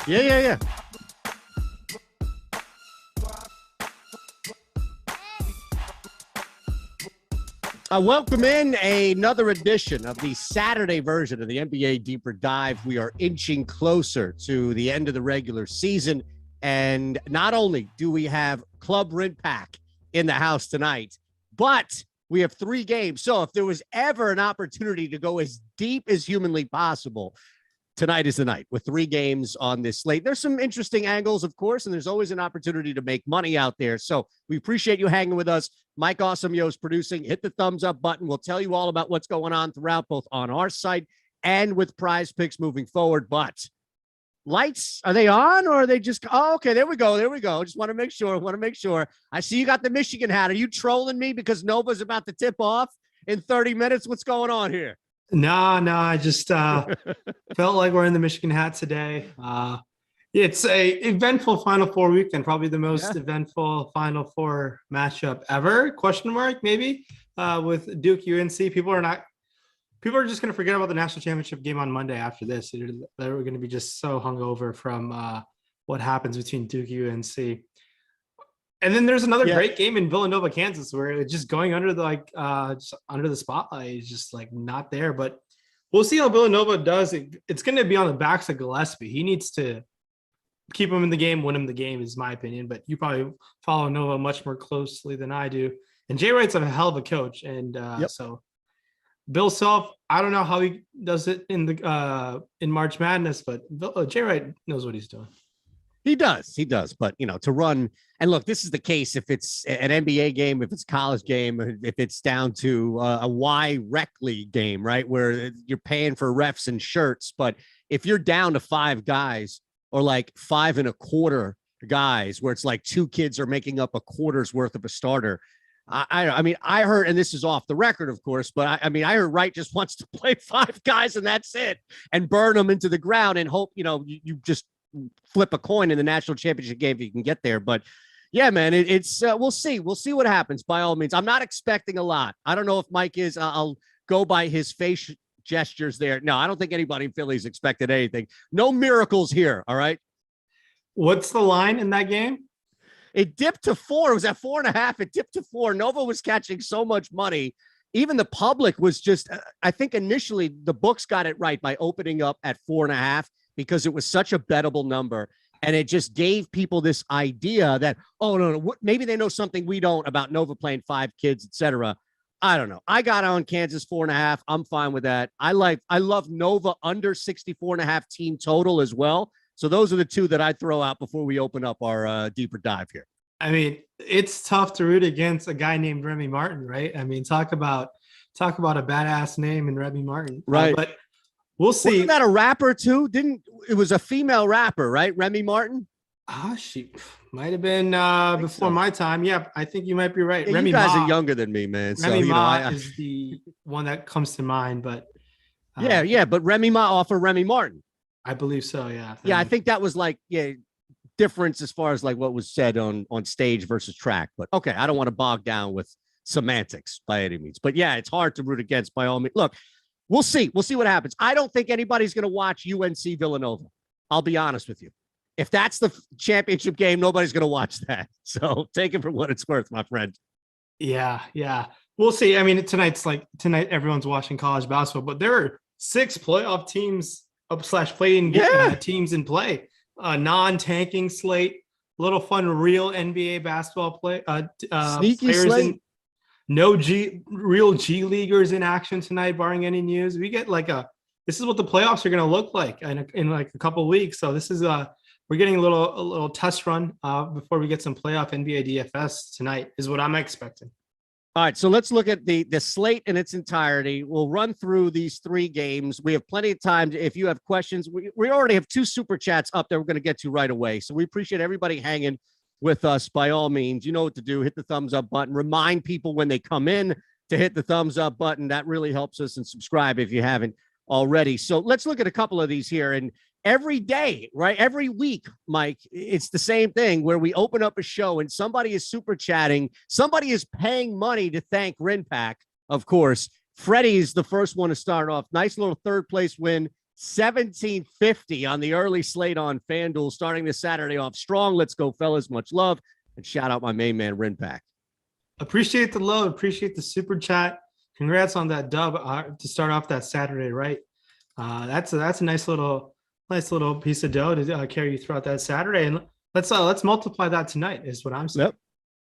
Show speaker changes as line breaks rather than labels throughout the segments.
Yeah. Welcome in another edition of the Saturday version of the NBA Deeper Dive. We are inching closer to the end of the regular season. And not only do we have Club Rinpack in the house tonight, but we have 3 games. So if there was ever an opportunity to go as deep as humanly possible, tonight is the night with 3 games on this slate. There's some interesting angles, of course, and there's always an opportunity to make money out there. So we appreciate you hanging with us. Mike Awesemo is producing. Hit the thumbs up button. We'll tell you all about what's going on throughout, both on our site and with Prize Picks moving forward. But lights, are they on or are they just, oh, okay, there we go. Just want to make sure. I see you got the Michigan hat. Are you trolling me because Nova's about to tip off in 30 minutes? What's going on here?
No, I just felt like we're in the Michigan hat today. It's a eventful Final Four weekend, probably the most eventful Final Four matchup ever, question mark, maybe, with Duke UNC. People are just going to forget about the national championship game on Monday after this. They're going to be just so hungover from what happens between Duke UNC. And then there's another great game in Villanova, Kansas, where it's just going under the spotlight is just like not there. But we'll see how Villanova does. It's going to be on the backs of Gillespie. He needs to keep him in the game, win him the game, is my opinion. But you probably follow Nova much more closely than I do. And Jay Wright's a hell of a coach, and so Bill Self, I don't know how he does it in March Madness, but Jay Wright knows what he's doing.
He does. But, to run and look, this is the case if it's an NBA game, if it's college game, if it's down to a Y rec league game, right, where you're paying for refs and shirts. But if you're down to 5 guys or like 5 1/4 guys, where it's like 2 kids are making up a quarter's worth of a starter. I mean, I heard, and this is off the record, of course, but I heard Wright just wants to play 5 guys and that's it, and burn them into the ground and hope, you just flip a coin in the national championship game if you can get there. But yeah, man, it's we'll see what happens. By all means, I'm not expecting a lot. I don't know if Mike is. I'll go by his face gestures there. No, I don't think anybody in Philly's expected anything. No miracles here. All right.
What's the line in that game?
It dipped to 4. It was at 4.5. It dipped to 4. Nova was catching so much money. Even the public was just, I think initially the books got it right by opening up at 4.5 because it was such a bettable number. And it just gave people this idea that, oh, no, maybe they know something we don't about Nova playing 5 kids, etc. I don't know. I got on Kansas 4.5. I'm fine with that. I love Nova under 64.5 team total as well. So those are the 2 that I throw out before we open up our deeper dive here.
I mean, it's tough to root against a guy named Remy Martin, right? I mean, talk about a badass name in Remy Martin,
right?
But we'll see.
Wasn't that a rapper too? It was a female rapper, right? Remy Martin.
She might have been before my time. Yeah, I think you might be right.
Yeah,
Remy
you guys
Ma,
are younger than me, man.
Remy Ma is the one that comes to mind, but
but Remy Ma off of Remy Martin.
I believe so. Yeah.
Yeah, I think that was like difference as far as like what was said on stage versus track. But okay, I don't want to bog down with semantics by any means. But yeah, it's hard to root against by all means. Look, we'll see what happens. I don't think anybody's going to watch UNC Villanova. I'll be honest with you. If that's the championship game, nobody's going to watch that. So take it for what it's worth, my friend.
Yeah. We'll see. I mean, tonight everyone's watching college basketball, but there are 6 playoff teams /play-in teams in play. Non-tanking slate, little fun, real NBA basketball play.
Sneaky slate.
No real G leaguers in action tonight, barring any news. We get this is what the playoffs are going to look like in like a couple of weeks. So this is we're getting a little test run before we get some playoff NBA DFS tonight is what I'm expecting.
All right, so let's look at the slate in its entirety. We'll run through these 3 games. We have plenty of time. If you have questions, we already have 2 super chats up there we're going to get to right away. So we appreciate everybody hanging with us by all means. You know what to do. Hit the thumbs up button. Remind people when they come in to hit the thumbs up button. That really helps us, and subscribe if you haven't already. So let's look at a couple of these here. And every day, right? Every week, Mike, it's the same thing where we open up a show and somebody is super chatting. Somebody is paying money to thank Rinpack, of course. Freddie is the first one to start off. Nice little 3rd place win, 1750 on the early slate on FanDuel, starting this Saturday off strong. Let's go, fellas. Much love. And shout out my main man, Rinpack. Appreciate
the love. Appreciate the super chat. Congrats on that dub to start off that Saturday, right? That's a nice little piece of dough to carry you throughout that Saturday. And let's multiply that tonight is what I'm saying.
Yep.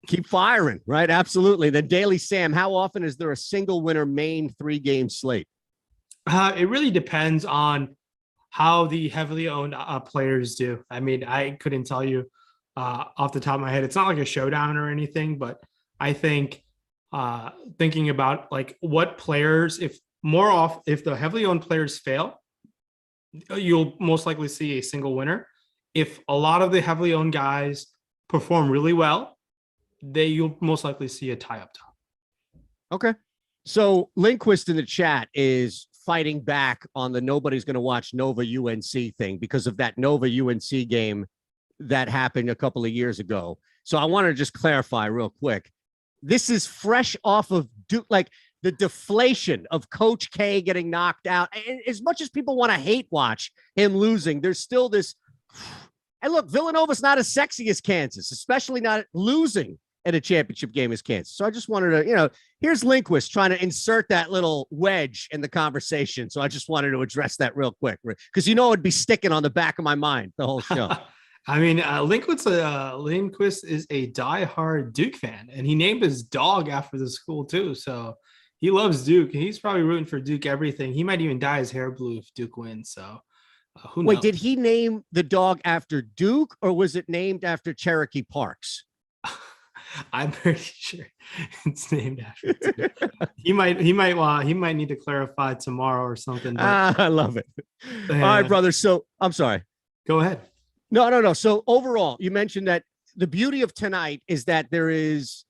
Keep firing, right? Absolutely. The Daily Sam, how often is there a single winner main 3-game slate?
It really depends on how the heavily owned players do. I mean, I couldn't tell you off the top of my head. It's not like a showdown or anything, but I think thinking about like what players, if the heavily owned players fail, you'll most likely see a single winner. If a lot of the heavily owned guys perform really well, you'll most likely see a tie up top.
Okay. So Lindquist in the chat is fighting back on the nobody's going to watch Nova UNC thing because of that Nova UNC game that happened a couple of years ago. So I want to just clarify real quick. This is fresh off of Duke, like the deflation of Coach K getting knocked out. And as much as people want to hate watch him losing, there's still this. And look, Villanova's not as sexy as Kansas, especially not losing at a championship game as Kansas. So I just wanted to, here's Lindquist trying to insert that little wedge in the conversation. So I just wanted to address that real quick because it'd be sticking on the back of my mind the whole show.
I mean, Lindquist is a diehard Duke fan, and he named his dog after the school too. So he loves Duke. He's probably rooting for Duke everything. He might even dye his hair blue if Duke wins. So who knows?
Wait, did he name the dog after Duke, or was it named after Cherokee Parks?
I'm pretty sure it's named after Duke. He might need to clarify tomorrow or something.
I love it. All right, brother. So I'm sorry.
Go ahead.
No. So overall, you mentioned that the beauty of tonight is that there is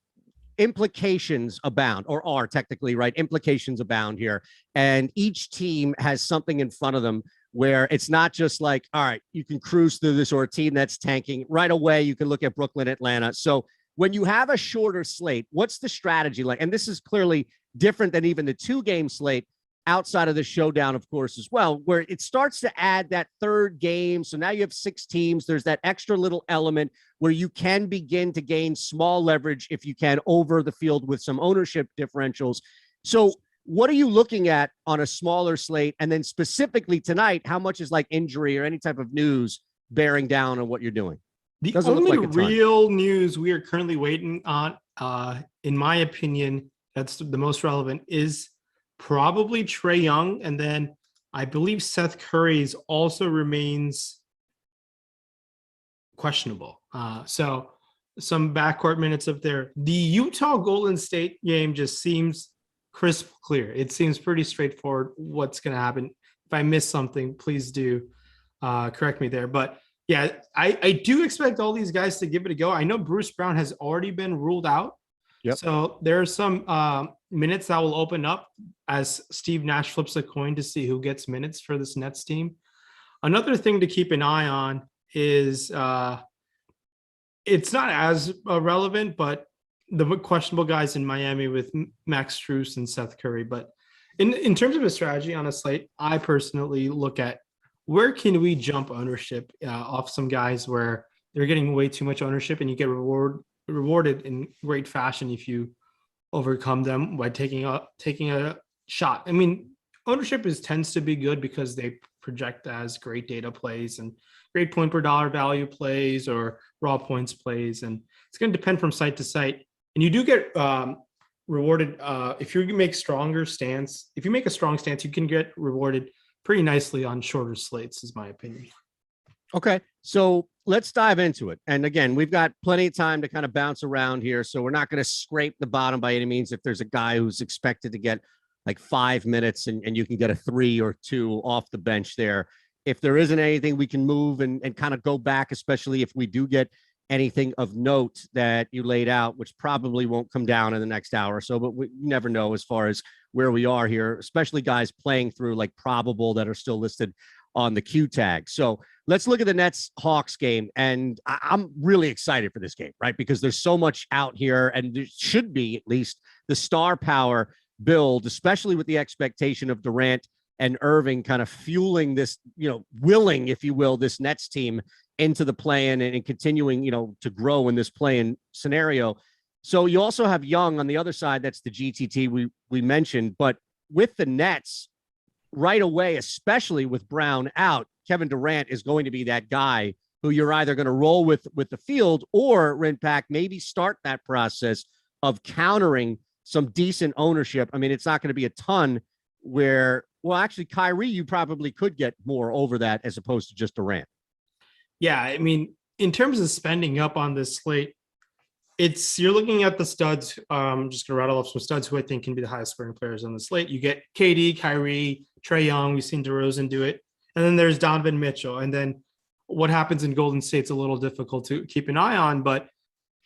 implications abound, or are technically, right? Implications abound here. And each team has something in front of them where it's not just like, all right, you can cruise through this, or a team that's tanking right away. You can look at Brooklyn, Atlanta. So when you have a shorter slate, what's the strategy like? And this is clearly different than even the 2-game slate outside of the showdown, of course, as well, where it starts to add that third game. So now you have 6 teams. There's that extra little element where you can begin to gain small leverage, if you can, over the field with some ownership differentials. So what are you looking at on a smaller slate? And then specifically tonight, how much is like injury or any type of news bearing down on what you're doing?
The only real news we are currently waiting on, in my opinion, that's the most relevant, is probably Trae Young. And then I believe Seth Curry's also remains questionable. So some backcourt minutes up there. The Utah Golden State game just seems crisp clear. It seems pretty straightforward what's going to happen. If I miss something, please do correct me there. But yeah, I do expect all these guys to give it a go. I know Bruce Brown has already been ruled out.
Yep.
So there are some minutes that will open up as Steve Nash flips a coin to see who gets minutes for this Nets team. Another thing to keep an eye on is it's not as relevant, but the questionable guys in Miami with Max Strus and Seth Curry. But in terms of a strategy on a slate, I personally look at where can we jump ownership off some guys where they're getting way too much ownership, and you get rewarded in great fashion if you overcome them by taking a shot. I mean, ownership tends to be good because they project as great data plays and great point per dollar value plays or raw points plays, and it's going to depend from site to site. And you do get rewarded if you make a strong stance, you can get rewarded pretty nicely on shorter slates, is my opinion.
Okay, so let's dive into it. And again, we've got plenty of time to kind of bounce around here, so we're not going to scrape the bottom by any means. If there's a guy who's expected to get like 5 minutes and you can get a 3 or 2 off the bench there, if there isn't anything, we can move and kind of go back, especially if we do get anything of note that you laid out, which probably won't come down in the next hour or so, but we never know as far as where we are here, especially guys playing through like probable that are still listed on the Q tag. So let's look at the Nets Hawks game. And I'm really excited for this game, right? Because there's so much out here, and there should be at least the star power build, especially with the expectation of Durant and Irving kind of fueling this, willing, if you will, this Nets team into the play-in and continuing, to grow in this play-in scenario. So you also have Young on the other side. That's the GTT we mentioned. But with the Nets right away, especially with Brown out, Kevin Durant is going to be that guy who you're either going to roll with the field or, Rinpack, maybe start that process of countering some decent ownership. I mean, it's not going to be a ton where, well, actually, Kyrie, you probably could get more over that as opposed to just Durant.
Yeah, I mean, in terms of spending up on this slate, you're looking at the studs. I'm just going to rattle off some studs who I think can be the highest scoring players on the slate. You get KD, Kyrie, Trae Young. We've seen DeRozan do it. And then there's Donovan Mitchell. And then what happens in Golden State's a little difficult to keep an eye on, but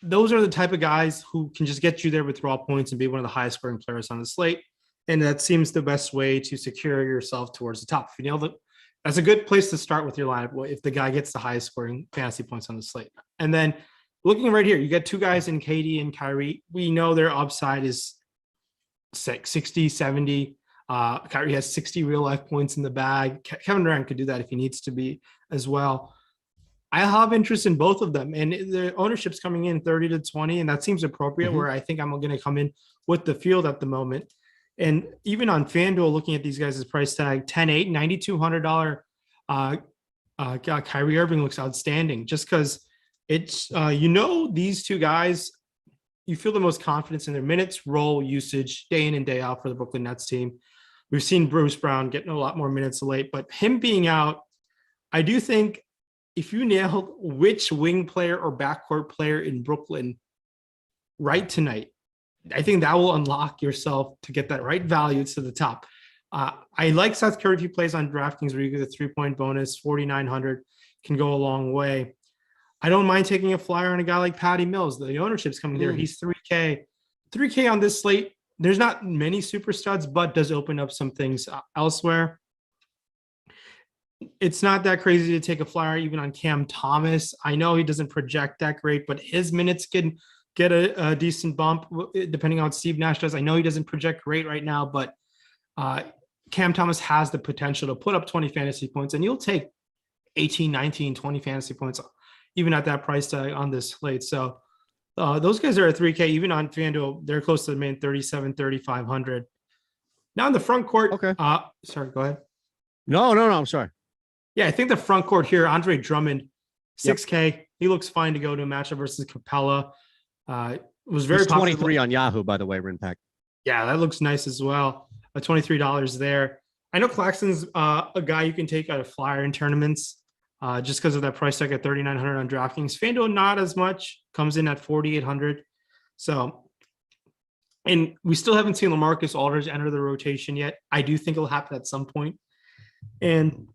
those are the type of guys who can just get you there with raw points and be one of the highest scoring players on the slate. And that seems the best way to secure yourself towards the top. If you nail that, that's a good place to start with your lineup if the guy gets the highest scoring fantasy points on the slate. And then looking right here, you get two guys in KD and Kyrie. We know their upside is 60, 70. Kyrie has 60 real life points in the bag. Kevin Durant could do that if he needs to be as well. I have interest in both of them, and the ownership's coming in 30 to 20, and that seems appropriate. Where I think I'm going to come in with the field at the moment. And even on FanDuel, looking at these guys' price tag, 10-8, $9,200. Kyrie Irving looks outstanding just because it's, these two guys, you feel the most confidence in their minutes, role usage, day in and day out for the Brooklyn Nets team. We've seen Bruce Brown getting a lot more minutes late, but him being out, I do think if you nailed which wing player or backcourt player in Brooklyn right tonight, I think that will unlock yourself to get that right value to the top. I like Seth Curry if he plays on DraftKings where you get a 3-point bonus, 4,900 can go a long way. I don't mind taking a flyer on a guy like Patty Mills. The ownership's coming there. He's 3K. 3K on this slate. There's not many super studs, but does open up some things elsewhere. It's not that crazy to take a flyer even on Cam Thomas. I know he doesn't project that great, but his minutes can get a decent bump depending on what Steve Nash does. I know he doesn't project great right now, but Cam Thomas has the potential to put up 20 fantasy points, and you'll take 18, 19, 20 fantasy points even at that price tag on this slate. So those guys are at 3K. Even on FanDuel, they're close to the main 37, 3,500. Now in the front court.
Okay.
Sorry, go ahead.
No, I'm sorry.
Yeah, I think the front court here, Andre Drummond, 6K. He looks fine to go to a matchup versus Capella. Was very
23 on Yahoo, by the way, Rinpack.
Yeah, that looks nice as well. $23 there. I know Claxton's a guy you can take out of flyer in tournaments just because of that price tag at 3,900 on DraftKings. FanDuel, not as much, comes in at 4,800. So, and we still haven't seen LaMarcus Aldridge enter the rotation yet. I do think it'll happen at some point. And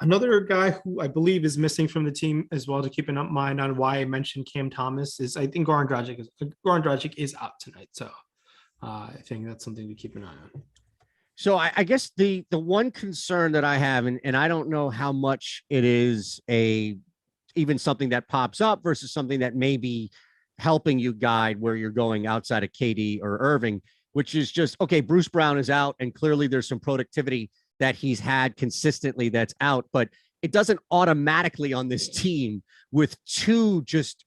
another guy who I believe is missing from the team as well to keep in mind on why I mentioned Cam Thomas is I think Goran Dragic is out tonight. So I think that's something to keep an eye on.
So I guess the one concern that I have, and I don't know how much it is even something that pops up versus something that may be helping you guide where you're going outside of KD or Irving, which is just, okay, Bruce Brown is out and clearly there's some productivity that he's had consistently that's out, but it doesn't automatically on this team with two just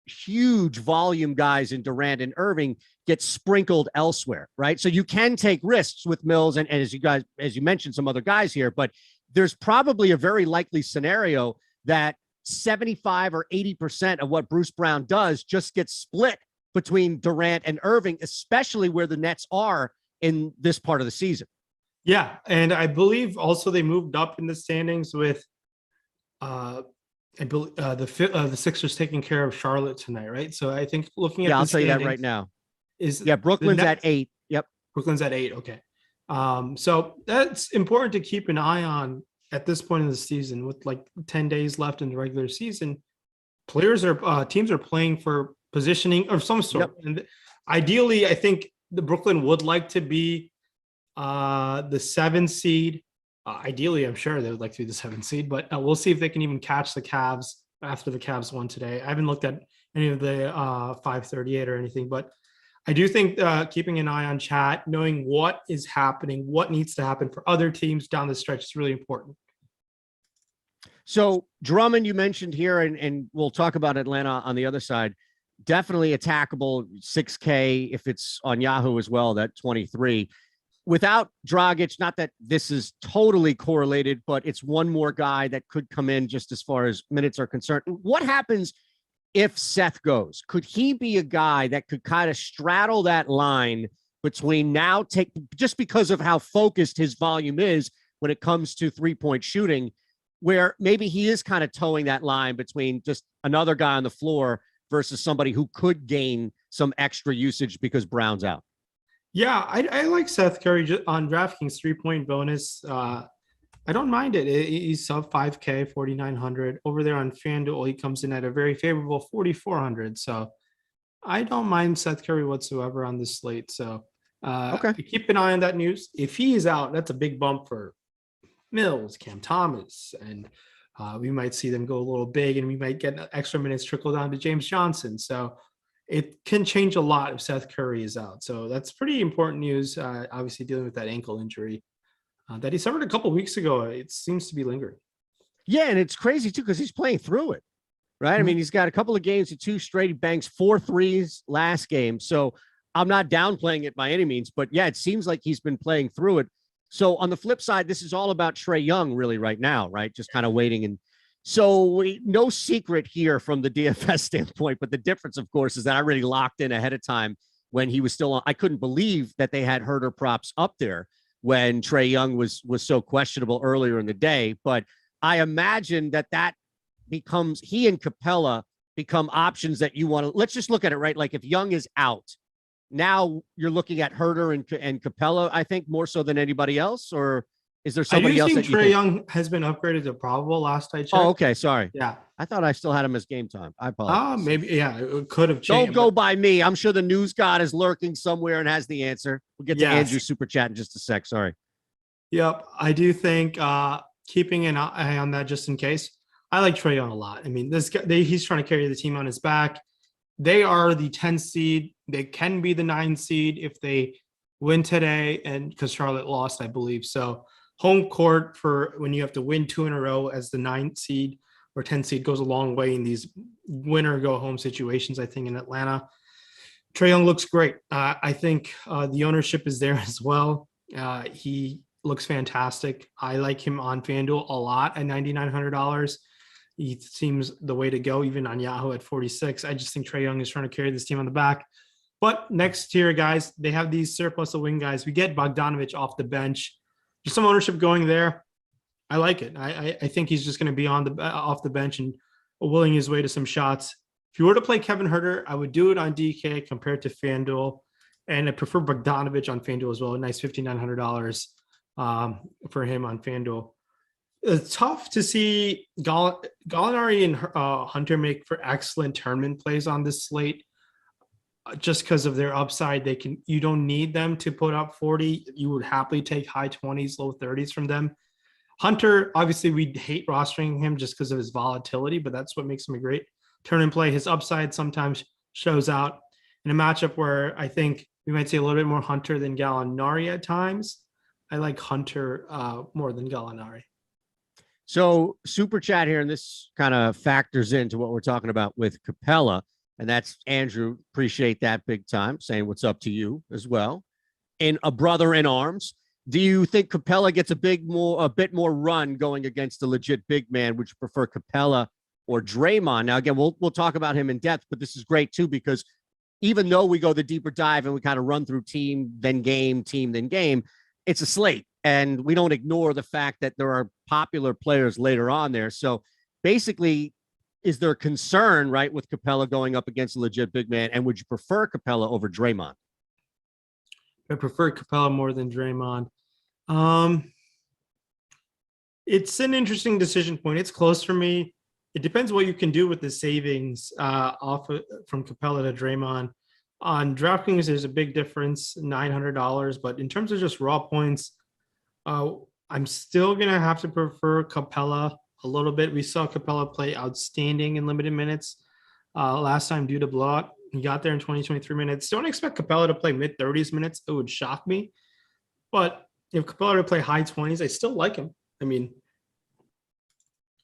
huge volume guys in Durant and Irving get sprinkled elsewhere, right? So you can take risks with Mills and as you mentioned, some other guys here, but there's probably a very likely scenario that 75 or 80% of what Bruce Brown does just gets split between Durant and Irving, especially where the Nets are in this part of the season.
Yeah, and I believe also they moved up in the standings with I believe the Sixers taking care of Charlotte tonight, right? So I think looking at
I'll tell you that right now. Brooklyn's at 8. Yep.
Brooklyn's at 8. Okay. So that's important to keep an eye on at this point in the season with like 10 days left in the regular season. Teams are playing for positioning of some sort. Yep. And ideally, I think the Brooklyn would like to be the 7 seed. Ideally, I'm sure they would like to be the 7 seed, but we'll see if they can even catch the Cavs after the Cavs won today. I haven't looked at any of the 538 or anything, but I do think keeping an eye on chat, knowing what is happening, what needs to happen for other teams down the stretch is really important.
So Drummond, you mentioned here, and we'll talk about Atlanta on the other side. Definitely attackable 6K if it's on Yahoo as well, that 23. Without Dragic, not that this is totally correlated, but it's one more guy that could come in just as far as minutes are concerned. What happens if Seth goes? Could he be a guy that could kind of straddle that line between now just because of how focused his volume is when it comes to 3-point shooting, where maybe he is kind of towing that line between just another guy on the floor versus somebody who could gain some extra usage because Brown's out?
Yeah, I like Seth Curry on DraftKings 3-point bonus. I don't mind it. He's sub 5K, 4,900. Over there on FanDuel, he comes in at a very favorable 4,400. So I don't mind Seth Curry whatsoever on this slate. So
okay,
keep an eye on that news. If he is out, that's a big bump for Mills, Cam Thomas, and we might see them go a little big, and we might get extra minutes trickle down to James Johnson. So it can change a lot if Seth Curry is out. So that's pretty important news. Obviously, dealing with that ankle injury that he suffered a couple of weeks ago, it seems to be lingering.
Yeah, and it's crazy too because he's playing through it, right? I mean, he's got a couple of games of 2 straight. He banks 4 threes last game. So I'm not downplaying it by any means, but yeah, it seems like he's been playing through it. So on the flip side, this is all about Trae Young really right now, right? Just kind of waiting. And so no secret here from the DFS standpoint, but the difference, of course, is that I really locked in ahead of time when he was still on. I couldn't believe that they had Herder props up there when Trae Young was so questionable earlier in the day. But I imagine that becomes, he and Capella become options that you want to, let's just look at it, right? Like if Young is out, now you're looking at Herder and Capella, I think, more so than anybody else, or is there somebody else that
Trae Young has been upgraded to probable last I checked?
Oh, okay. Sorry.
Yeah.
I thought I still had him as game time. I apologize.
Maybe. Yeah. It could have changed.
Don't go by me. I'm sure the news god is lurking somewhere and has the answer. We'll get to Andrew's super chat in just a sec. Sorry.
Yep. I do think keeping an eye on that just in case. I like Trae Young a lot. I mean, this guy, he's trying to carry the team on his back. They are the 10 seed. They can be the 9 seed if they win today, and because Charlotte lost, I believe. So home court for when you have to win 2 in a row as the 9 seed or 10 seed goes a long way in these winner go home situations, I think, in Atlanta. Trae Young looks great. I think the ownership is there as well. He looks fantastic. I like him on FanDuel a lot at $9,900. He seems the way to go, even on Yahoo at 46. I just think Trae Young is trying to carry this team on the back. But next tier, guys, they have these surplus of wing guys. We get Bogdanovich off the bench. There's some ownership going there. I like it. I think he's just going to be off the bench and willing his way to some shots. If you were to play Kevin Huerter, I would do it on DK compared to FanDuel. And I prefer Bogdanovich on FanDuel as well. A nice $5,900 for him on FanDuel. It's tough to see Gallinari and Hunter make for excellent tournament plays on this slate. Just because of their upside, you don't need them to put up 40. You would happily take high 20s, low 30s from them. Hunter, obviously, we hate rostering him just because of his volatility, but that's what makes him a great tournament play. His upside sometimes shows out in a matchup where I think we might see a little bit more Hunter than Gallinari at times. I like Hunter more than Gallinari.
So super chat here, and this kind of factors into what we're talking about with Capella. And that's Andrew. Appreciate that big time. Saying what's up to you as well. And a brother in arms. Do you think Capella gets a bit more run going against a legit big man? Would you prefer Capella or Draymond? Now, again, we'll talk about him in depth, but this is great too, because even though we go the deeper dive and we kind of run through team, then game, it's a slate. And we don't ignore the fact that there are popular players later on there. So basically, is there concern, right, with Capella going up against a legit big man? And would you prefer Capella over Draymond?
I prefer Capella more than Draymond. It's an interesting decision point. It's close for me. It depends what you can do with the savings from Capella to Draymond. On DraftKings, there's a big difference, $900. But in terms of just raw points, I'm still going to have to prefer Capella a little bit. We saw Capella play outstanding in limited minutes last time due to blowout. He got there in 20-23 minutes. Don't expect Capella to play mid-30s minutes. It would shock me. But if Capella to play high 20s, I still like him. I mean,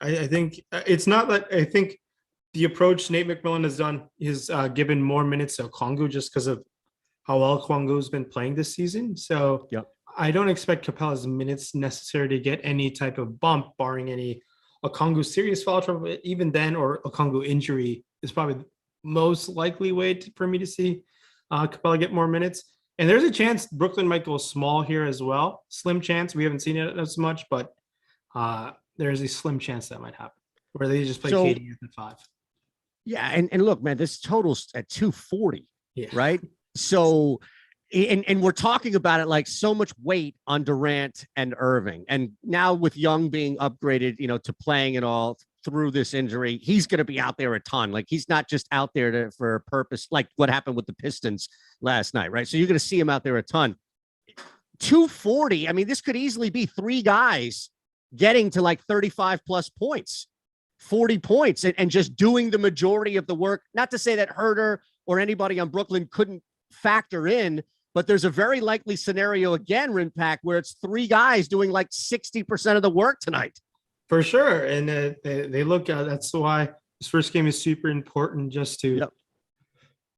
I think it's not that I think the approach Nate McMillan has done is given more minutes to Okongwu just because of how well Okongwu's been playing this season. So
Yep.
I don't expect Capella's minutes necessary to get any type of bump, barring any Okongwu serious foul trouble. Even then, or Okongwu injury is probably the most likely way for me to see Capella get more minutes. And there's a chance Brooklyn might go small here as well. Slim chance. We haven't seen it as much, but there's a slim chance that might happen where they just play KD at the 5.
Yeah, and look, man, this total's at 240,
Yeah.
right? So, and we're talking about it like so much weight on Durant and Irving. And now with Young being upgraded, to playing it all through this injury, he's going to be out there a ton. Like, he's not just out there for a purpose, like what happened with the Pistons last night, right? So you're going to see him out there a ton. 240, I mean, this could easily be 3 guys getting to like 35 plus points. 40 points and just doing the majority of the work. Not to say that Herter or anybody on Brooklyn couldn't factor in, but there's a very likely scenario again, Rinpack, where it's 3 guys doing like 60% of the work tonight.
For sure. And they look, that's why this first game is super important, just to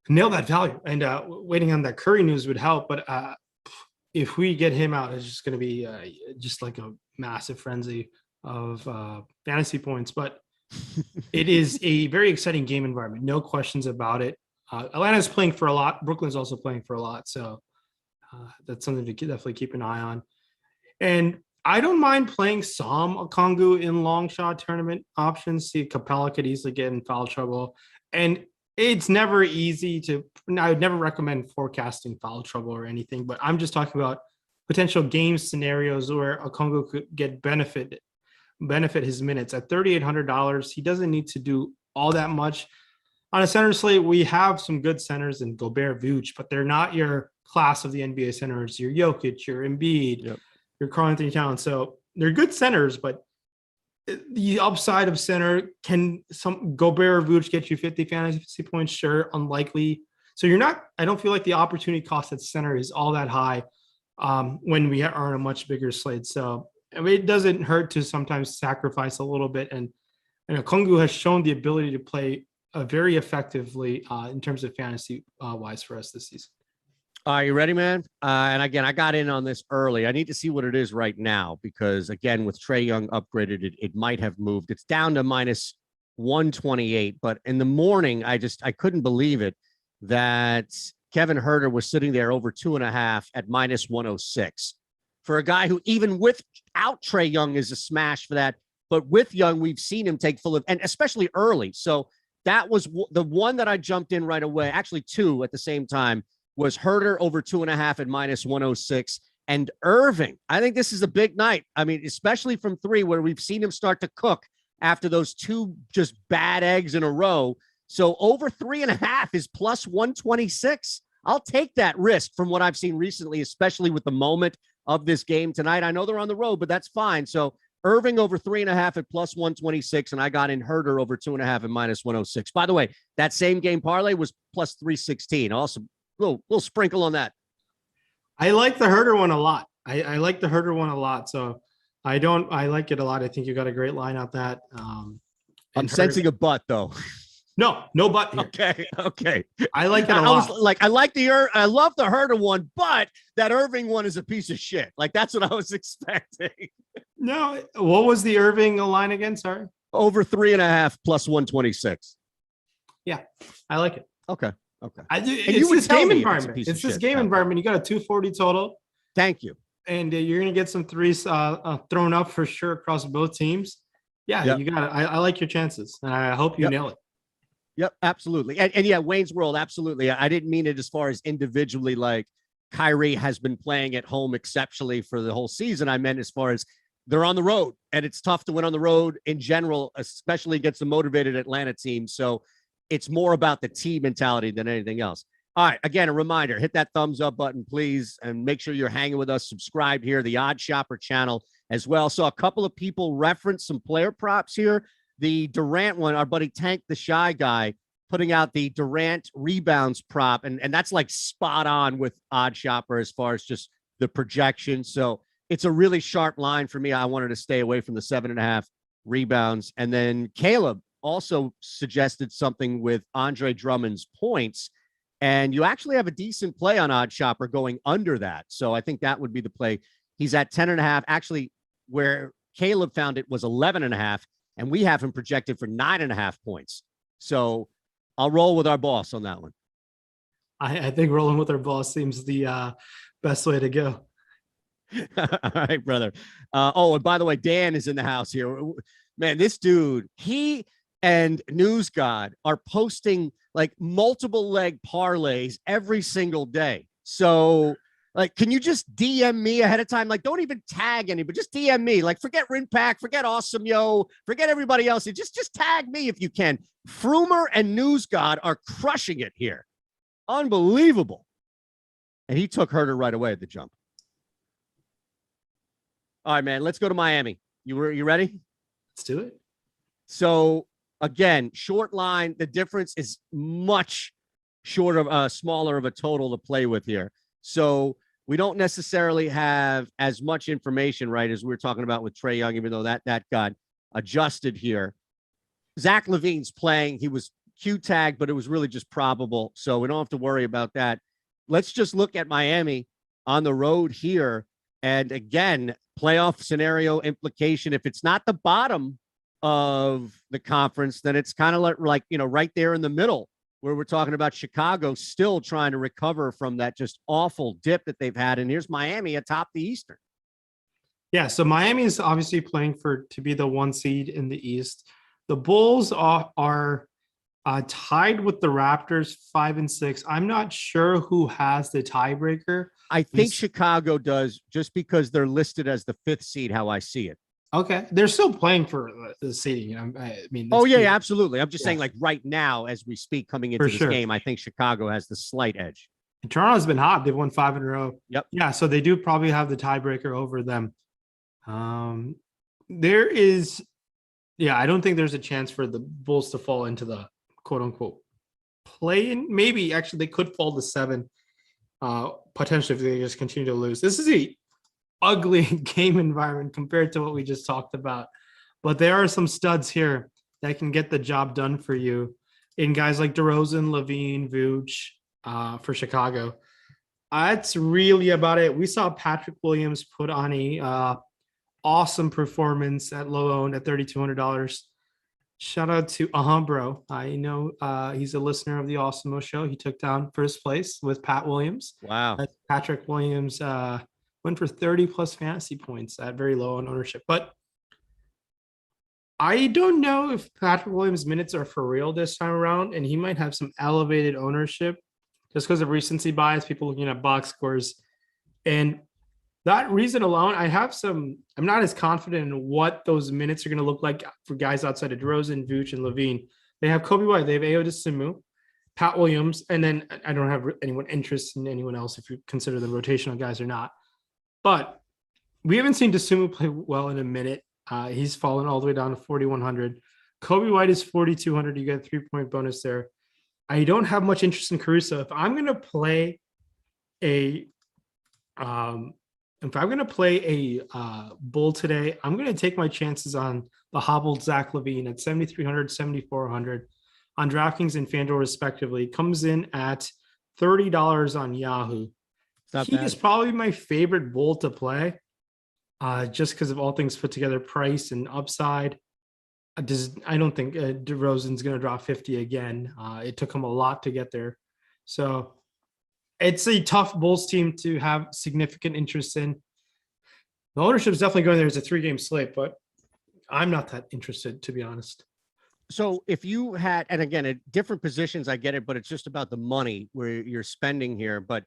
nail that value. And waiting on that Curry news would help. But if we get him out, it's just going to be just like a massive frenzy of fantasy points. But it is a very exciting game environment. No questions about it. Atlanta's playing for a lot. Brooklyn's also playing for a lot. So that's something to definitely keep an eye on. And I don't mind playing some Okongwu in long shot tournament options. See, Capella could easily get in foul trouble. And it's never easy to, I would never recommend forecasting foul trouble or anything, but I'm just talking about potential game scenarios where Okongwu could get benefit his minutes. At $3,800, he doesn't need to do all that much. On a center slate, we have some good centers in Gobert, Vooch, but they're not your class of the NBA centers. Your Jokic, your Embiid, your Karl-Anthony Towns. So they're good centers, but the upside of center, can some Gobert or Vooch get you 50 fantasy points? Sure, unlikely. So I don't feel like the opportunity cost at center is all that high when we are on a much bigger slate. So I mean, it doesn't hurt to sometimes sacrifice a little bit. And Okongwu has shown the ability to play very effectively in terms of fantasy wise for us this season.
Are you ready, man? And again, I got in on this early. I need to see what it is right now because, again, with Trae Young upgraded, it might have moved. It's down to minus 128. But in the morning, I couldn't believe it that Kevin Herter was sitting there over 2.5 at minus 106. For a guy who even without Trae Young is a smash for that. But with Young, we've seen him take full of, and especially early. So that was the one that I jumped in right away. Actually, 2 at the same time was Herter over 2.5 at minus 106. And Irving, I think this is a big night. I mean, especially from 3 where we've seen him start to cook after those 2 just bad eggs in a row. So over 3.5 is plus 126. I'll take that risk from what I've seen recently, especially with the moment of this game tonight. I know they're on the road, but that's fine. So Irving over 3.5 at plus 126, and I got in Herter over 2.5 at minus 106. By the way, that same game parlay was plus 316. Also, little sprinkle on that.
I like the Herter one a lot. I like the Herter one a lot. So I like it a lot. I think you got a great line out that.
I'm sensing a butt though.
No butt here.
Okay.
I like it a lot.
I love the Herter one, but that Irving one is a piece of shit. Like, that's what I was expecting.
No, what was the Irving line again? Sorry.
Over 3.5 plus 126.
Yeah, I like it.
Okay.
It's this game environment. It's this game environment. You got a 240 total.
Thank you.
And you're going to get some threes thrown up for sure across both teams. Yeah, you got it. I like your chances, and I hope you nail it.
Yep, absolutely. And yeah, Wayne's World, absolutely. I didn't mean it as far as individually, like Kyrie has been playing at home exceptionally for the whole season. I meant as far as they're on the road, and it's tough to win on the road in general, especially against the motivated Atlanta team. So it's more about the team mentality than anything else. All right, again, a reminder, hit that thumbs up button, please, and make sure you're hanging with us. Subscribe here, the Odd Shopper channel as well. So a couple of people referenced some player props here. The Durant one, our buddy Tank the Shy Guy, putting out the Durant rebounds prop, and that's like spot on with Odd Shopper as far as just the projection. So it's a really sharp line for me. I wanted to stay away from the 7.5 rebounds. And then Caleb also suggested something with Andre Drummond's points. And you actually have a decent play on Odd Shopper going under that. So I think that would be the play. He's at 10.5. Actually, where Caleb found it was 11.5, and we have him projected for 9.5 points. So I'll roll with our boss on that one.
I think rolling with our boss seems the best way to go.
All right, brother. And by the way, Dan is in the house here. Man, this dude, he and News God are posting like multiple leg parlays every single day. So, like, can you just DM me ahead of time? Like, don't even tag anybody, just DM me. Like, forget Rinpack, forget Awesemo, forget everybody else. Just tag me if you can. Frumer and News God are crushing it here. Unbelievable. And he took Herter right away at the jump. All right, man, let's go to Miami. You ready?
Let's do it.
So again, short line, the difference is much short of smaller of a total to play with here. So we don't necessarily have as much information, right, as we were talking about with Trae Young, even though that got adjusted here. Zach LaVine's playing. He was Q tagged, but it was really just probable. So we don't have to worry about that. Let's just look at Miami on the road here. And again, playoff scenario implication. If it's not the bottom of the conference, then it's kind of like, right there in the middle where we're talking about Chicago still trying to recover from that just awful dip that they've had. And here's Miami atop the Eastern.
Yeah. So Miami is obviously playing to be the 1 seed in the East. The Bulls are tied with the Raptors 5 and 6. I'm not sure who has the tiebreaker.
I think Chicago does, just because they're listed as the 5th seed, how I see it.
Okay. They're still playing for the seeding. I mean,
absolutely. I'm just saying, like, right now, as we speak, coming into this game, I think Chicago has the slight edge.
And Toronto's been hot. They've won 5 in a row.
Yep.
Yeah. So they do probably have the tiebreaker over them. I don't think there's a chance for the Bulls to fall into the quote unquote play-in. Maybe actually they could fall to 7, potentially, if they just continue to lose. This is a ugly game environment compared to what we just talked about, but there are some studs here that can get the job done for you in guys like DeRozan, LaVine, Vooch, for Chicago. That's really about it. We saw Patrick Williams put on a awesome performance at low owned at $3,200. Shout out to Bro. I know he's a listener of the Awesemo show. He took down first place with Pat Williams.
Wow.
Patrick Williams went for 30 plus fantasy points at very low on ownership. But I don't know if Patrick Williams' minutes are for real this time around, and he might have some elevated ownership just because of recency bias, people looking at box scores. And that reason alone, I'm not as confident in what those minutes are going to look like for guys outside of DeRozan, Vooch, and LaVine. They have Kobe White, they have Awesemo, Pat Williams, and then I don't have anyone interest in anyone else if you consider them rotational guys or not. But we haven't seen Dosunmu play well in a minute. He's fallen all the way down to 4,100. Kobe White is 4,200. You get a 3-point bonus there. I don't have much interest in Caruso. If I'm going to play a bull today, I'm going to take my chances on the hobbled Zach LaVine at 7,300, 7,400 on DraftKings and FanDuel respectively. Comes in at $30 on Yahoo. He is probably my favorite bull to play, just because of all things put together, price and upside. I don't think DeRozan's going to drop 50 again. It took him a lot to get there. So it's a tough Bulls team to have significant interest in. The ownership is definitely going there as a 3-game slate, but I'm not that interested, to be honest.
So if you had, and again, at different positions, I get it, but it's just about the money where you're spending here. But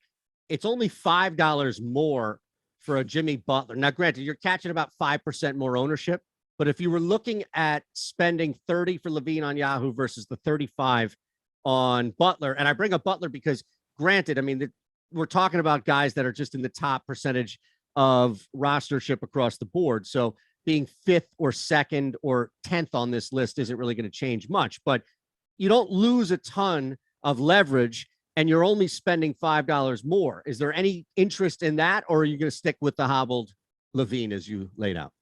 it's only $5 more for a Jimmy Butler. Now, granted, you're catching about 5% more ownership, but if you were looking at spending 30 for LaVine on Yahoo versus the 35 on Butler, and I bring up Butler because, granted, I mean, we're talking about guys that are just in the top percentage of rostership across the board. So being 5th or 2nd or 10th on this list isn't really going to change much. But you don't lose a ton of leverage and you're only spending $5 more. Is there any interest in that, or are you going to stick with the hobbled Levine as you laid out?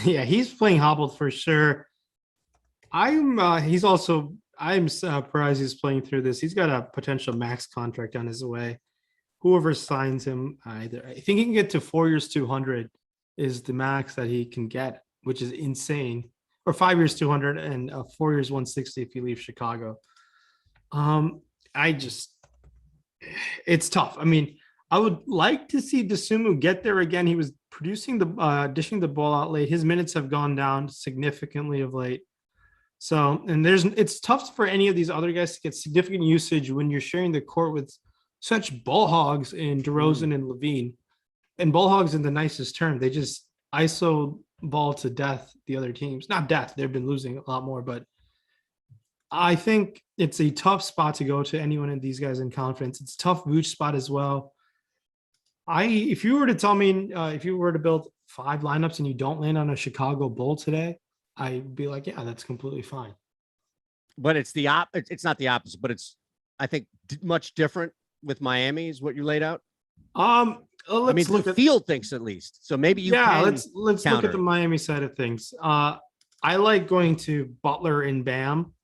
Yeah, he's playing hobbled for sure. I'm surprised he's playing through this. He's got a potential max contract on his way. Whoever signs him, I think he can get to 4 years, 200 is the max that he can get, which is insane. Or 5 years, 200 and 4 years, 160 if he leaves Chicago. It's tough. I mean, I would like to see Dosunmu get there again. He was producing dishing the ball out late. His minutes have gone down significantly of late. So, and it's tough for any of these other guys to get significant usage when you're sharing the court with such ball hogs in DeRozan and Levine. And ball hogs in the nicest term. They just ISO ball to death the other teams. Not death. They've been losing a lot more, but I think it's a tough spot to go to anyone in these guys in confidence. It's a tough Vooch spot as well. If you were to tell me, if you were to build 5 lineups and you don't land on a Chicago Bull today, I'd be like, yeah, that's completely fine.
But it's it's not the opposite, but it's, I think, much different with Miami is what you laid out.
Let's
look at field things at least. So maybe you can.
Let's look at the Miami side of things. I like going to Butler and Bam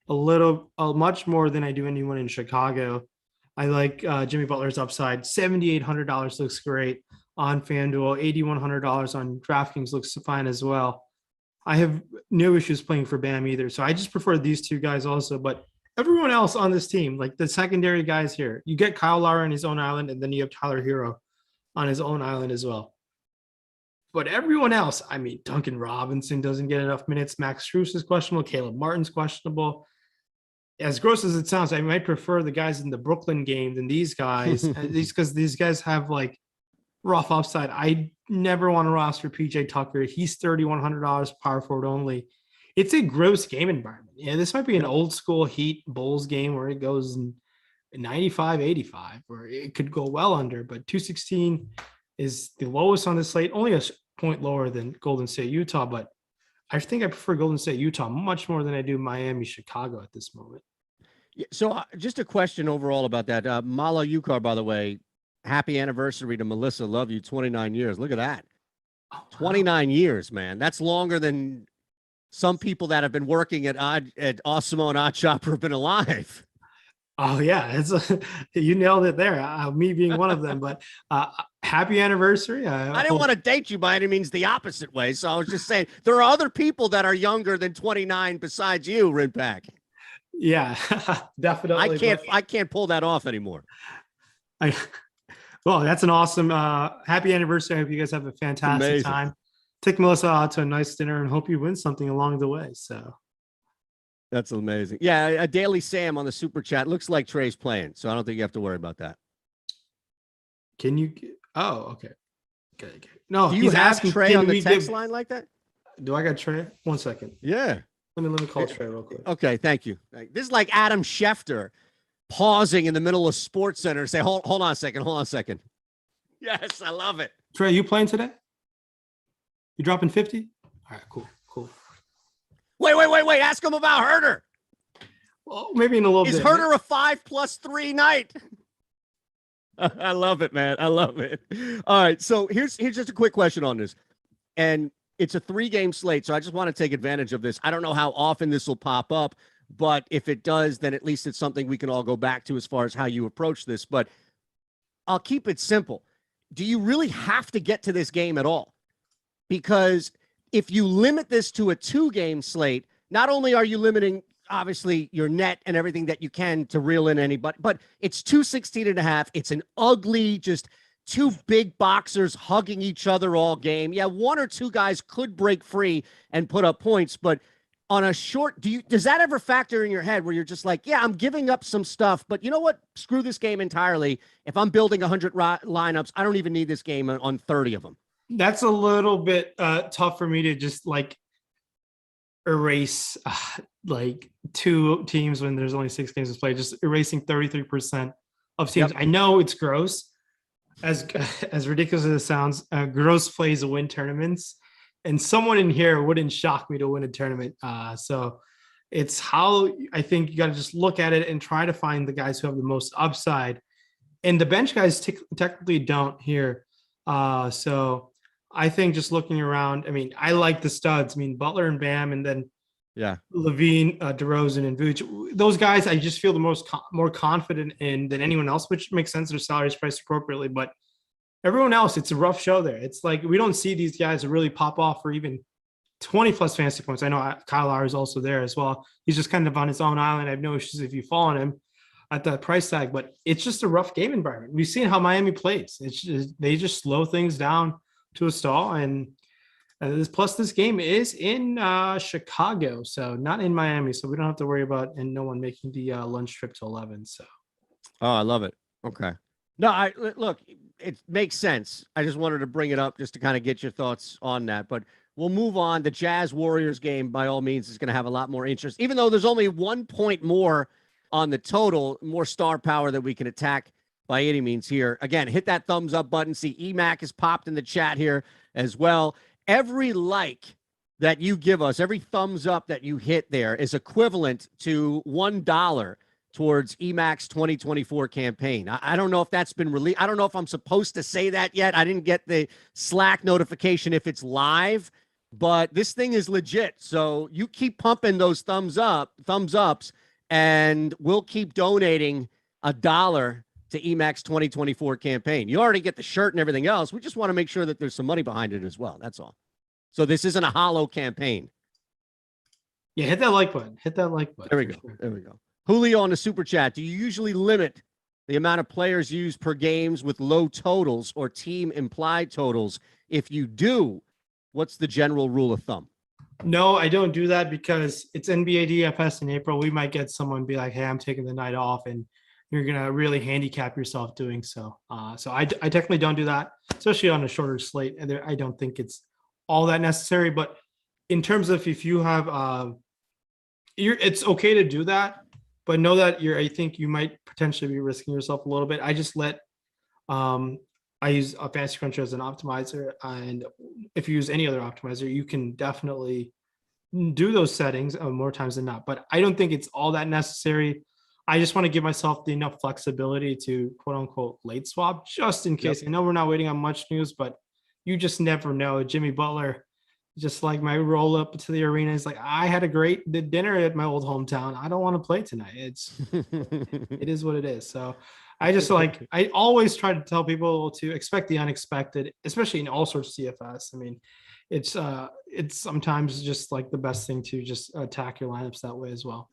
much more than I do anyone in Chicago. I like Jimmy Butler's upside. $7,800 looks great on FanDuel. $8,100 on DraftKings looks fine as well. I have no issues playing for Bam either. So I just prefer these two guys also. But everyone else on this team, like the secondary guys here, you get Kyle Lowry on his own island, and then you have Tyler Hero on his own island as well. But everyone else, I mean, Duncan Robinson doesn't get enough minutes. Max Strus is questionable. Caleb Martin's questionable. As gross as it sounds, I might prefer the guys in the Brooklyn game than these guys, because these guys have like rough upside. I never want to roster PJ Tucker. He's $3,100 power forward only. It's a gross game environment. Yeah, this might be an old school Heat Bulls game where it goes in 95-85, where it could go well under, but 216 is the lowest on the slate, only a point lower than Golden State, Utah, but I think I prefer Golden State, Utah much more than I do Miami, Chicago at this moment.
Yeah, so just a question overall about that. Mala Yukar, by the way, happy anniversary to Melissa. Love you. 29 years. Look at that. Oh, wow. 29 years, man. That's longer than some people that have been working at Awesemo and OddsShopper have been alive.
Oh yeah, you nailed it there. Me being one of them, but happy anniversary.
I didn't want to date you by any means the opposite way. So I was just saying there are other people that are younger than 29 besides you, Rinpack.
Yeah, definitely.
I can't pull that off anymore.
Well, that's an awesome happy anniversary. I hope you guys have a fantastic time. Take Melissa out to a nice dinner and hope you win something along the way. So
that's amazing. Yeah, a Daily Sam on the super chat. Looks like Trey's playing, so I don't think you have to worry about that.
Can you? Oh, okay. Okay. No,
do you have Trey on the text line like that?
Do I got Trey? 1 second.
Yeah.
Let me call Trey real quick.
Okay, thank you. This is like Adam Schefter pausing in the middle of Sports Center and say, hold on a second. Hold on a second. Yes, I love it.
Trey, you playing today? You dropping 50? All right, cool.
Wait. Ask him about Herder.
Well, maybe in a little bit.
Is Herder a 5+3 night? I love it, man. I love it. All right. So here's just a quick question on this. And it's a 3-game slate. So I just want to take advantage of this. I don't know how often this will pop up, but if it does, then at least it's something we can all go back to as far as how you approach this. But I'll keep it simple. Do you really have to get to this game at all? Because if you limit this to a 2-game slate, not only are you limiting, obviously, your net and everything that you can to reel in anybody, but it's 216.5. It's an ugly, just two big boxers hugging each other all game. Yeah, 1 or 2 guys could break free and put up points, but on a short, does that ever factor in your head where you're just like, yeah, I'm giving up some stuff, but you know what? Screw this game entirely. If I'm building 100 lineups, I don't even need this game on 30 of them.
That's a little bit tough for me to just like erase like 2 teams when there's only 6 games to play, just erasing 33% of teams. Yep. I know it's gross. As ridiculous as it sounds, gross plays win tournaments, and someone in here wouldn't shock me to win a tournament. So It's how I think you got to just look at it and try to find the guys who have the most upside. And the bench guys technically don't here. So I think just looking around, I mean, I like the studs. I mean, Butler and Bam, and then
Yeah.
Levine, DeRozan, and Vooch. Those guys I just feel the more confident in than anyone else, which makes sense. Their salaries priced appropriately, but everyone else, it's a rough show there. It's like we don't see these guys really pop off for even 20 plus fantasy points. I know Kyle Lowry is also there as well. He's just kind of on his own island. I have no issues if you fall on him at that price tag, but it's just a rough game environment. We've seen how Miami plays. They just slow things down to a stall, and this game is in Chicago, so not in Miami, so we don't have to worry about and no one making the lunch trip to 11. So,
oh, I love it. Okay, no, I look, it makes sense. I just wanted to bring it up just to kind of get your thoughts on that, but we'll move on. The Jazz Warriors game, by all means, is going to have a lot more interest, even though there's only 1 point more on the total, more star power that we can attack by any means here. Again, hit that thumbs up button. See, EMAC has popped in the chat here as well. Every like that you give us, every thumbs up that you hit there is equivalent to $1 towards EMAC's 2024 campaign. I don't know if that's been released. I don't know if I'm supposed to say that yet. I didn't get the Slack notification if it's live, but this thing is legit. So you keep pumping those thumbs ups, and we'll keep donating $1 to EMAC's 2024 campaign. You already get the shirt and everything else. We just want to make sure that there's some money behind it as well. That's all. So this isn't a hollow campaign.
Yeah, hit that like button. Hit that like button.
There we go. Sure. There we go. Julio on the super chat. Do you usually limit the amount of players used per games with low totals or team implied totals? If you do, what's the general rule of thumb?
No, I don't do that because it's NBA DFS in April. We might get someone be like, hey, I'm taking the night off, and you're going to really handicap yourself doing so. So I technically don't do that, especially on a shorter slate. And I don't think it's all that necessary. But in terms of if you have, it's okay to do that, but know that I think you might potentially be risking yourself a little bit. I just I use a Fantasy Cruncher as an optimizer. And if you use any other optimizer, you can definitely do those settings more times than not. But I don't think it's all that necessary. I just want to give myself enough flexibility to quote unquote late swap just in case. Yep. I know we're not waiting on much news, but you just never know. Jimmy Butler, just like my roll up to the arena, is like, I had a great dinner at my old hometown. I don't want to play tonight. It is what it is. So I just I always try to tell people to expect the unexpected, especially in all sorts of CFS. I mean, it's sometimes just like the best thing to just attack your lineups that way as well.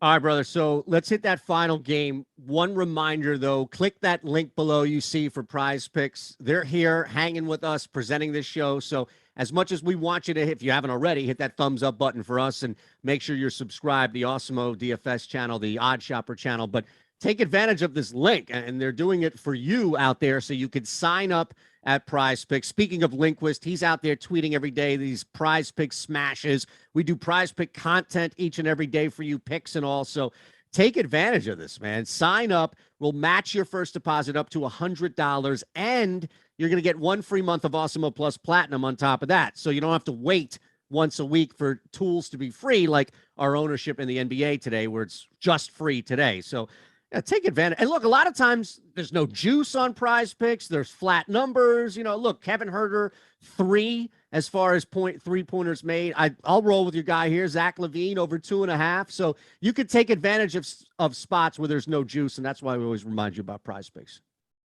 All right, brother. So let's hit that final game. One reminder, though, click that link below you see for Prize Picks. They're here hanging with us, presenting this show. So as much as we want you to, if you haven't already, hit that thumbs up button for us and make sure you're subscribed, the Awesemo DFS channel, the Odd Shopper channel. But take advantage of this link, and they're doing it for you out there so you could sign up at Prize Picks. Speaking of Lindquist, he's out there tweeting every day these Prize Pick smashes. We do Prize Pick content each and every day for you, picks and all. So take advantage of this, man. Sign up. We'll match your first deposit up to $100, and you're going to get 1 free month of Awesemo Plus Platinum on top of that. So you don't have to wait once a week for tools to be free like our ownership in the NBA today, where it's just free today. So yeah, take advantage. And look, a lot of times there's no juice on Prize Picks. There's flat numbers. You know, look, Kevin Herter, 3 as far as 3-pointers made. I'll roll with your guy here, Zach LaVine, over 2.5. So you could take advantage of spots where there's no juice, and that's why we always remind you about Prize Picks.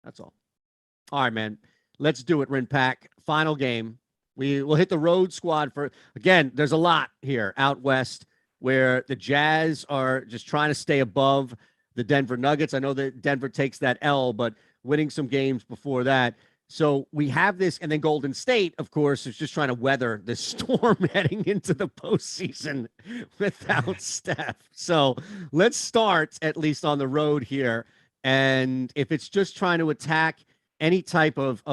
That's all. All right, man. Let's do it, Rinpack. Final game. We will hit the road squad for, again, there's a lot here out west where the Jazz are just trying to stay above the Denver Nuggets. I know that Denver takes that L, but winning some games before that. So we have this, and then Golden State, of course, is just trying to weather the storm heading into the postseason without Steph. So let's start at least on the road here. And if it's just trying to attack any type of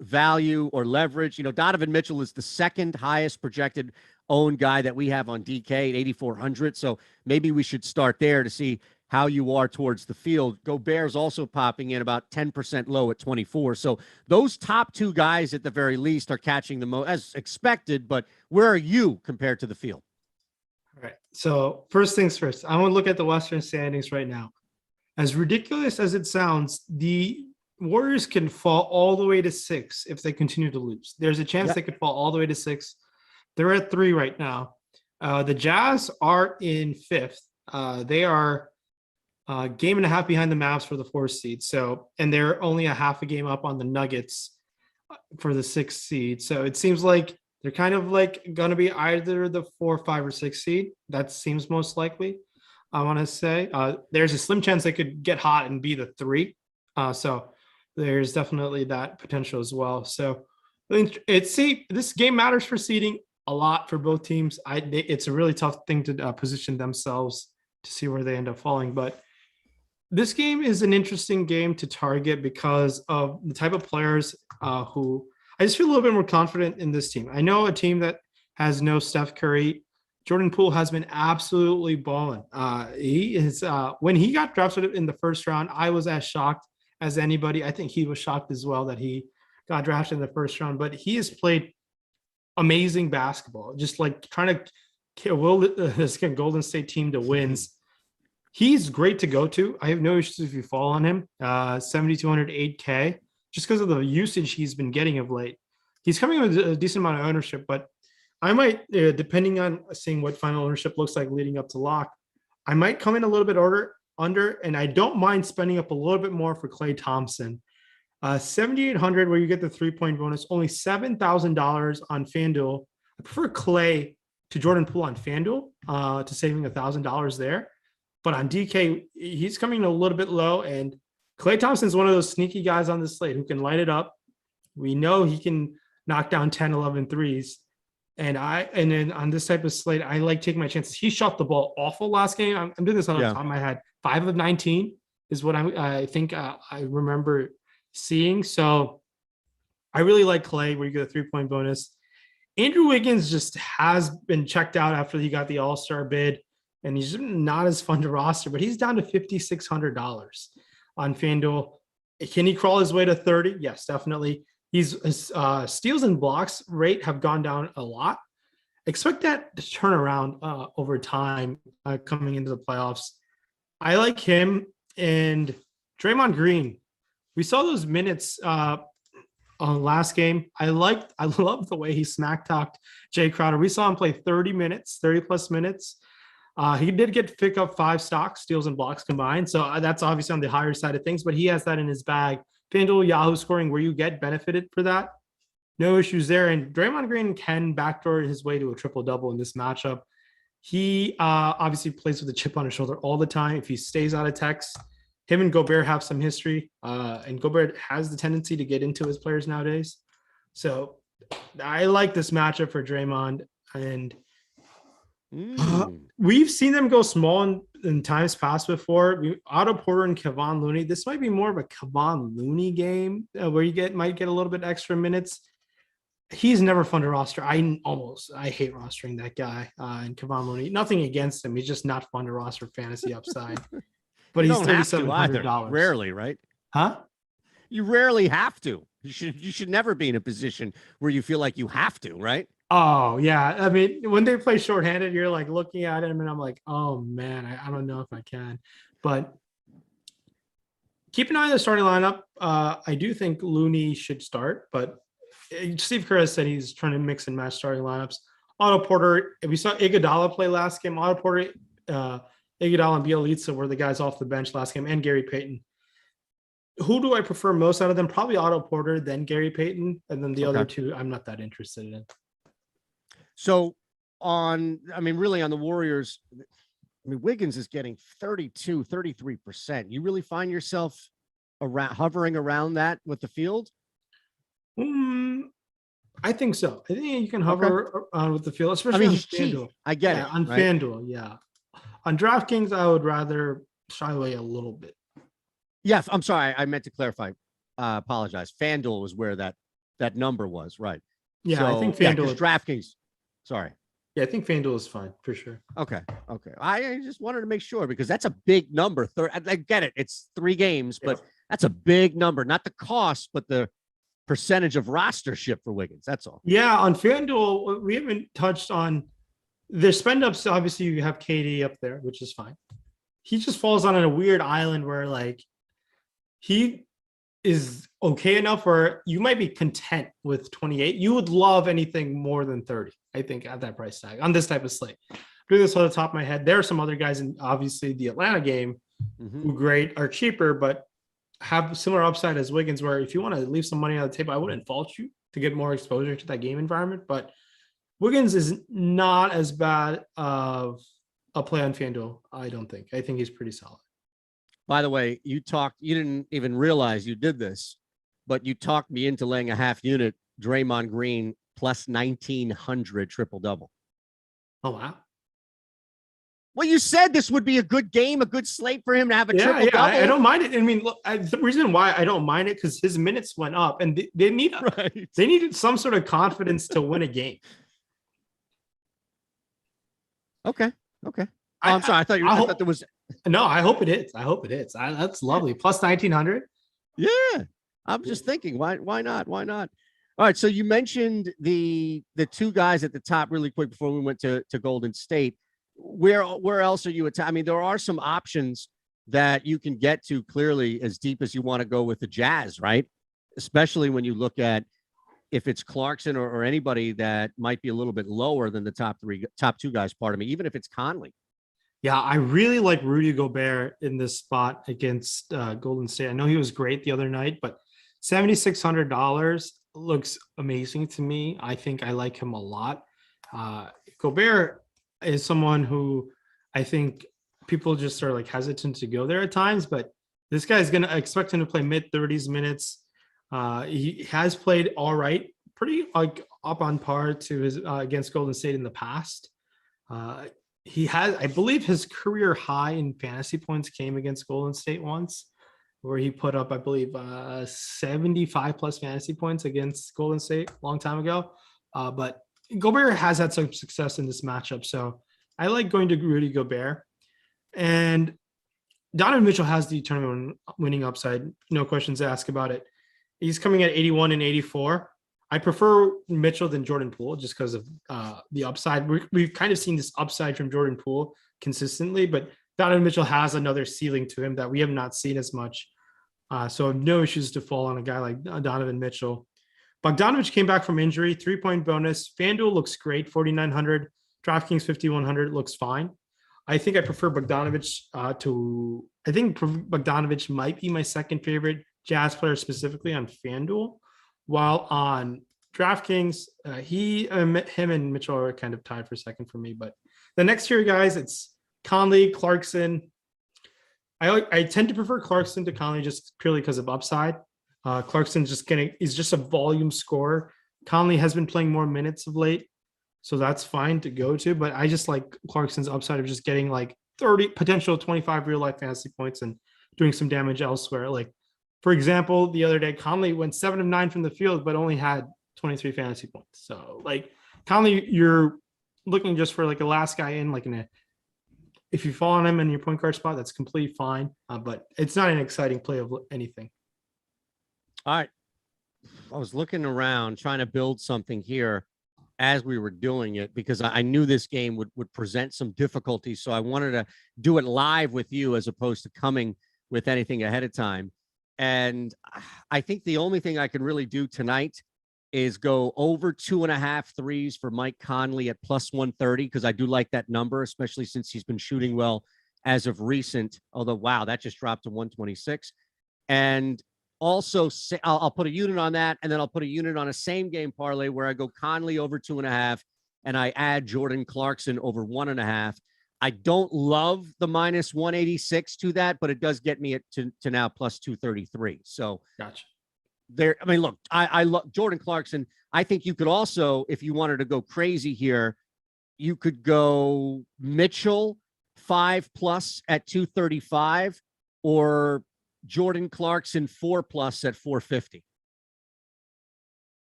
value or leverage, you know, Donovan Mitchell is the second highest projected owned guy that we have on DK at 8,400. So maybe we should start there to see how you are towards the field. Gobert's also popping in about 10% low at 24. So those top 2 guys at the very least are catching the most as expected, but where are you compared to the field?
All right. So first things first, I want to look at the Western standings right now. As ridiculous as it sounds, the Warriors can fall all the way to 6 if they continue to lose. There's a chance they could fall all the way to 6. They're at 3 right now. The Jazz are in 5th. They are a game and a half behind the Mavs for the 4th seed. So, and they're only a half a game up on the Nuggets for the 6th seed. So it seems like they're kind of like going to be either the 4, 5, or 6 seed. That seems most likely. I want to say there's a slim chance they could get hot and be the 3. So there's definitely that potential as well. So this game matters for seeding a lot for both teams. It's a really tough thing to position themselves to see where they end up falling. But this game is an interesting game to target because of the type of players who I just feel a little bit more confident in this team. I know a team that has no Steph Curry. Jordan Poole has been absolutely balling. He is when he got drafted in the first round, I was as shocked as anybody. I think he was shocked as well that he got drafted in the first round, but he has played amazing basketball, just like trying to will this Golden State team to wins. He's great to go to. I have no issues if you fall on him. 7,208K, just because of the usage he's been getting of late. He's coming with a decent amount of ownership, but I might, depending on seeing what final ownership looks like leading up to lock, I might come in a little bit under, and I don't mind spending up a little bit more for Klay Thompson. 7,800 where you get the 3-point bonus, only $7,000 on FanDuel. I prefer Klay to Jordan Poole on FanDuel to saving $1,000 there. But on DK, he's coming a little bit low, and Klay Thompson is one of those sneaky guys on the slate who can light it up. We know he can knock down 10, 11 threes. And then on this type of slate, I like taking my chances. He shot the ball awful last game. I'm doing this on the top of my head. 5 of 19 is what I think I remember seeing. So I really like Klay where you get a 3-point bonus. Andrew Wiggins just has been checked out after he got the All-Star bid, and he's not as fun to roster, but he's down to $5,600 on FanDuel. Can he crawl his way to 30? Yes, definitely. His steals and blocks rate have gone down a lot. Expect that to turn around over time coming into the playoffs. I like him and Draymond Green. We saw those minutes on last game. I love the way he smack talked Jay Crowder. We saw him play 30 plus minutes. He did pick up 5 stocks, steals and blocks combined. So that's obviously on the higher side of things, but he has that in his bag. FanDuel, Yahoo scoring where you get benefited for that. No issues there. And Draymond Green can backdoor his way to a triple-double in this matchup. He obviously plays with a chip on his shoulder all the time. If he stays out of Tex, him and Gobert have some history. And Gobert has the tendency to get into his players nowadays. So I like this matchup for Draymond. And we've seen them go small in times past before. Otto Porter and Kevon Looney. This might be more of a Kevon Looney game where you might get a little bit extra minutes. He's never fun to roster. I hate rostering that guy and Kevon Looney. Nothing against him. He's just not fun to roster fantasy upside. But he's $3,700.
Rarely, right?
Huh?
You rarely have to. You should never be in a position where you feel like you have to, right?
Oh, yeah. I mean, when they play shorthanded, you're like looking at him and I'm like, oh, man, I don't know if I can. But keep an eye on the starting lineup. I do think Looney should start, but Steve Kerr has said he's trying to mix and match starting lineups. Otto Porter, we saw Iguodala play last game. Otto Porter, Iguodala, and Bielitsa were the guys off the bench last game, and Gary Payton. Who do I prefer most out of them? Probably Otto Porter, then Gary Payton, and then the other two I'm not that interested in.
So really on the Warriors, Wiggins is getting 33%. You really find yourself hovering around that with the field?
I think so. I think you can hover with the field, especially on FanDuel.
I get it.
On FanDuel, yeah. On DraftKings, I would rather shy away a little bit.
Yes, I'm sorry. I meant to clarify. Apologize. FanDuel was where that number was, right?
Yeah, so, I think FanDuel.
DraftKings. Sorry.
Yeah, I think FanDuel is fine for sure.
Okay. I just wanted to make sure because that's a big number. I get it. It's 3 games, but that's a big number. Not the cost, but the percentage of rostership for Wiggins. That's all.
Yeah, on FanDuel, we haven't touched on their spend ups, obviously you have KD up there, which is fine. He just falls on a weird island where like he is okay enough where you might be content with 28. You would love anything more than 30, I think, at that price tag on this type of slate. Doing this on the top of my head, there are some other guys in obviously the Atlanta game who great are cheaper, but have similar upside as Wiggins, where if you want to leave some money on the table, I wouldn't fault you to get more exposure to that game environment. But Wiggins is not as bad of a play on FanDuel, I don't think. I think he's pretty solid.
By the way, you didn't even realize you did this, but you talked me into laying a half unit Draymond Green plus 1,900 triple-double.
Oh, wow.
Well, you said this would be a good game, a good slate for him to have a triple-double.
Yeah, I don't mind it. I mean, look, the reason why I don't mind it because his minutes went up, and they needed some sort of confidence to win a game.
Okay. I'm sorry. I thought there was.
No, I hope it is. That's lovely. Plus 1,900.
Yeah, I'm just thinking, why not? Why not? All right. So you mentioned the two guys at the top really quick before we went to Golden State. Where else are you I mean, there are some options that you can get to clearly as deep as you want to go with the Jazz, right? Especially when you look at if it's Clarkson or anybody that might be a little bit lower than the top two guys, pardon me, even if it's Conley.
Yeah, I really like Rudy Gobert in this spot against Golden State. I know he was great the other night, but $7,600 looks amazing to me. I think I like him a lot. Gobert is someone who I think people just are like hesitant to go there at times, but this guy is going to expect him to play mid-30s minutes. He has played all right, pretty like up on par to his against Golden State in the past. He has, I believe his career high in fantasy points came against Golden State once, where he put up, I believe, 75 plus fantasy points against Golden State a long time ago. But Gobert has had some success in this matchup. So I like going to Rudy Gobert. And Donovan Mitchell has the tournament winning upside. No questions asked about it. He's coming at 81 and 84. I prefer Mitchell than Jordan Poole just because of the upside. We've kind of seen this upside from Jordan Poole consistently, but Donovan Mitchell has another ceiling to him that we have not seen as much. So I have no issues to fall on a guy like Donovan Mitchell. Bogdanovich came back from injury, 3-point bonus. FanDuel looks great, 4,900. DraftKings 5,100 looks fine. I think I prefer Bogdanovich I think Bogdanovich might be my second favorite Jazz player specifically on FanDuel. While on DraftKings, him and Mitchell are kind of tied for second for me. But the next tier guys, it's Conley, Clarkson. I tend to prefer Clarkson to Conley just purely because of upside. Clarkson's is just a volume scorer. Conley has been playing more minutes of late, so that's fine to go to. But I just like Clarkson's upside of just getting like 30 potential 25 real life fantasy points and doing some damage elsewhere. Like, for example, the other day, Conley went 7 of 9 from the field, but only had 23 fantasy points. So like Conley, you're looking just for like a last guy in, like if you fall on him in your point guard spot, that's completely fine. But it's not an exciting play of anything.
All right. I was looking around trying to build something here as we were doing it because I knew this game would present some difficulties. So I wanted to do it live with you as opposed to coming with anything ahead of time. And I think the only thing I can really do tonight is go over 2.5 threes for Mike Conley at plus 130, because I do like that number, especially since he's been shooting well as of recent. Although, wow, that just dropped to 126. And also, I'll put a unit on that, and then I'll put a unit on a same game parlay where I go Conley over 2.5, and I add Jordan Clarkson over 1.5. I don't love the minus 186 to that, but it does get me to now plus 233. So
gotcha.
There, I mean, look, I love Jordan Clarkson. I think you could also, if you wanted to go crazy here, you could go Mitchell 5+ at 235 or Jordan Clarkson 4+ at 450.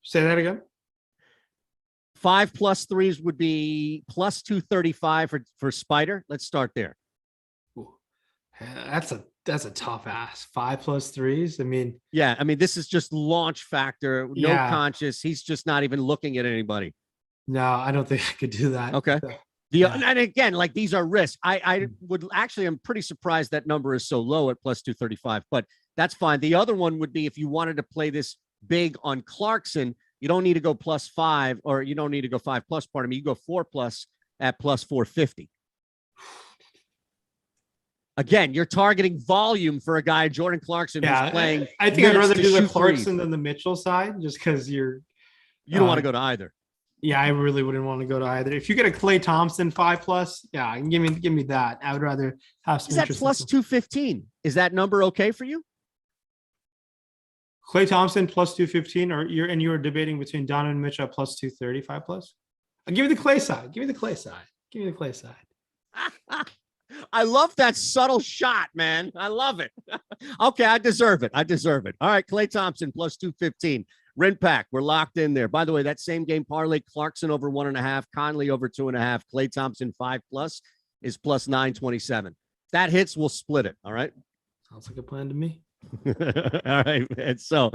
Say that again.
5+ threes would be plus 235 for Spider. Let's start there.
Ooh, that's a tough ass. 5+ threes. I mean,
yeah. I mean, this is just launch factor. No conscious. He's just not even looking at anybody.
No, I don't think I could do that.
Okay. And again, like these are risks. I would actually, I'm pretty surprised that number is so low at plus 235, but that's fine. The other one would be if you wanted to play this big on Clarkson, you don't need to go +5, or you don't need to go 5+, pardon me. You go 4+ at plus 450. Again, you're targeting volume for a guy, Jordan Clarkson, who's playing.
I think I'd rather do the Clarkson than the Mitchell side, just because you
don't want to go to either.
Yeah, I really wouldn't want to go to either. If you get a Klay Thompson 5+, yeah, give me that. I would rather have some.
Is that plus 215? Is that number okay for you?
Klay Thompson plus 215, or you were debating between Donovan Mitchell at plus 230, 5+. I'll give you the Klay side. Give me the Klay side.
I love that subtle shot, man. I love it. Okay, I deserve it. All right, Klay Thompson plus 215. Rinpack, we're locked in there. By the way, that same game parlay, Clarkson over 1.5, Conley over 2.5, Klay Thompson 5+ is plus 927. That hits, we'll split it. All right.
Sounds like a plan to me.
All right, man. So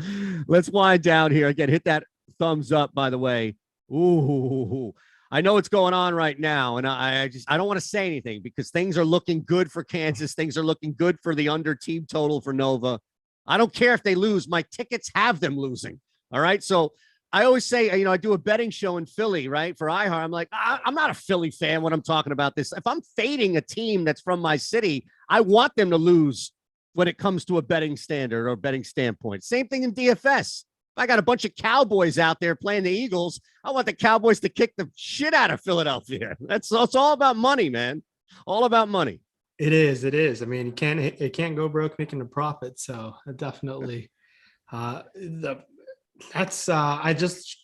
let's wind down here again. Hit that thumbs up, by the way. Ooh, I know what's going on right now, and I don't want to say anything because things are looking good for Kansas. Things are looking good for the under team total for Nova. I don't care if they lose. My tickets have them losing. All right. So I always say, I do a betting show in Philly, right? For iHeart. I'm like, I'm not a Philly fan when I'm talking about this. If I'm fading a team that's from my city, I want them to lose when it comes to a betting standard or betting standpoint. Same thing in DFS. If I got a bunch of Cowboys out there playing the Eagles, I want the Cowboys to kick the shit out of Philadelphia. It's all about money, man. All about money.
It is. I mean, it can't go broke making a profit. So definitely I just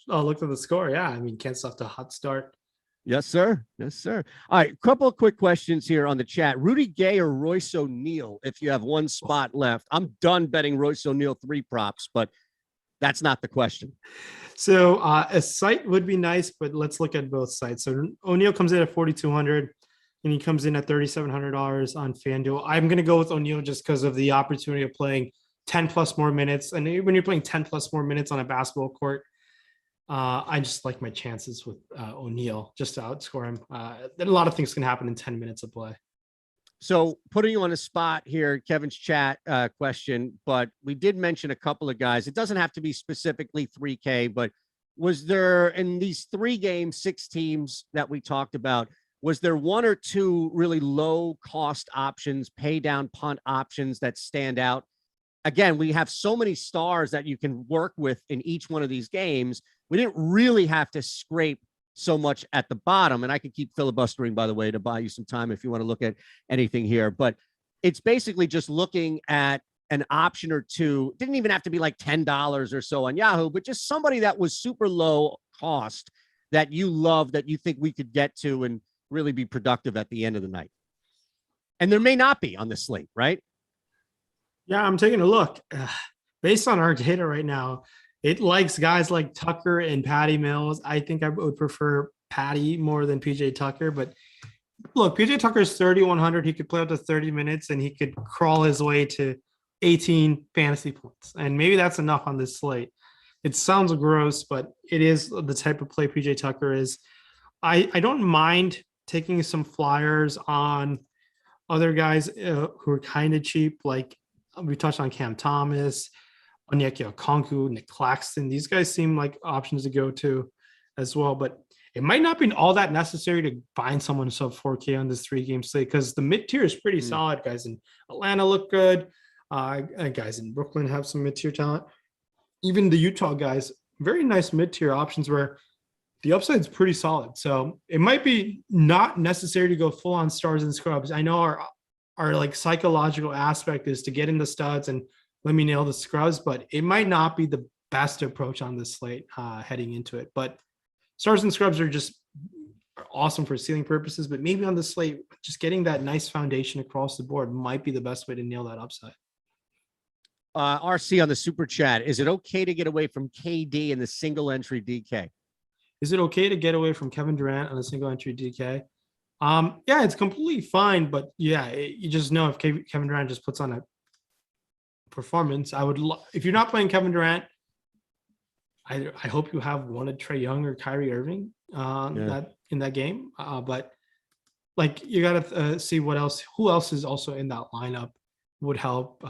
looked at the score. Yeah. I mean, Kansas off to a hot start.
Yes, sir. All right. Couple of quick questions here on the chat. Rudy Gay or Royce O'Neal, if you have one spot left. I'm done betting Royce O'Neal 3 props, but that's not the question.
So a site would be nice, but let's look at both sites. So O'Neal comes in at 4,200 and he comes in at $3,700 on FanDuel. I'm going to go with O'Neal just because of the opportunity of playing 10+ more minutes. And when you're playing 10+ more minutes on a basketball court, I just like my chances with O'Neal just to outscore him. A lot of things can happen in 10 minutes of play.
So putting you on the spot here, Kevin's chat question, but we did mention a couple of guys. It doesn't have to be specifically 3K, but was there in these 3 games, 6 teams that we talked about, was there 1 or 2 really low cost options, pay down punt options that stand out? Again, we have so many stars that you can work with in each one of these games. We didn't really have to scrape so much at the bottom. And I could keep filibustering, by the way, to buy you some time if you want to look at anything here. But it's basically just looking at an option or 2. Didn't even have to be like $10 or so on Yahoo, but just somebody that was super low cost that you love, that you think we could get to and really be productive at the end of the night. And there may not be on the slate, right?
Yeah, I'm taking a look. Based on our data right now, it likes guys like Tucker and Patty Mills. I think I would prefer Patty more than PJ Tucker. But look, PJ Tucker is 3,100. He could play up to 30 minutes and he could crawl his way to 18 fantasy points. And maybe that's enough on this slate. It sounds gross, but it is the type of play PJ Tucker is. I don't mind taking some flyers on other guys who are kind of cheap. Like we touched on Cam Thomas, Onyeka Okongwu, Nick Claxton. These guys seem like options to go to as well, but it might not be all that necessary to find someone sub 4K on this 3-game slate because the mid tier is pretty solid. Guys in Atlanta look good. Guys in Brooklyn have some mid tier talent. Even the Utah guys, very nice mid tier options where the upside is pretty solid. So it might be not necessary to go full on stars and scrubs. I know our like psychological aspect is to get in the studs and let me nail the scrubs, but it might not be the best approach on this slate heading into it. But stars and scrubs are awesome for ceiling purposes, but maybe on the slate, just getting that nice foundation across the board might be the best way to nail that upside.
RC on the super chat. Is it okay to get away from KD in the single entry DK?
Is it okay to get away from Kevin Durant on a single entry DK? Yeah, it's completely fine, but yeah, you just know if Kevin Durant just puts on a performance, if you're not playing Kevin Durant, I hope you have one of Trae Young or Kyrie Irving. that in that game. But like you got to see who else is also in that lineup would help.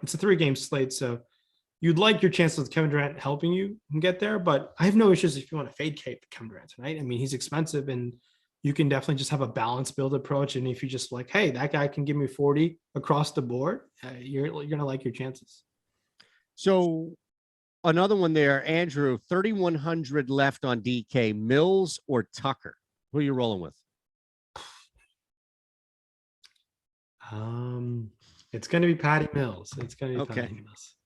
It's a 3-game slate, so you'd like your chances with Kevin Durant helping you get there, but I have no issues if you want to fade Kevin Durant tonight. I mean, he's expensive, and you can definitely just have a balanced build approach. And if you just like, hey, that guy can give me 40 across the board, you're going to like your chances.
So another one there, Andrew, 3,100 left on DK, Mills or Tucker? Who are you rolling with?
It's going to be Patty Mills. It's going to be Patty Mills.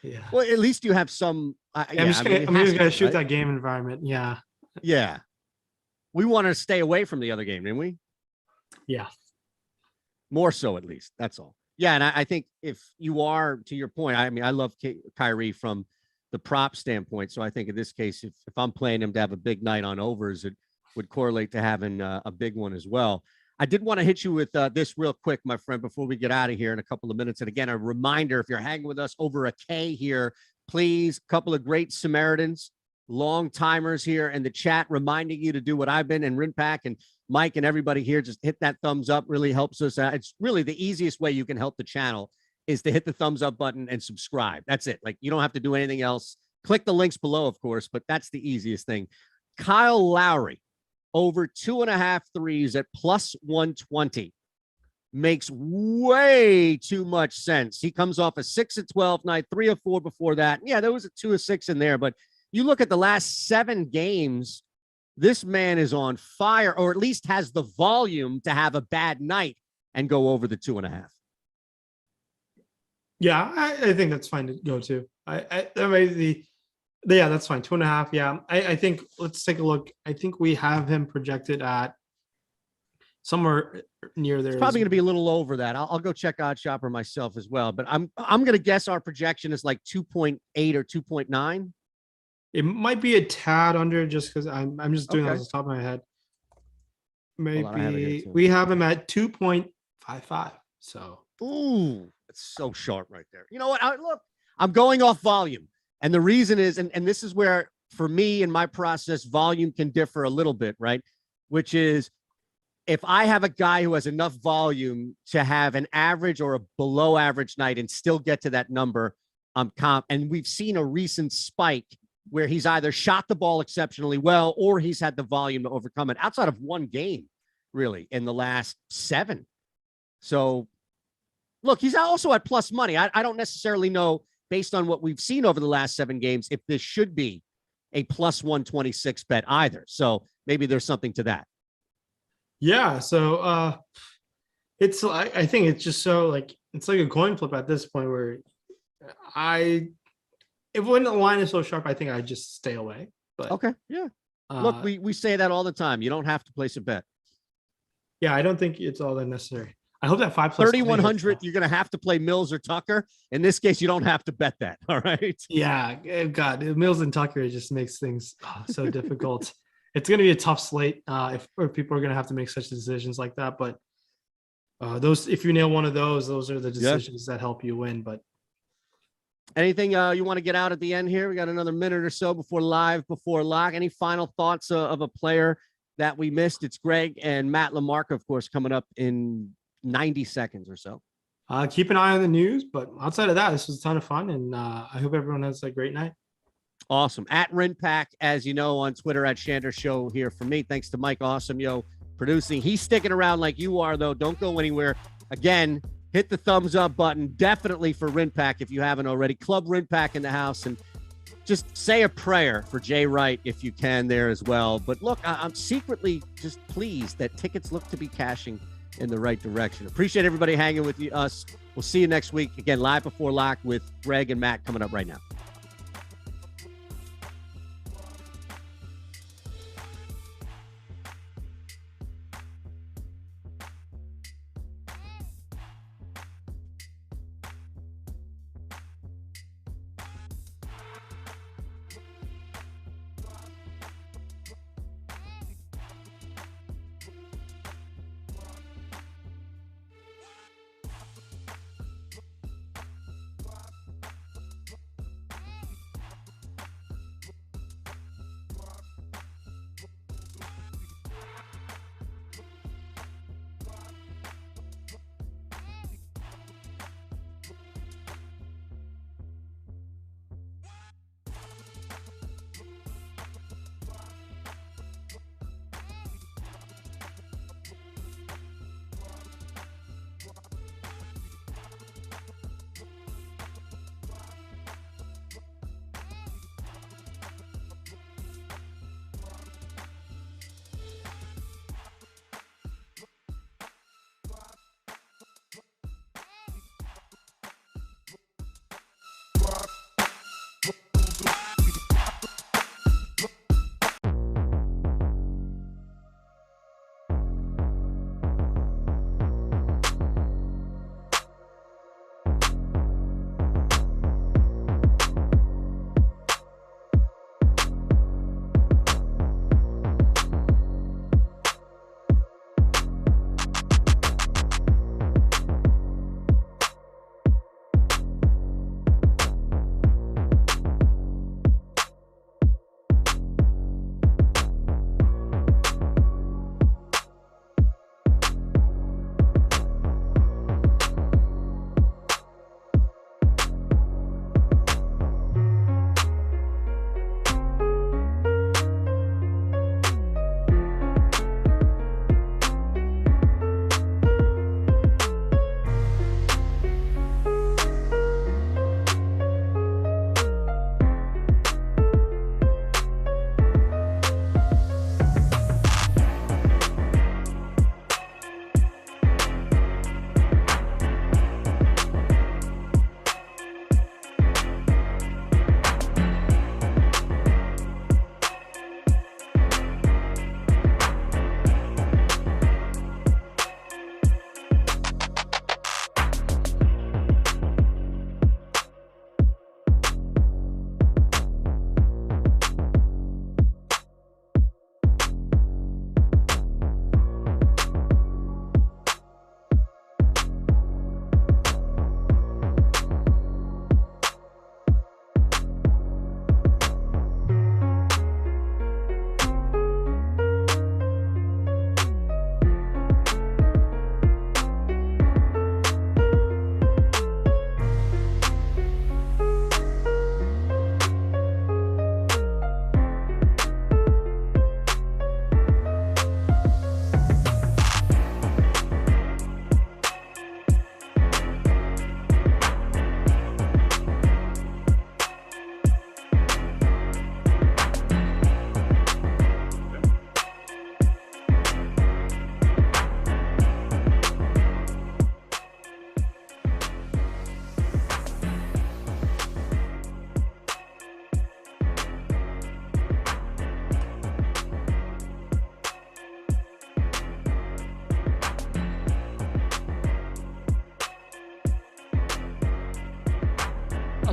Yeah.
Well, at least you have some.
I'm just going to shoot that game environment. Yeah.
Yeah. We want to stay away from the other game, didn't we?
Yeah.
More so, at least. That's all. Yeah, and I think if you are, to your point, I mean, I love Kyrie from the prop standpoint. So I think in this case, if I'm playing him to have a big night on overs, it would correlate to having a big one as well. I did want to hit you with this real quick, my friend, before we get out of here in a couple of minutes. And again, a reminder, if you're hanging with us over a K here, please, a couple of great Samaritans, long timers here in the chat, reminding you to do what I've been, and Rinpack and Mike and everybody here, just hit that thumbs up, really helps us out. It's really the easiest way you can help the channel is to hit the thumbs up button and subscribe. That's it. Like, you don't have to do anything else. Click the links below, of course, but that's the easiest thing. Kyle Lowry, over 2.5 threes at plus 120 makes way too much sense. He comes off a 6 of 12 night, 3 of 4 before that. Yeah, there was a 2 of 6 in there, but you look at the last 7 games, this man is on fire, or at least has the volume to have a bad night and go over the 2.5.
Yeah, I think that's fine to go to. Yeah, that's fine. 2.5. Yeah, I think let's take a look. I think we have him projected at somewhere near there.
It's probably going to be a little over that. I'll go check Odd Shopper myself as well, but I'm going to guess our projection is like 2.8 or 2.9.
It might be a tad under, just because I'm just doing that off the top of my head. Maybe we have him at 2.55. So
ooh, it's so sharp right there. You know what? Look, I'm going off volume. And the reason is, and this is where, for me, in my process, volume can differ a little bit, right? Which is, if I have a guy who has enough volume to have an average or a below average night and still get to that number, I'm comp. And we've seen a recent spike where he's either shot the ball exceptionally well or he's had the volume to overcome it, outside of one game, really, in the last 7. So, look, he's also at plus money. I don't necessarily know, based on what we've seen over the last 7 games, if this should be a plus 126 bet either. So maybe there's something to that. Yeah.
So it's, I think it's just so like, it's like a coin flip at this point where if when the line is so sharp, I think I just stay away. But
okay. Yeah. Look, we say that all the time. You don't have to place a bet.
Yeah. I don't think it's all that necessary. I hope that 5
3,100, you're going to have to play Mills or Tucker. In this case, you don't have to bet that. All right.
Yeah. God, Mills and Tucker just makes things so difficult. It's going to be a tough slate if people are going to have to make such decisions like that. But if you nail one of those are the decisions that help you win. But
anything you want to get out at the end here? We got another minute or so before lock. Any final thoughts of a player that we missed? It's Greg and Matt LaMarca, of course, coming up in 90 seconds or so.
Keep an eye on the news, but outside of that, this was a ton of fun, and I hope everyone has a great night.
Awesome. At Rinpack, as you know, on Twitter, at Shander Show here for me. Thanks to Mike Awesemo producing. He's sticking around like you are, though. Don't go anywhere. Again, hit the thumbs up button, definitely for Rinpack if you haven't already. Club Rinpack in the house, and just say a prayer for Jay Wright if you can there as well. But look, I'm secretly just pleased that tickets look to be cashing in the right direction. Appreciate everybody hanging with us. We'll see you next week. Again, live before lock with Greg and Matt coming up right now.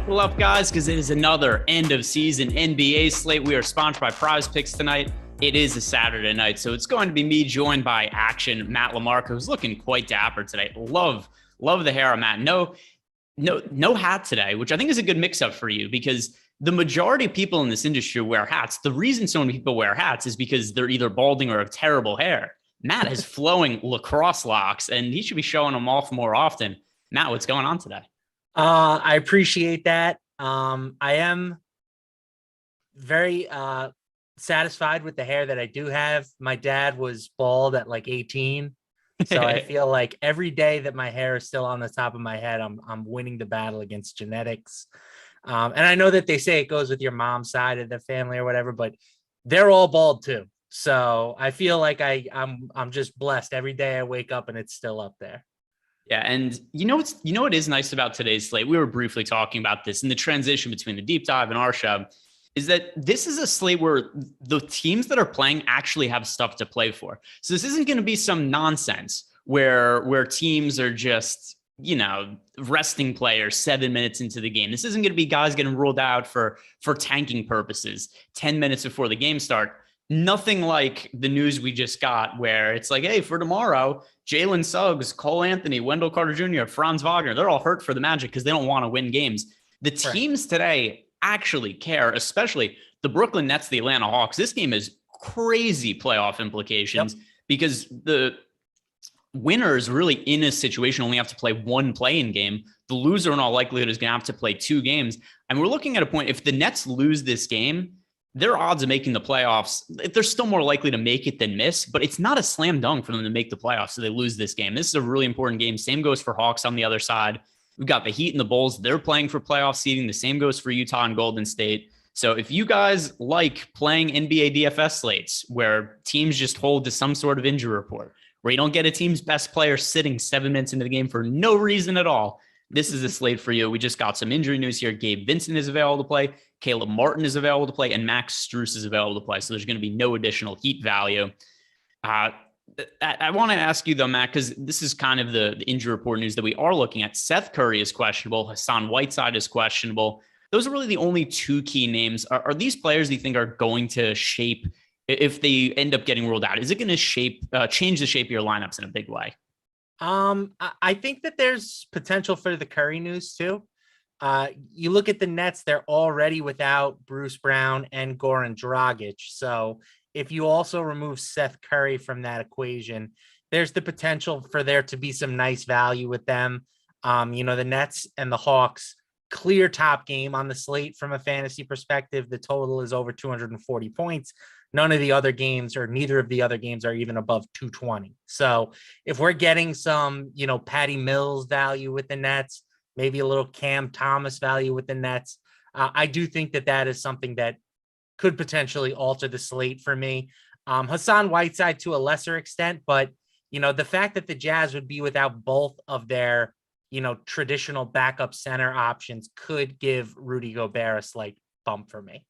Buckle up, guys, because it is another end of season NBA slate. We are sponsored by Prize Picks tonight. It is a Saturday night, so it's going to be me joined by Action Matt LaMarca, who's looking quite dapper today. Love the hair on Matt. No hat today, which I think is a good mix-up for you because the majority of people in this industry wear hats. The reason so many people wear hats is because they're either balding or have terrible hair. Matt has flowing lacrosse locks, and he should be showing them off more often. Matt, what's going on today?
I appreciate that. I am very satisfied with the hair that I do have. My dad was bald at like 18. So I feel like every day that my hair is still on the top of my head, I'm winning the battle against genetics. And I know that they say it goes with your mom's side of the family or whatever, but they're all bald too. So I feel like I'm just blessed every day I wake up and it's still up there.
Yeah, and what is nice about today's slate? We were briefly talking about this in the transition between the deep dive and our show, is that this is a slate where the teams that are playing actually have stuff to play for. So this isn't going to be some nonsense where teams are just, resting players 7 minutes into the game. This isn't going to be guys getting ruled out for tanking purposes 10 minutes before the game start. Nothing like the news we just got where it's like, hey, for tomorrow, Jalen Suggs, Cole Anthony, Wendell Carter Jr., Franz Wagner, they're all hurt for the Magic because they don't want to win games. The teams today actually care, especially the Brooklyn Nets, the Atlanta Hawks. This game is crazy playoff implications because the winners really in a situation only have to play one play-in game. The loser in all likelihood is going to have to play 2 games. And we're looking at a point, if the Nets lose this game, their odds of making the playoffs, they're still more likely to make it than miss, but it's not a slam dunk for them to make the playoffs. So they lose this game. This is a really important game. Same goes for Hawks on the other side. We've got the Heat and the Bulls. They're playing for playoff seeding. The same goes for Utah and Golden State. So if you guys like playing NBA DFS slates where teams just hold to some sort of injury report, where you don't get a team's best player sitting 7 minutes into the game for no reason at all, this is a slate for you. We just got some injury news here. Gabe Vincent is available to play. Caleb Martin is available to play, and Max Strus is available to play. So there's going to be no additional Heat value. I want to ask you, though, Matt, because this is kind of the injury report news that we are looking at. Seth Curry is questionable. Hassan Whiteside is questionable. Those are really the only 2 key names. Are these players that you think are going to shape, if they end up getting ruled out, is it going to change the shape of your lineups in a big way?
I think that there's potential for the Curry news too. You look at the Nets, they're already without Bruce Brown and Goran Dragic. So if you also remove Seth Curry from that equation, there's the potential for there to be some nice value with them. The Nets and the Hawks, clear top game on the slate from a fantasy perspective. The total is over 240 points. None of the other games or neither of the other games are even above 220. So if we're getting some, Patty Mills value with the Nets, maybe a little Cam Thomas value with the Nets, I do think that is something that could potentially alter the slate for me. Hassan Whiteside to a lesser extent, but, the fact that the Jazz would be without both of their, traditional backup center options could give Rudy Gobert a slight bump for me.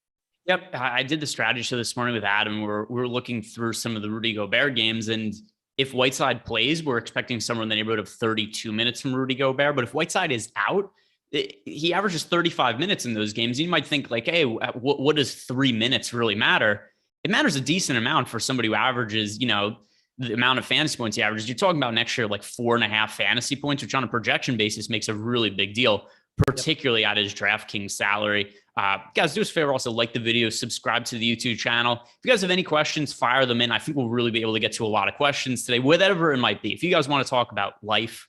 Yep. I did the strategy show this morning with Adam. We're looking through some of the Rudy Gobert games. And if Whiteside plays, we're expecting somewhere in the neighborhood of 32 minutes from Rudy Gobert. But if Whiteside is out, he averages 35 minutes in those games. You might think like, hey, what does 3 minutes really matter? It matters a decent amount for somebody who averages, the amount of fantasy points he averages. You're talking about next year, like 4.5 fantasy points, which on a projection basis makes a really big deal, particularly at his DraftKings salary. Guys, do us a favor, also like the video, subscribe to the YouTube channel. If you guys have any questions, fire them in. I think we'll really be able to get to a lot of questions today, whatever it might be. If you guys want to talk about life,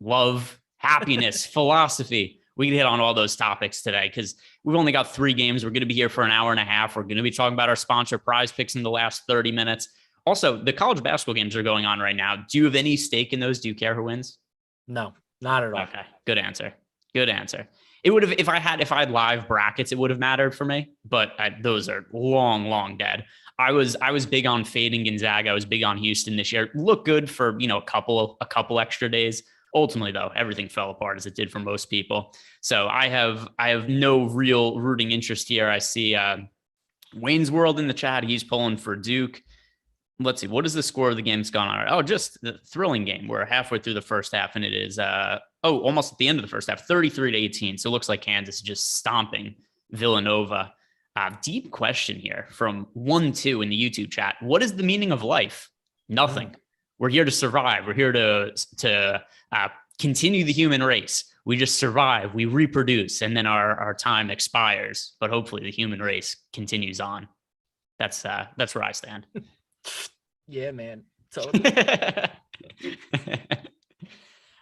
love, happiness, philosophy, we can hit on all those topics today because we've only got 3 games. We're going to be here for an hour and a half. We're going to be talking about our sponsor Prize Picks in the last 30 minutes. Also, the college basketball games are going on right now. Do you have any stake in those? Do you care who wins?
No, not at all.
Okay, good answer. Good answer. It would have, if I had live brackets, it would have mattered for me, but those are long dead. I was big on fading Gonzaga. I was big on Houston this year. Looked good for, a couple extra days. Ultimately, though, everything fell apart as it did for most people. So I have no real rooting interest here. I see Wayne's World in the chat. He's pulling for Duke. Let's see. What is the score of the game's gone on? Oh, just the thrilling game. We're halfway through the first half, and it is almost at the end of the first half, 33-18. So it looks like Kansas is just stomping Villanova. Deep question here from 1-2 in the YouTube chat. What is the meaning of life? Nothing. We're here to survive. We're here to continue the human race. We just survive. We reproduce, and then our time expires. But hopefully, the human race continues on. That's where I stand.
Yeah, man. Totally.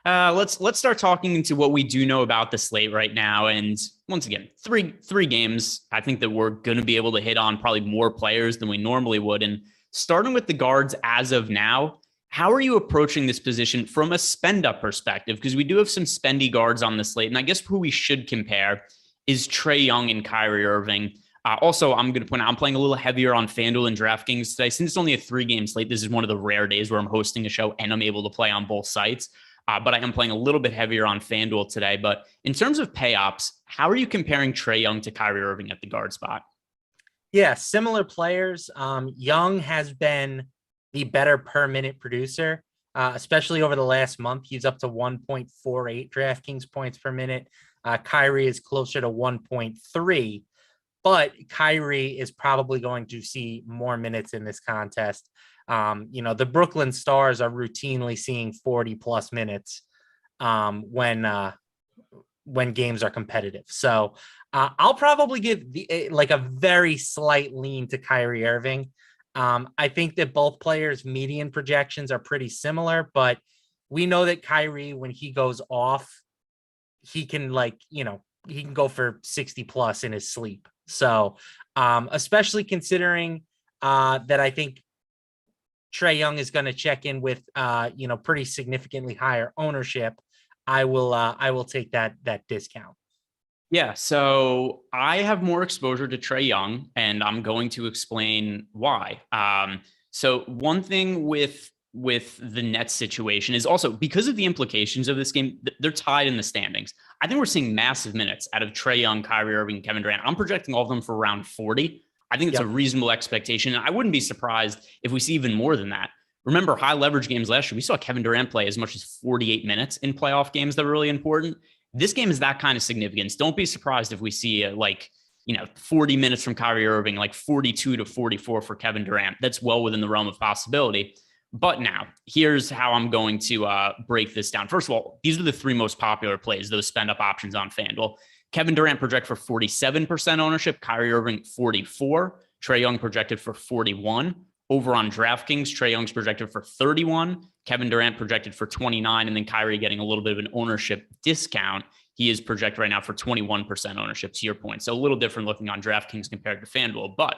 Let's start talking into what we do know about the slate right now. And once again, three games. I think that we're going to be able to hit on probably more players than we normally would. And starting with the guards as of now, how are you approaching this position from a spend up perspective? Because we do have some spendy guards on the slate. And I guess who we should compare is Trae Young and Kyrie Irving. Also, I'm going to point out I'm playing a little heavier on FanDuel and DraftKings today. Since it's only a 3-game slate, this is one of the rare days where I'm hosting a show and I'm able to play on both sites. But I am playing a little bit heavier on FanDuel today. But in terms of payops, how are you comparing Trae Young to Kyrie Irving at the guard spot?
Yeah, similar players. Young has been the better per minute producer, especially over the last month. He's up to 1.48 DraftKings points per minute. Kyrie is closer to 1.3. But Kyrie is probably going to see more minutes in this contest. The Brooklyn Stars are routinely seeing 40 plus minutes when games are competitive. So I'll probably give a very slight lean to Kyrie Irving. I think that both players' median projections are pretty similar, but we know that Kyrie, when he goes off, he can he can go for 60 plus in his sleep. So, especially considering that I think Trae Young is going to check in with, pretty significantly higher ownership, I will take that discount.
Yeah. So I have more exposure to Trae Young, and I'm going to explain why. So one thing with the Nets situation is also because of the implications of this game, they're tied in the standings. I think we're seeing massive minutes out of Trae Young, Kyrie Irving, Kevin Durant. I'm projecting all of them for around 40. I think it's a reasonable expectation. And I wouldn't be surprised if we see even more than that. Remember high leverage games last year, we saw Kevin Durant play as much as 48 minutes in playoff games that were really important. This game is that kind of significance. Don't be surprised if we see 40 minutes from Kyrie Irving, like 42 to 44 for Kevin Durant. That's well within the realm of possibility. But now, here's how I'm going to break this down. First of all, these are the 3 most popular plays, those spend-up options on FanDuel. Kevin Durant projected for 47% ownership, Kyrie Irving 44%, Trae Young projected for 41%. Over on DraftKings, Trae Young's projected for 31%, Kevin Durant projected for 29%, and then Kyrie getting a little bit of an ownership discount. He is projected right now for 21% ownership, to your point. So a little different looking on DraftKings compared to FanDuel, but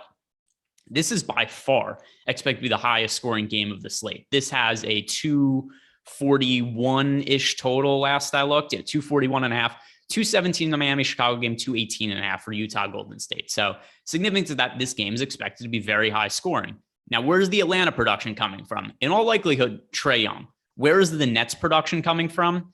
this is by far expected to be the highest scoring game of the slate. This has a 241-ish total last I looked. 241.5, 217 in the Miami Chicago game, 218.5 for Utah Golden State. So significant to that, this game is expected to be very high scoring. Now, where's the Atlanta production coming from? In all likelihood, Trae Young. Where is the Nets production coming from?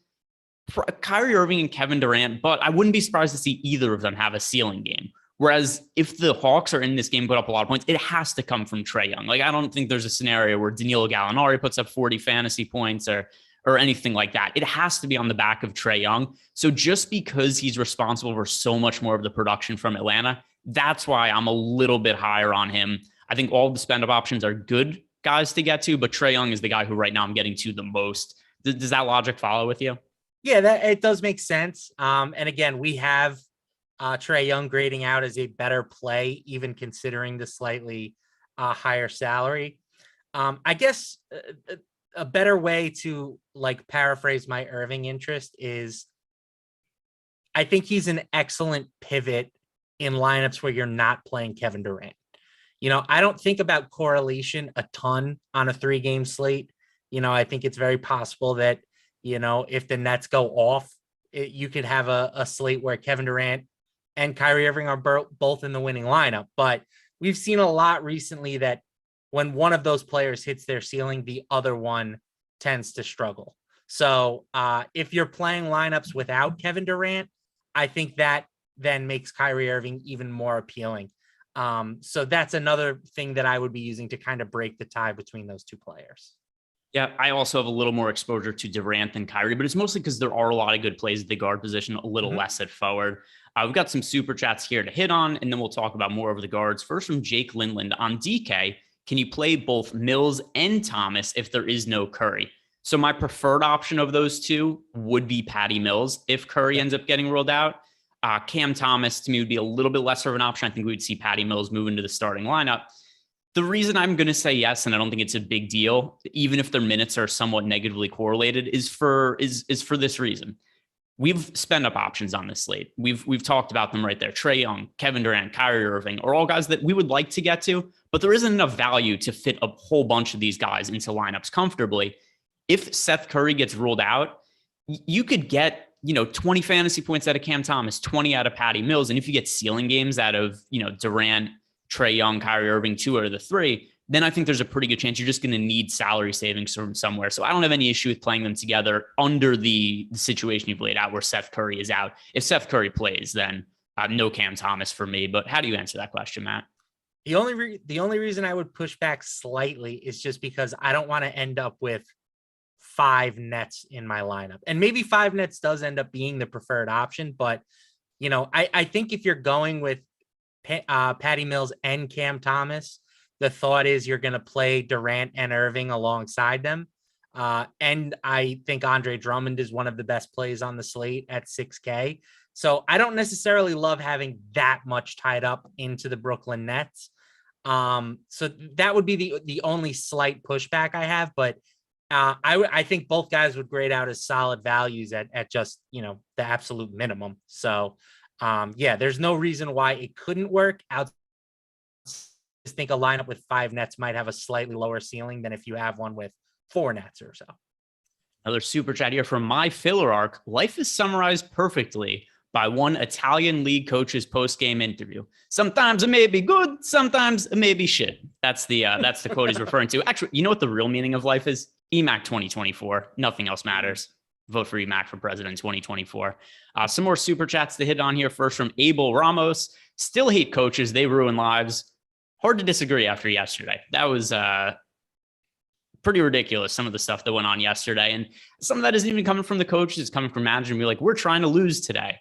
Kyrie Irving and Kevin Durant, but I wouldn't be surprised to see either of them have a ceiling game. Whereas if the Hawks are in this game, put up a lot of points, it has to come from Trae Young. I don't think there's a scenario where Danilo Gallinari puts up 40 fantasy points or anything like that. It has to be on the back of Trae Young. So just because he's responsible for so much more of the production from Atlanta, that's why I'm a little bit higher on him. I think all the spend-up options are good guys to get to, but Trae Young is the guy who right now I'm getting to the most. Does that logic follow with you?
Yeah, it does make sense. And again, we have Trae Young grading out as a better play, even considering the slightly higher salary. I guess a better way to paraphrase my Irving interest is I think he's an excellent pivot in lineups where you're not playing Kevin Durant. I don't think about correlation a ton on a 3-game slate. I think it's very possible that, if the Nets go off, you could have a slate where Kevin Durant and Kyrie Irving are both in the winning lineup. But we've seen a lot recently that when one of those players hits their ceiling, the other one tends to struggle. So if you're playing lineups without Kevin Durant, I think that then makes Kyrie Irving even more appealing. So that's another thing that I would be using to kind of break the tie between those two players.
Yeah, I also have a little more exposure to Durant than Kyrie, but it's mostly because there are a lot of good plays at the guard position, a little less at forward. We've got some super chats here to hit on, and then we'll talk about more over the guards. First from Jake Lindland on DK. Can you play both Mills and Thomas if there is no Curry? So my preferred option of those two would be Patty Mills if Curry ends up getting ruled out. Cam Thomas to me would be a little bit lesser of an option. I think we would see Patty Mills move into the starting lineup. The reason I'm going to say yes, and I don't think it's a big deal, even if their minutes are somewhat negatively correlated, is for this reason. We've spent up options on this slate. We've talked about them right there. Trae Young, Kevin Durant, Kyrie Irving are all guys that we would like to get to, but there isn't enough value to fit a whole bunch of these guys into lineups comfortably. If Seth Curry gets ruled out, you could get 20 fantasy points out of Cam Thomas, 20 out of Patty Mills, and if you get ceiling games out of Durant, Trae Young, Kyrie Irving, 2 out of the 3, then I think there's a pretty good chance you're just going to need salary savings from somewhere. So I don't have any issue with playing them together under the situation you've laid out where Seth Curry is out. If Seth Curry plays, then no Cam Thomas for me. But how do you answer that question, Matt?
The only reason I would push back slightly is just because I don't want to end up with 5 Nets in my lineup. And maybe 5 Nets does end up being the preferred option. But, I think if you're going with Patty Mills and Cam Thomas, the thought is you're going to play Durant and Irving alongside them. And I think Andre Drummond is one of the best plays on the slate at 6K. So I don't necessarily love having that much tied up into the Brooklyn Nets. So that would be the only slight pushback I have. But I think both guys would grade out as solid values at just, the absolute minimum. So there's no reason why it couldn't work out. I think a lineup with 5 Nets might have a slightly lower ceiling than if you have one with 4 Nets or so.
Another super chat here from my filler arc. Life is summarized perfectly by one Italian league coach's post-game interview. Sometimes it may be good, sometimes it may be shit. That's the quote he's referring to. Actually, you know what the real meaning of life is? EMAC 2024. Nothing else matters. Vote for EMAC for president 2024. Some more super chats to hit on here. First from Abel Ramos. Still hate coaches. They ruin lives. Hard to disagree after yesterday. That was pretty ridiculous, some of the stuff that went on yesterday. And some of that isn't even coming from the coaches. It's coming from management. We're like, we're trying to lose today.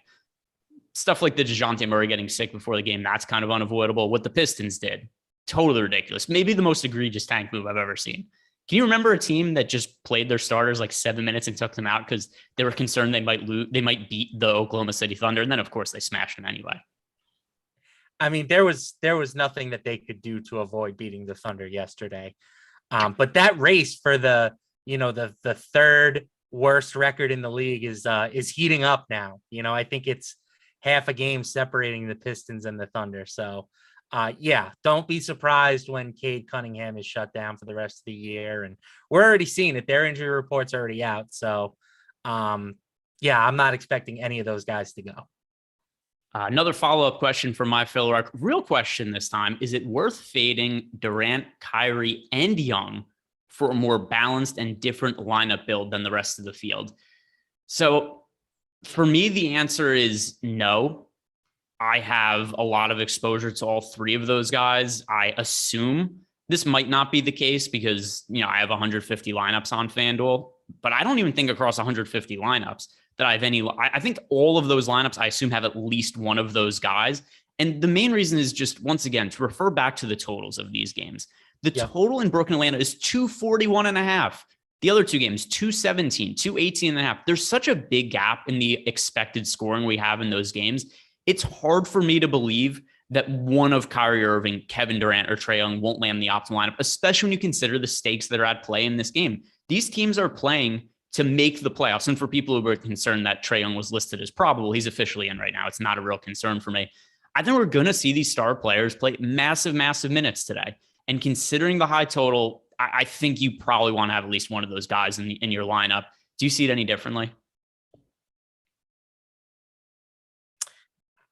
Stuff like the DeJounte Murray getting sick before the game, that's kind of unavoidable. What the Pistons did, totally ridiculous. Maybe the most egregious tank move I've ever seen. Can you remember a team that just played their starters like 7 minutes and took them out because they were concerned they might lose, they might beat the Oklahoma City Thunder, and then of course they smashed them anyway?
I mean, there was nothing that they could do to avoid beating the Thunder yesterday. But that race for the third worst record in the league is heating up now. I think it's half a game separating the Pistons and the Thunder. So don't be surprised when Cade Cunningham is shut down for the rest of the year. And we're already seeing it. Their injury report's already out. So I'm not expecting any of those guys to go.
Another follow-up question from my filler arc. Real question this time. Is it worth fading Durant, Kyrie, and Young for a more balanced and different lineup build than the rest of the field? So for me, the answer is no. I have a lot of exposure to all 3 of those guys. I assume this might not be the case because, I have 150 lineups on FanDuel, but I don't even think across 150 lineups that I have any. I think all of those lineups, I assume, have at least one of those guys. And the main reason is just, once again, to refer back to the totals of these games. The total in Brooklyn, Atlanta is 241.5. The other 2 games, 217, 218.5. There's such a big gap in the expected scoring we have in those games. It's hard for me to believe that one of Kyrie Irving, Kevin Durant, or Trae Young won't land the optimal lineup, especially when you consider the stakes that are at play in this game. These teams are playing to make the playoffs. And for people who were concerned that Trae Young was listed as probable, he's officially in right now. It's not a real concern for me. I think we're going to see these star players play massive, massive minutes today. And considering the high total, I think you probably want to have at least one of those guys in your lineup. Do you see it any differently?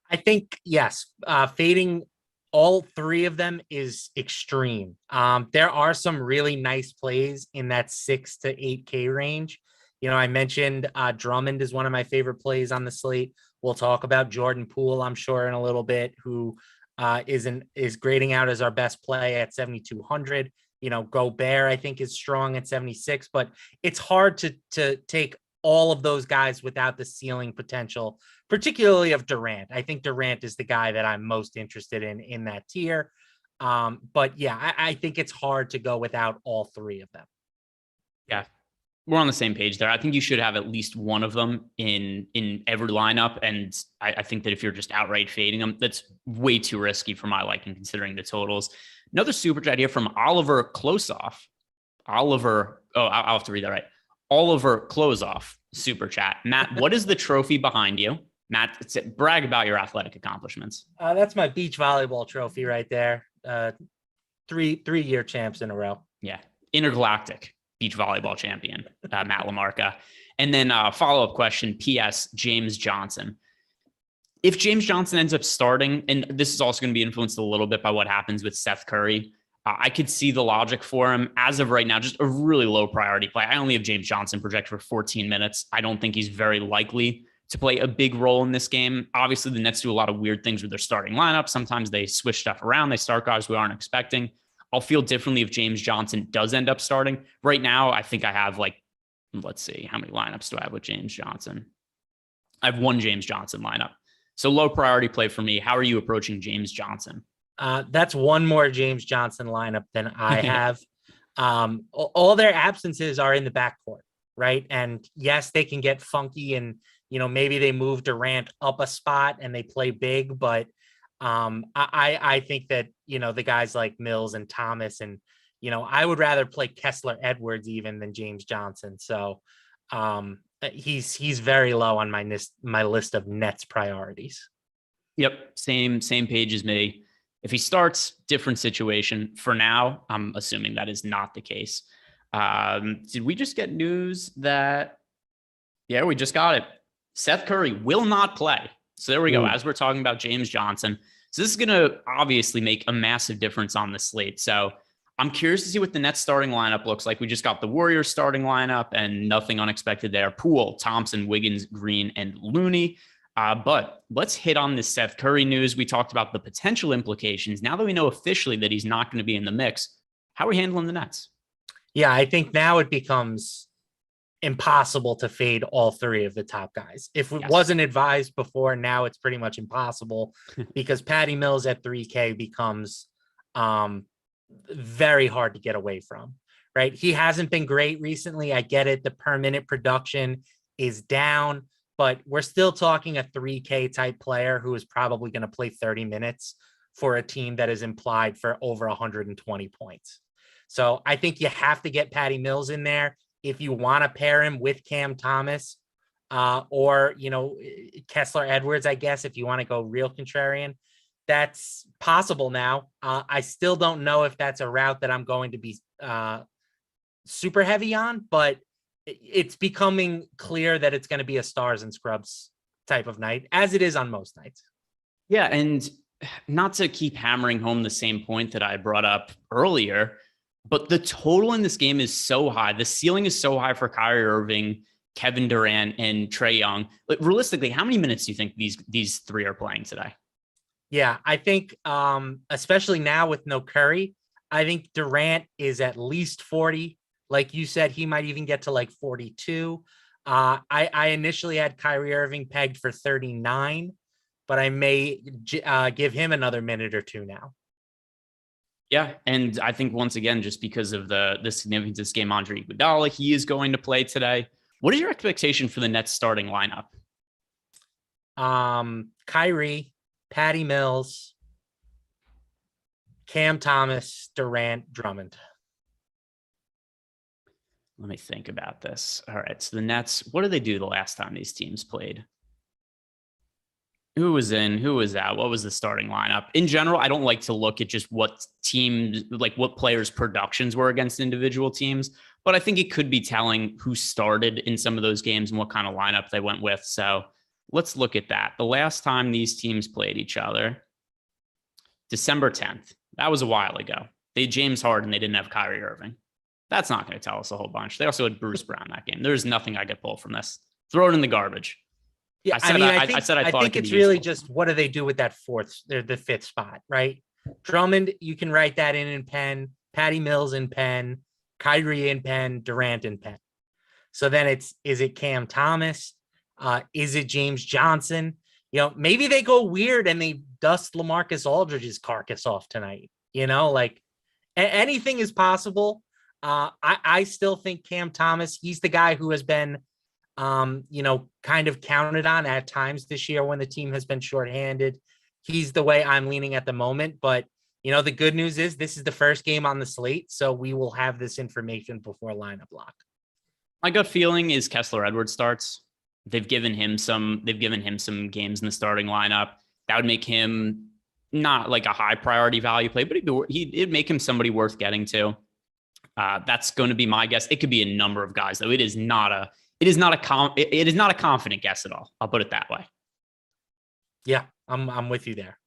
I think, yes, fading all 3 of them is extreme. There are some really nice plays in that 6 to 8K range. I mentioned Drummond is one of my favorite plays on the slate. We'll talk about Jordan Poole, I'm sure, in a little bit, who is grading out as our best play at 7,200. Gobert, I think, is strong at 76, but it's hard to take all of those guys without the ceiling potential, particularly of Durant. I think Durant is the guy that I'm most interested in that tier. But yeah, I think it's hard to go without all three of them.
Yeah, we're on the same page there. I think you should have at least one of them in every lineup. And I think that if you're just outright fading them, that's way too risky for my liking, considering the totals. Another super chat here from Oliver Klosoff. I'll have to read that right. Oliver Klosoff, super chat. Matt, what is the trophy behind you? Matt, brag about your athletic accomplishments.
That's my beach volleyball trophy right there. 3-year champs in a row.
Yeah, intergalactic beach volleyball champion, Matt LaMarca. And then follow-up question, P.S. James Johnson. If James Johnson ends up starting, and this is also going to be influenced a little bit by what happens with Seth Curry, I could see the logic for him. As of right now, just a really low priority play. I only have James Johnson projected for 14 minutes. I don't think he's very likely to play a big role in this game. Obviously, the Nets do a lot of weird things with their starting lineup. Sometimes they switch stuff around. They start guys we aren't expecting. I'll feel differently if James Johnson does end up starting. Right now, I think I have let's see, how many lineups do I have with James Johnson? I have one James Johnson lineup. So low priority play for me. How are you approaching James Johnson?
That's one more James Johnson lineup than I have. All their absences are in the backcourt, right? And yes, they can get funky and, maybe they move Durant up a spot and they play big, but I think that, the guys like Mills and Thomas and, I would rather play Kessler Edwards even than James Johnson. So he's very low on my list of Nets priorities.
Yep. Same page as me. If he starts, different situation. For now, I'm assuming that is not the case. Did we just get news that, yeah, we just got it. Seth Curry will not play. So there we go. As we're talking about James Johnson. So this is going to obviously make a massive difference on the slate. So I'm curious to see what the Nets starting lineup looks like. We just got the Warriors starting lineup and nothing unexpected there. Poole, Thompson, Wiggins, Green, and Looney. But let's hit on this Seth Curry news. We talked about the potential implications. Now that we know officially that he's not going to be in the mix, how are we handling the Nets?
Yeah, I think now it becomes impossible to fade all three of the top guys. If it wasn't advised before, now it's pretty much impossible because Patty Mills at 3K becomes very hard to get away from, right? He hasn't been great recently. I get it. The per minute production is down, but we're still talking a 3K type player who is probably going to play 30 minutes for a team that is implied for over 120 points. So I think you have to get Patty Mills in there if you want to pair him with Cam Thomas or, Kessler Edwards, I guess, if you want to go real contrarian. That's possible now. I still don't know if that's a route that I'm going to be super heavy on, but it's becoming clear that it's going to be a stars and scrubs type of night, as it is on most nights.
Yeah, and not to keep hammering home the same point that I brought up earlier, but the total in this game is so high. The ceiling is so high for Kyrie Irving, Kevin Durant, and Trae Young. But realistically, how many minutes do you think these three are playing today?
Yeah, I think, especially now with no Curry, I think Durant is at least 40. Like you said, he might even get to 42. I initially had Kyrie Irving pegged for 39, but I may give him another minute or two now.
Yeah, and I think once again, just because of the significance of this game, Andre Iguodala, he is going to play today. What is your expectation for the Nets starting lineup?
Kyrie, Patty Mills, Cam Thomas, Durant, Drummond.
Let me think about this. All right, so the Nets, what did they do the last time these teams played? Who was in? Who was out? What was the starting lineup? In general, I don't like to look at just what teams, what players' productions were against individual teams, but I think it could be telling who started in some of those games and what kind of lineup they went with. So let's look at that. The last time these teams played each other, December 10th. That was a while ago. They had James Harden. They didn't have Kyrie Irving. That's not going to tell us a whole bunch. They also had Bruce Brown that game. There's nothing I could pull from this. Throw it in the garbage.
Yeah,
I said I thought
think it's really just what do they do with that the fifth spot, right? Drummond, you can write that in pen. Patty Mills in pen. Kyrie in pen. Durant in pen. So then is it Cam Thomas? Is it James Johnson? Maybe they go weird and they dust LaMarcus Aldridge's carcass off tonight. Like anything is possible. I still think Cam Thomas, he's the guy who has been, kind of counted on at times this year when the team has been shorthanded. He's the way I'm leaning at the moment. But, the good news is this is the first game on the slate. So we will have this information before lineup lock.
My gut feeling is Kessler Edwards starts. They've given him some games in the starting lineup. That would make him not like a high priority value play, but it'd make him somebody worth getting to. That's going to be my guess. It could be a number of guys, though. It is not a confident guess at all. I'll put it that way.
Yeah, I'm with you there.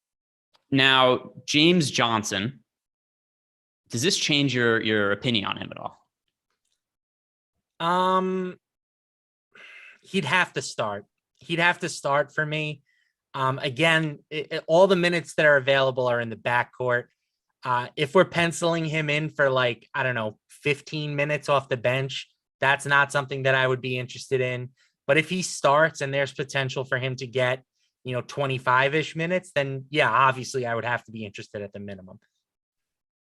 Now, James Johnson, does this change your opinion on him at all?
He'd have to start. He'd have to start for me. Again, all the minutes that are available are in the backcourt. If we're penciling him in for 15 minutes off the bench, that's not something that I would be interested in. But if he starts and there's potential for him to get, 25-ish minutes, then yeah, obviously I would have to be interested at the minimum.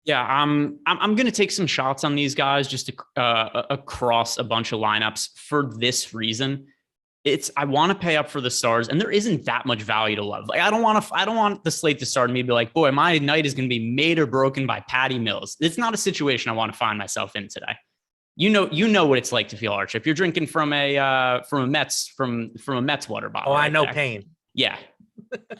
Yeah, I'm going to take some shots on these guys just across a bunch of lineups for this reason. I want to pay up for the stars, and there isn't that much value to love. Like I don't want the slate to start and me be like, boy, my night is going to be made or broken by Patty Mills. It's not a situation I want to find myself in today. You know what it's like to feel hardship. You're drinking from a Mets water bottle.
Oh, I know pain.
Yeah.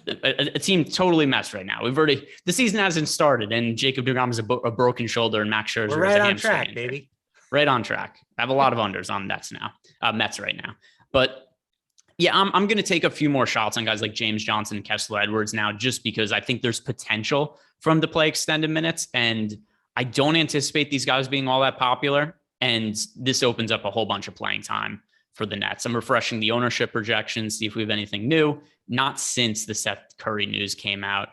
a team totally messed right now. The season hasn't started, and Jacob deGrom has a broken shoulder, and Max Scherzer
We're right on track, baby.
Right on track. I have a lot of unders on Mets right now. But yeah, I'm going to take a few more shots on guys like James Johnson, Kessler Edwards now, just because I think there's potential for him to play extended minutes, and I don't anticipate these guys being all that popular. And this opens up a whole bunch of playing time for the Nets. I'm refreshing the ownership projections, see if we have anything new. Not since the Seth Curry news came out.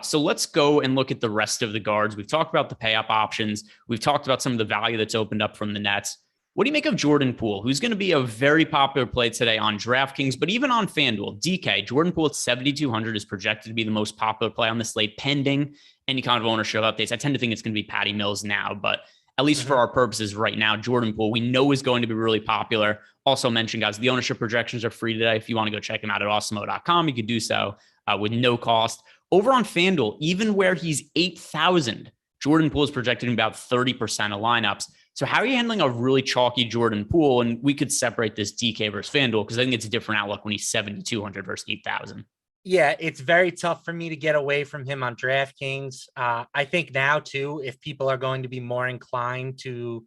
So let's go and look at the rest of the guards. We've talked about the pay-up options. We've talked about some of the value that's opened up from the Nets. What do you make of Jordan Poole, who's going to be a very popular play today on DraftKings, but even on FanDuel? DK, Jordan Poole at 7,200 is projected to be the most popular play on the slate, pending any kind of ownership updates. I tend to think it's going to be Patty Mills now, but at least for our purposes right now, Jordan Poole, we know is going to be really popular. Also mentioned, guys, the ownership projections are free today. If you want to go check them out at awesemo.com, you could do so with no cost. Over on FanDuel, even where he's 8,000, Jordan Poole is projected in about 30% of lineups. So how are you handling a really chalky Jordan Poole? And we could separate this DK versus FanDuel because I think it's a different outlook when he's 7,200 versus 8,000.
Yeah, it's very tough for me to get away from him on DraftKings. I think now too, if people are going to be more inclined to,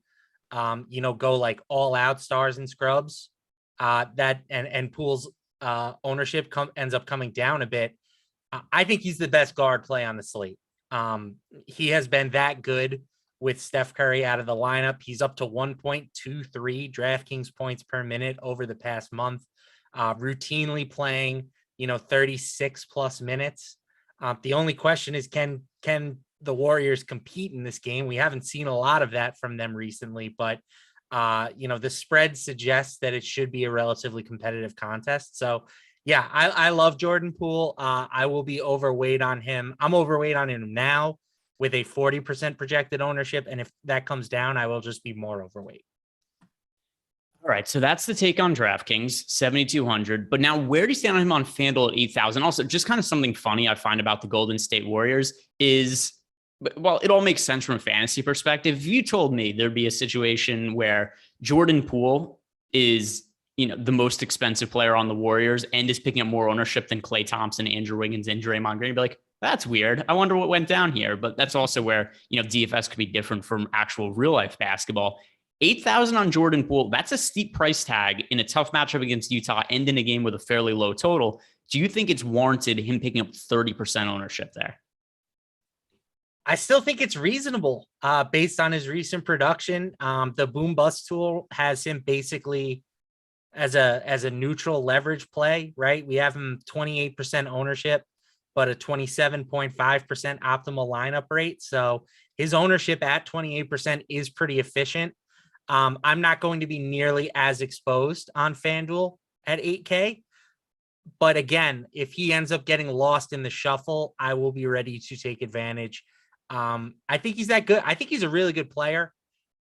go like all out stars and scrubs, and Poole's ownership ends up coming down a bit. I think he's the best guard play on the slate. He has been that good with Steph Curry out of the lineup. He's up to 1.23 DraftKings points per minute over the past month, routinely playing 36 plus minutes. The only question is, can the Warriors compete in this game? We haven't seen a lot of that from them recently, but the spread suggests that it should be a relatively competitive contest. So yeah, I love Jordan Poole. I will be overweight on him. I'm overweight on him now with a 40% projected ownership. And if that comes down, I will just be more overweight.
All right, so that's the take on DraftKings, 7,200. But now where do you stand on him on FanDuel at 8,000? Also, just kind of something funny I find about the Golden State Warriors is, well, it all makes sense from a fantasy perspective. If you told me there'd be a situation where Jordan Poole is, the most expensive player on the Warriors and is picking up more ownership than Klay Thompson, Andrew Wiggins, and Draymond Green, you'd be like, that's weird. I wonder what went down here. But that's also where, DFS could be different from actual real life basketball. 8,000 on Jordan Poole, that's a steep price tag in a tough matchup against Utah and in a game with a fairly low total. Do you think it's warranted him picking up 30% ownership there?
I still think it's reasonable based on his recent production. The boom bust tool has him basically as a neutral leverage play, right? We have him 28% ownership, but a 27.5% optimal lineup rate. So his ownership at 28% is pretty efficient. I'm not going to be nearly as exposed on FanDuel at 8K. But again, if he ends up getting lost in the shuffle, I will be ready to take advantage. I think he's that good. I think he's a really good player.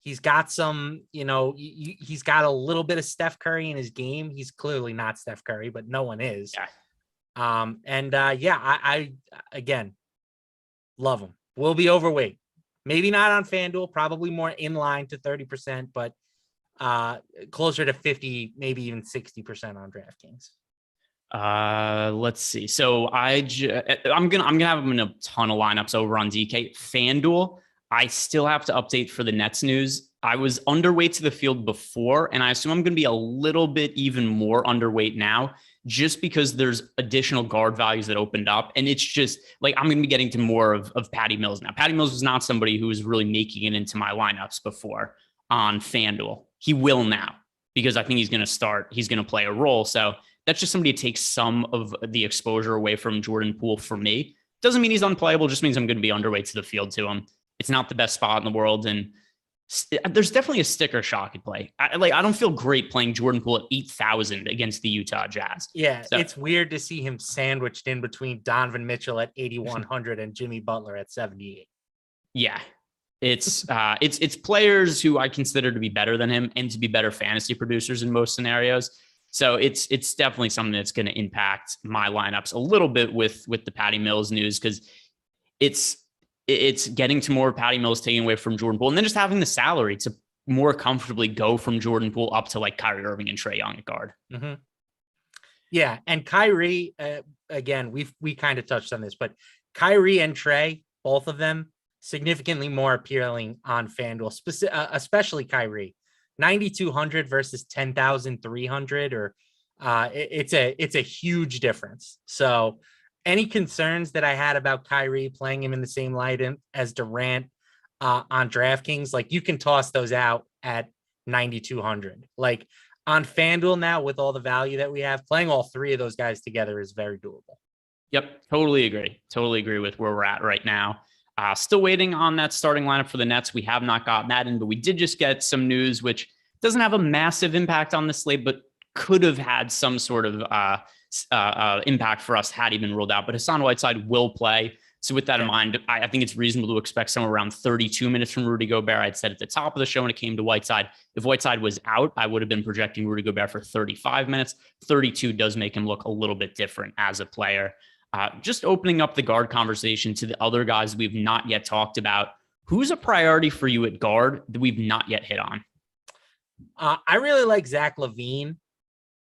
He's got some, he's got a little bit of Steph Curry in his game. He's clearly not Steph Curry, but no one is.
Yeah.
I again love him. Will be overweight. Maybe not on FanDuel, probably more in line to 30%, but closer to 50, maybe even 60% on DraftKings.
Let's see. So I'm gonna have him in a ton of lineups over on DK. FanDuel, I still have to update for the Nets news. I was underweight to the field before, and I assume I'm gonna be a little bit even more underweight now, just because there's additional guard values that opened up. And it's just like, I'm going to be getting to more of Patty Mills now. Patty Mills was not somebody who was really making it into my lineups before on FanDuel. He will now, because I think he's going to start. He's going to play a role. So that's just somebody to take some of the exposure away from Jordan Poole for me. Doesn't mean he's unplayable. Just means I'm going to be underweight to the field to him. It's not the best spot in the world. And there's definitely a sticker shock at play. I don't feel great playing Jordan Poole at 8,000 against the Utah Jazz.
Yeah, so it's weird to see him sandwiched in between Donovan Mitchell at 8,100 and Jimmy Butler at 78.
Yeah, it's players who I consider to be better than him and to be better fantasy producers in most scenarios. So it's definitely something that's going to impact my lineups a little bit with the Patty Mills news, because it's getting to more Patty Mills taking away from Jordan Poole, and then just having the salary to more comfortably go from Jordan Poole up to like Kyrie Irving and Trae Young at guard.
Mm-hmm. Yeah. And Kyrie, again, we kind of touched on this, but Kyrie and Trae, both of them significantly more appealing on FanDuel, especially Kyrie. 9,200 versus 10,300, or it's a huge difference. So any concerns that I had about Kyrie playing him in the same light as Durant on DraftKings, like, you can toss those out at 9,200. Like, on FanDuel now, with all the value that we have, playing all three of those guys together is very doable.
Yep, totally agree. Totally agree with where we're at right now. Still waiting on that starting lineup for the Nets. We have not gotten that in, but we did just get some news, which doesn't have a massive impact on the slate, but could have had some sort of impact for us had he been ruled out. But Hassan Whiteside will play. So with that in mind, I think it's reasonable to expect somewhere around 32 minutes from Rudy Gobert. I'd said at the top of the show when it came to Whiteside, if Whiteside was out, I would have been projecting Rudy Gobert for 35 minutes. 32 does make him look a little bit different as a player. Just opening up the guard conversation to the other guys we've not yet talked about. Who's a priority for you at guard that we've not yet hit on?
I really like Zach LaVine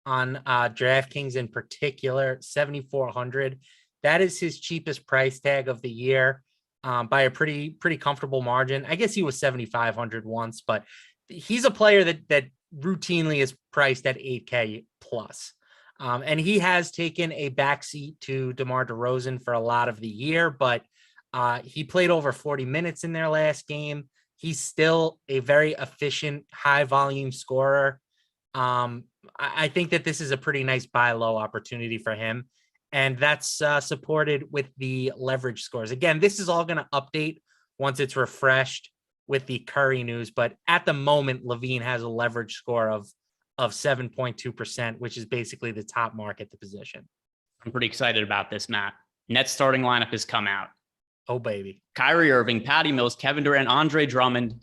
on DraftKings in particular, 7,400. That is his cheapest price tag of the year by a pretty comfortable margin. I guess he was 7,500 once, but he's a player that routinely is priced at 8K plus. And he has taken a backseat to DeMar DeRozan for a lot of the year, but he played over 40 minutes in their last game. He's still a very efficient, high volume scorer. I think that this is a pretty nice buy low opportunity for him. And that's supported with the leverage scores. Again, this is all going to update once it's refreshed with the Curry news. But at the moment, LaVine has a leverage score of 7.2%, which is basically the top mark at the position.
I'm pretty excited about this, Matt. Nets starting lineup has come out.
Oh, baby.
Kyrie Irving, Patty Mills, Kevin Durant, Andre Drummond,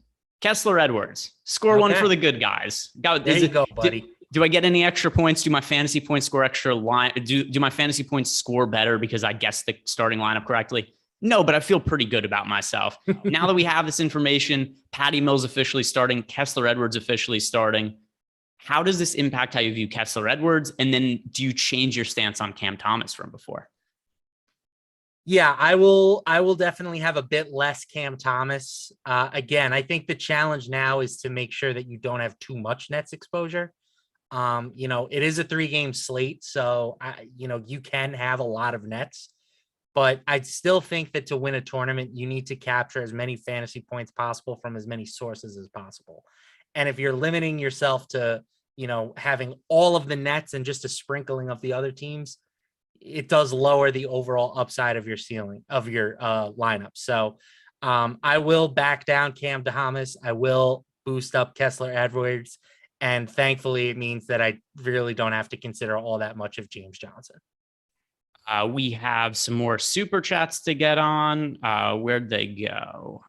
Kessler Edwards. Score one for the good guys.
There you go, buddy.
Do I get any extra points? Do my fantasy points score extra line? Do my fantasy points score better because I guessed the starting lineup correctly? No, but I feel pretty good about myself. Now that we have this information, Patty Mills officially starting, Kessler Edwards officially starting. How does this impact how you view Kessler Edwards? And then do you change your stance on Cam Thomas from before?
Yeah, I will definitely have a bit less Cam Thomas. Again, I think the challenge now is to make sure that you don't have too much Nets exposure. It is a 3-game slate, so you can have a lot of Nets, but I still think that to win a tournament, you need to capture as many fantasy points possible from as many sources as possible. And if you're limiting yourself to, having all of the nets and just a sprinkling of the other teams, it does lower the overall upside of your ceiling of your lineup. So I will back down Cam DeHamas. I will boost up Kessler Edwards. And thankfully, it means that I really don't have to consider all that much of James Johnson.
We have some more super chats to get on. Where'd they go?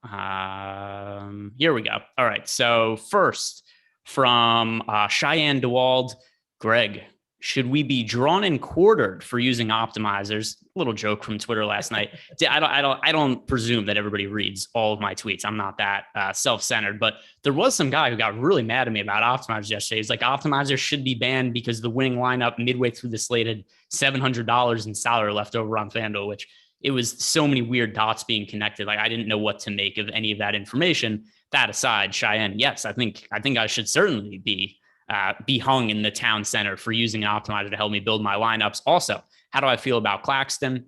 Here we go. All right. So first from Cheyenne DeWald, Greg, should we be drawn and quartered for using optimizers? A little joke from Twitter last night. I don't presume that everybody reads all of my tweets. I'm not that self-centered, but there was some guy who got really mad at me about optimizers yesterday. He's like, optimizers should be banned because the winning lineup midway through the slate had $700 in salary left over on FanDuel, which it was so many weird dots being connected. Like I didn't know what to make of any of that information. That aside, Cheyenne, yes, I think I should certainly be hung in the town center for using an optimizer to help me build my lineups. Also, how do I feel about Claxton?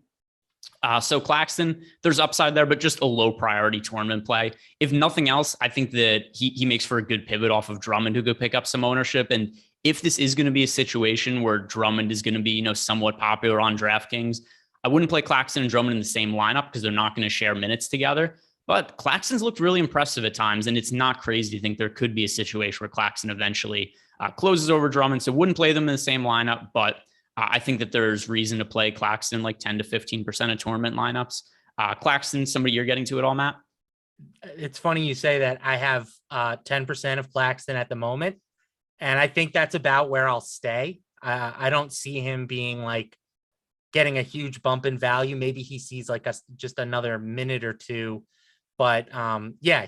So Claxton, there's upside there, but just a low priority tournament play. If nothing else, I think that he makes for a good pivot off of Drummond who could pick up some ownership. And if this is going to be a situation where Drummond is going to be, somewhat popular on DraftKings, I wouldn't play Claxton and Drummond in the same lineup because they're not going to share minutes together. But Claxton's looked really impressive at times, and it's not crazy to think there could be a situation where Claxton eventually closes over Drummond. So wouldn't play them in the same lineup, but I think that there's reason to play Claxton like 10 to 15% of tournament lineups. Claxton, somebody you're getting to at all, Matt?
It's funny you say that. I have 10% of Claxton at the moment, and I think that's about where I'll stay. I don't see him being like getting a huge bump in value. Maybe he sees like just another minute or two. But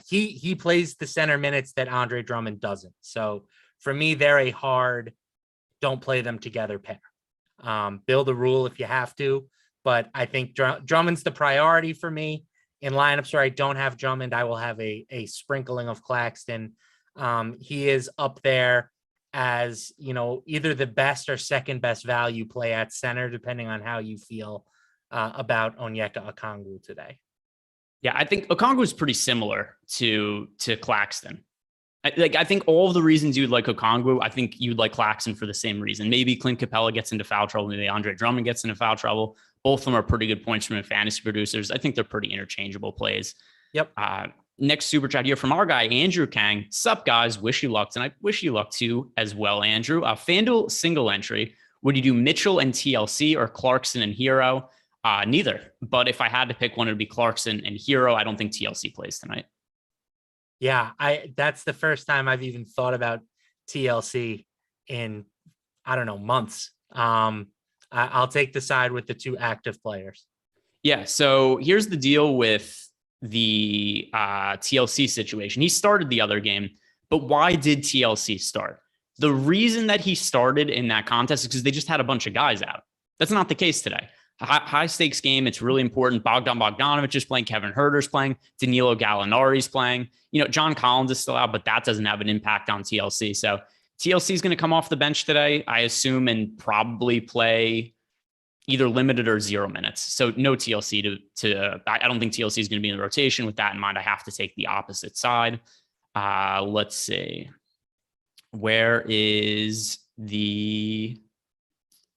he plays the center minutes that Andre Drummond doesn't. So for me, they're a hard, don't play them together pair. Build a rule if you have to, but I think Drummond's the priority for me. In lineups where I don't have Drummond, I will have a sprinkling of Claxton. He is up there as, either the best or second best value play at center, depending on how you feel about Onyeka Okongwu today.
Yeah, I think Okongwu is pretty similar to Claxton. I think all of the reasons you'd like Okongwu, I think you'd like Claxton for the same reason. Maybe Clint Capella gets into foul trouble. Maybe Andre Drummond gets into foul trouble. Both of them are pretty good points from fantasy producers. I think they're pretty interchangeable plays.
Yep.
Next super chat here from our guy, Andrew Kang. Sup, guys? Wish you luck. And I wish you luck too as well, Andrew. FanDuel single entry. Would you do Mitchell and TLC or Clarkson and Hero? Neither. But if I had to pick one, it would be Clarkson and Hero. I don't think TLC plays tonight.
Yeah, that's the first time I've even thought about TLC in, I don't know, months. I'll take the side with the two active players.
Yeah, so here's the deal with the TLC situation. He started the other game, but why did TLC start? The reason that he started in that contest is because they just had a bunch of guys out. That's not the case today. High stakes game. It's really important. Bogdanovic is playing. Kevin Huerter's playing. Danilo Gallinari's playing. John Collins is still out, but that doesn't have an impact on TLC. So TLC is going to come off the bench today, I assume, and probably play either limited or 0 minutes. So no TLC I don't think TLC is going to be in the rotation. With that in mind, I have to take the opposite side. Let's see. Where is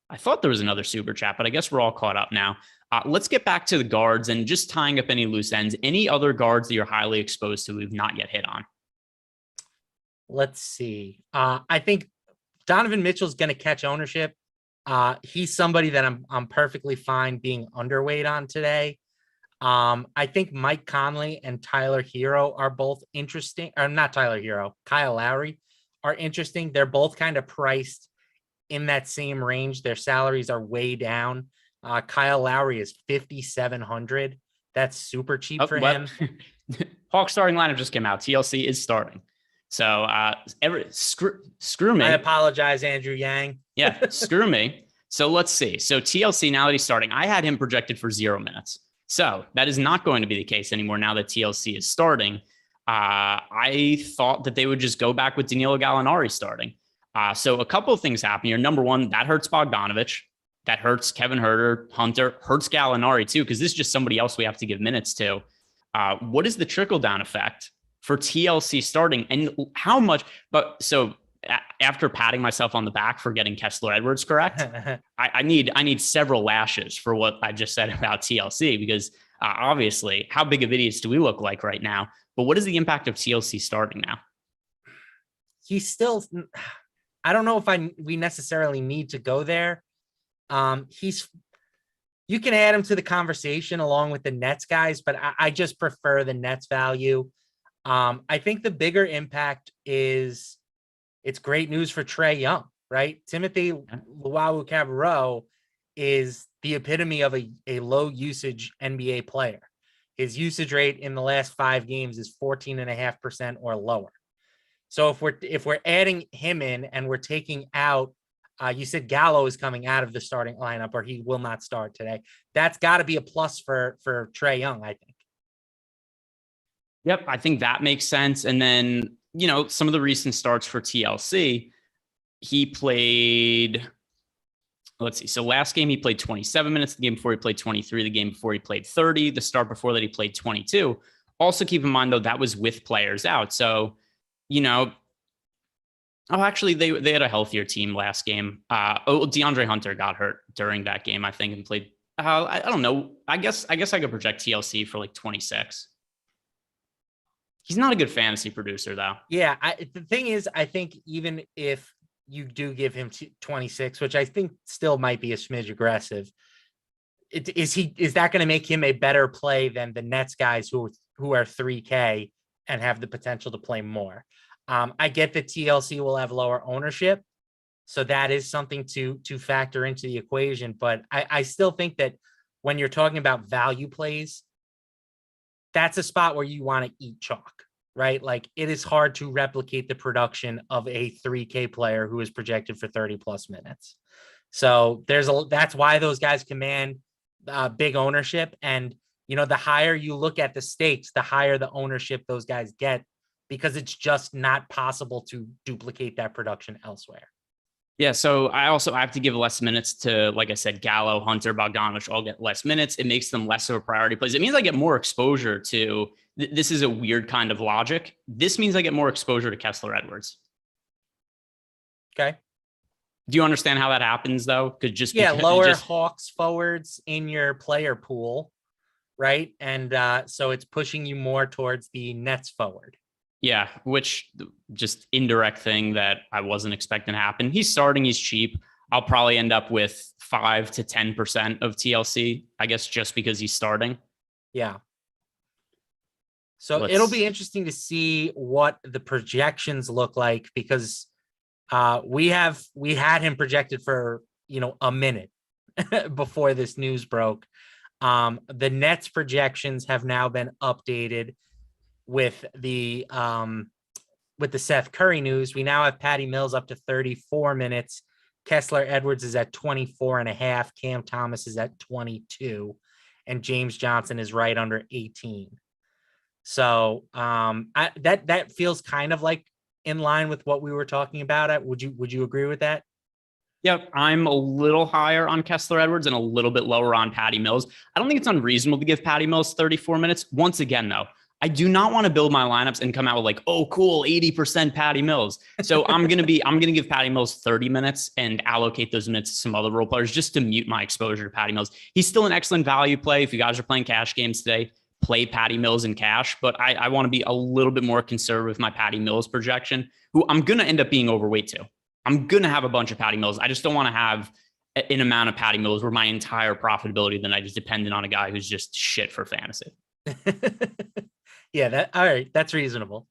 I thought there was another super chat, but I guess we're all caught up now. Let's get back to the guards and just tying up any loose ends. Any other guards that you're highly exposed to we've not yet hit on?
Let's see. I think Donovan Mitchell's going to catch ownership. He's somebody that I'm perfectly fine being underweight on today. I think Mike Conley and Tyler Hero are both interesting. Or not Tyler Hero, Kyle Lowry are interesting. They're both kind of priced in that same range. Their salaries are way down. Kyle Lowry is 5,700. That's super cheap for him.
Hawks starting lineup just came out. TLC is starting. So screw me.
I apologize, Andrew Yang.
Yeah, screw me. So let's see. So TLC, now that he's starting, I had him projected for 0 minutes. So that is not going to be the case anymore now that TLC is starting. I thought that they would just go back with Danilo Gallinari starting. So a couple of things happen here. Number one, that hurts Bogdanovic. That hurts Kevin Huerter, Hunter, hurts Gallinari too, because this is just somebody else we have to give minutes to. What is the trickle-down effect for TLC starting, and how much? But so after patting myself on the back for getting Kessler Edwards correct, I need several lashes for what I just said about TLC, because obviously, how big of idiots do we look like right now? But what is the impact of TLC starting now?
He's still, I don't know if we necessarily need to go there. You can add him to the conversation along with the Nets guys, but I just prefer the Nets value. I think the bigger impact is it's great news for Trae Young, right? Timothy Luwawu-Cabarrot is the epitome of a low usage NBA player. His usage rate in the last 5 games is 14.5% or lower. So if we're adding him in and we're taking out, you said Gallo is coming out of the starting lineup, or he will not start today. That's got to be a plus for Trae Young, I think.
Yep, I think that makes sense. And then, some of the recent starts for TLC, he played, let's see. So last game, he played 27 minutes. The game before, he played 23. The game before, he played 30. The start before that, he played 22. Also keep in mind, though, that was with players out. So, actually, they had a healthier team last game. DeAndre Hunter got hurt during that game, I think, and played, I don't know. I guess I could project TLC for like 26. He's not a good fantasy producer, though.
Yeah, the thing is, I think even if you do give him 26, which I think still might be a smidge aggressive, is that going to make him a better play than the Nets guys who are 3K and have the potential to play more? I get that TLC will have lower ownership, so that is something to factor into the equation. But I still think that when you're talking about value plays, that's a spot where you want to eat chalk, right? Like, it is hard to replicate the production of a 3K player who is projected for 30 plus minutes. So that's why those guys command big ownership. And, the higher you look at the stakes, the higher the ownership those guys get, because it's just not possible to duplicate that production elsewhere.
Yeah, so I have to give less minutes to, like I said, Gallo, Hunter, Bogdanovich all get less minutes. It makes them less of a priority plays. It means I get more exposure to, this is a weird kind of logic. This means I get more exposure to Kessler Edwards.
Okay.
Do you understand how that happens, though?
Lower Hawks forwards in your player pool, right? And so it's pushing you more towards the Nets forward.
Yeah, which just indirect thing that I wasn't expecting to happen. He's starting, he's cheap. I'll probably end up with 5 to 10% of TLC, I guess, just because he's starting.
Yeah. So it'll be interesting to see what the projections look like, because we had him projected for, a minute before this news broke. The Nets projections have now been updated with the Seth Curry news. We now have Patty Mills up to 34 minutes. Kessler Edwards is at 24.5. Cam Thomas is at 22, and James Johnson is right under 18. So that feels kind of like in line with what we were talking about. Would you agree with that?
Yep, I'm a little higher on Kessler Edwards and a little bit lower on Patty Mills. I don't think it's unreasonable to give Patty Mills 34 minutes. Once again, though, I do not want to build my lineups and come out with like, oh, cool, 80% Patty Mills. So I'm gonna give Patty Mills 30 minutes and allocate those minutes to some other role players just to mute my exposure to Patty Mills. He's still an excellent value play. If you guys are playing cash games today, play Patty Mills in cash. But I want to be a little bit more conservative with my Patty Mills projection, who I'm gonna end up being overweight to. I'm gonna have a bunch of Patty Mills. I just don't want to have an amount of Patty Mills where my entire profitability then I just depended on a guy who's just shit for fantasy.
Yeah, all right. That's reasonable.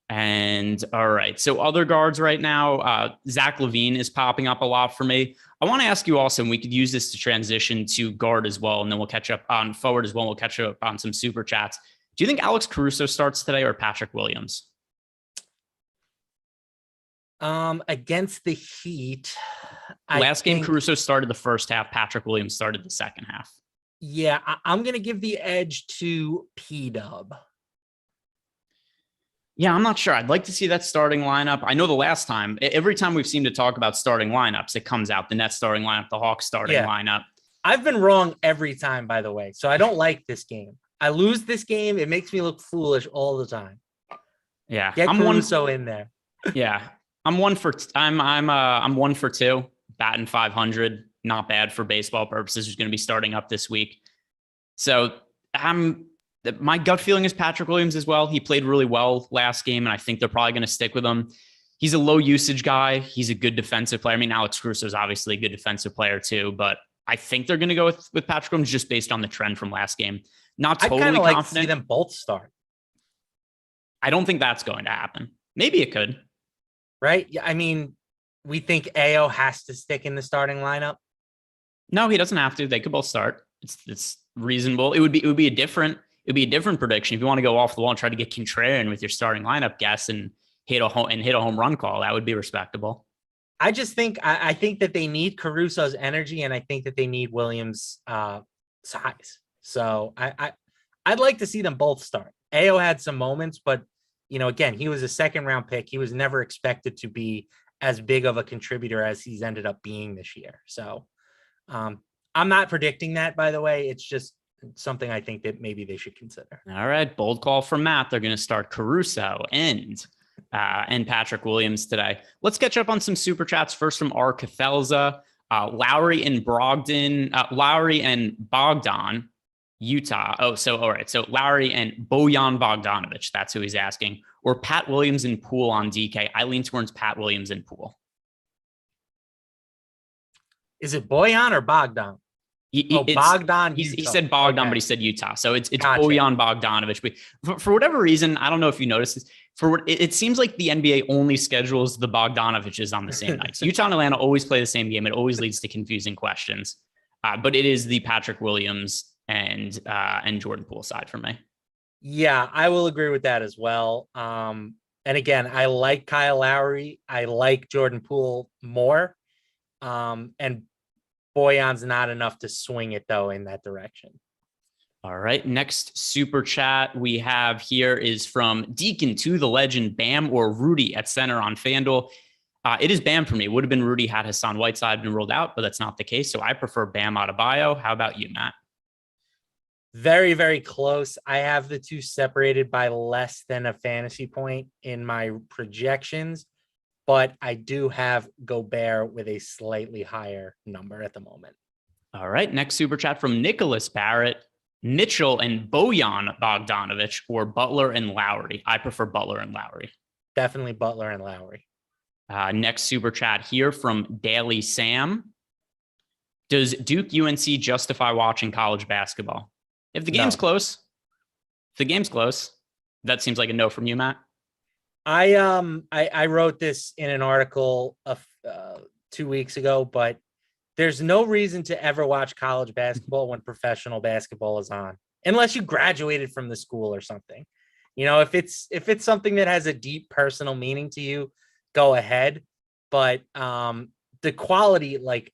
And all right. So other guards right now, Zach LaVine is popping up a lot for me. I want to ask you also, and we could use this to transition to guard as well, and then we'll catch up on forward as well. We'll catch up on some super chats. Do you think Alex Caruso starts today or Patrick Williams?
Against the Heat.
Last game, Caruso started the first half. Patrick Williams started the second half.
Yeah, I'm going to give the edge to P-Dub.
Yeah, I'm not sure. I'd like to see that starting lineup. I know the last time, every time we've seemed to talk about starting lineups, it comes out the Nets starting lineup, the Hawks starting lineup.
I've been wrong every time, by the way. So I don't like this game. I lose this game. It makes me look foolish all the time.
Yeah.
Get Caruso in there.
Yeah, I'm 1 for 2, batting 500. Not bad for baseball purposes. Who's going to be starting up this week? So my gut feeling is Patrick Williams as well. He played really well last game, and I think they're probably going to stick with him. He's a low usage guy. He's a good defensive player. I mean, Alex Caruso is obviously a good defensive player too, but I think they're going to go with Patrick Williams just based on the trend from last game. Not totally confident.
Like to see them both start.
I don't think that's going to happen. Maybe it could.
Right? Yeah. I mean, we think AO has to stick in the starting lineup.
No, he doesn't have to. They could both start. It's reasonable. It would be a different prediction if you want to go off the wall and try to get contrarian with your starting lineup guess and hit a home run call. That would be respectable.
I just think I think that they need Caruso's energy, and I think that they need Williams' size. So I'd like to see them both start. AO had some moments, but again, he was a second-round pick. He was never expected to be as big of a contributor as he's ended up being this year. So I'm not predicting that, by the way. It's just something I think that maybe they should consider.
All right, bold call from Matt. They're going to start Caruso and Patrick Williams today. Let's catch up on some super chats. First from R. Cathelza, Lowry and Bogdan, Utah. Oh, so all right. So Lowry and Bojan Bogdanovic. That's who he's asking. Or Pat Williams and Poole on DK. I lean towards Pat Williams and Poole.
Is it Bojan or Bogdan?
Bogdan. He said Bogdan, okay. But he said Utah. So it's gotcha. Bojan Bogdanovic. But for whatever reason, I don't know if you noticed this. It seems like the NBA only schedules the Bogdanoviches on the same night. So Utah and Atlanta always play the same game. It always leads to confusing questions. But it is the Patrick Williams and Jordan Poole side for me.
Yeah, I will agree with that as well. And again, I like Kyle Lowry. I like Jordan Poole more. And Bojan's not enough to swing it, though, in that direction.
All right. Next super chat we have here is from Deacon to the Legend, Bam or Rudy at center on FanDuel. It is Bam for me. Would have been Rudy had Hassan Whiteside been ruled out, but that's not the case. So I prefer Bam Adebayo. How about you, Matt?
Very, very close. I have the two separated by less than a fantasy point in my projections, but I do have Gobert with a slightly higher number at the moment.
All right. Next super chat from Nicholas Barrett, Mitchell and Bojan Bogdanovic, or Butler and Lowry. I prefer Butler and Lowry.
Definitely Butler and Lowry.
Next super chat here from Daily Sam. Does Duke UNC justify watching college basketball? If the game's close, that seems like a no from you, Matt.
I wrote this in an article 2 weeks ago, but there's no reason to ever watch college basketball when professional basketball is on, unless you graduated from the school or something. If it's something that has a deep personal meaning to you, go ahead. But the quality, like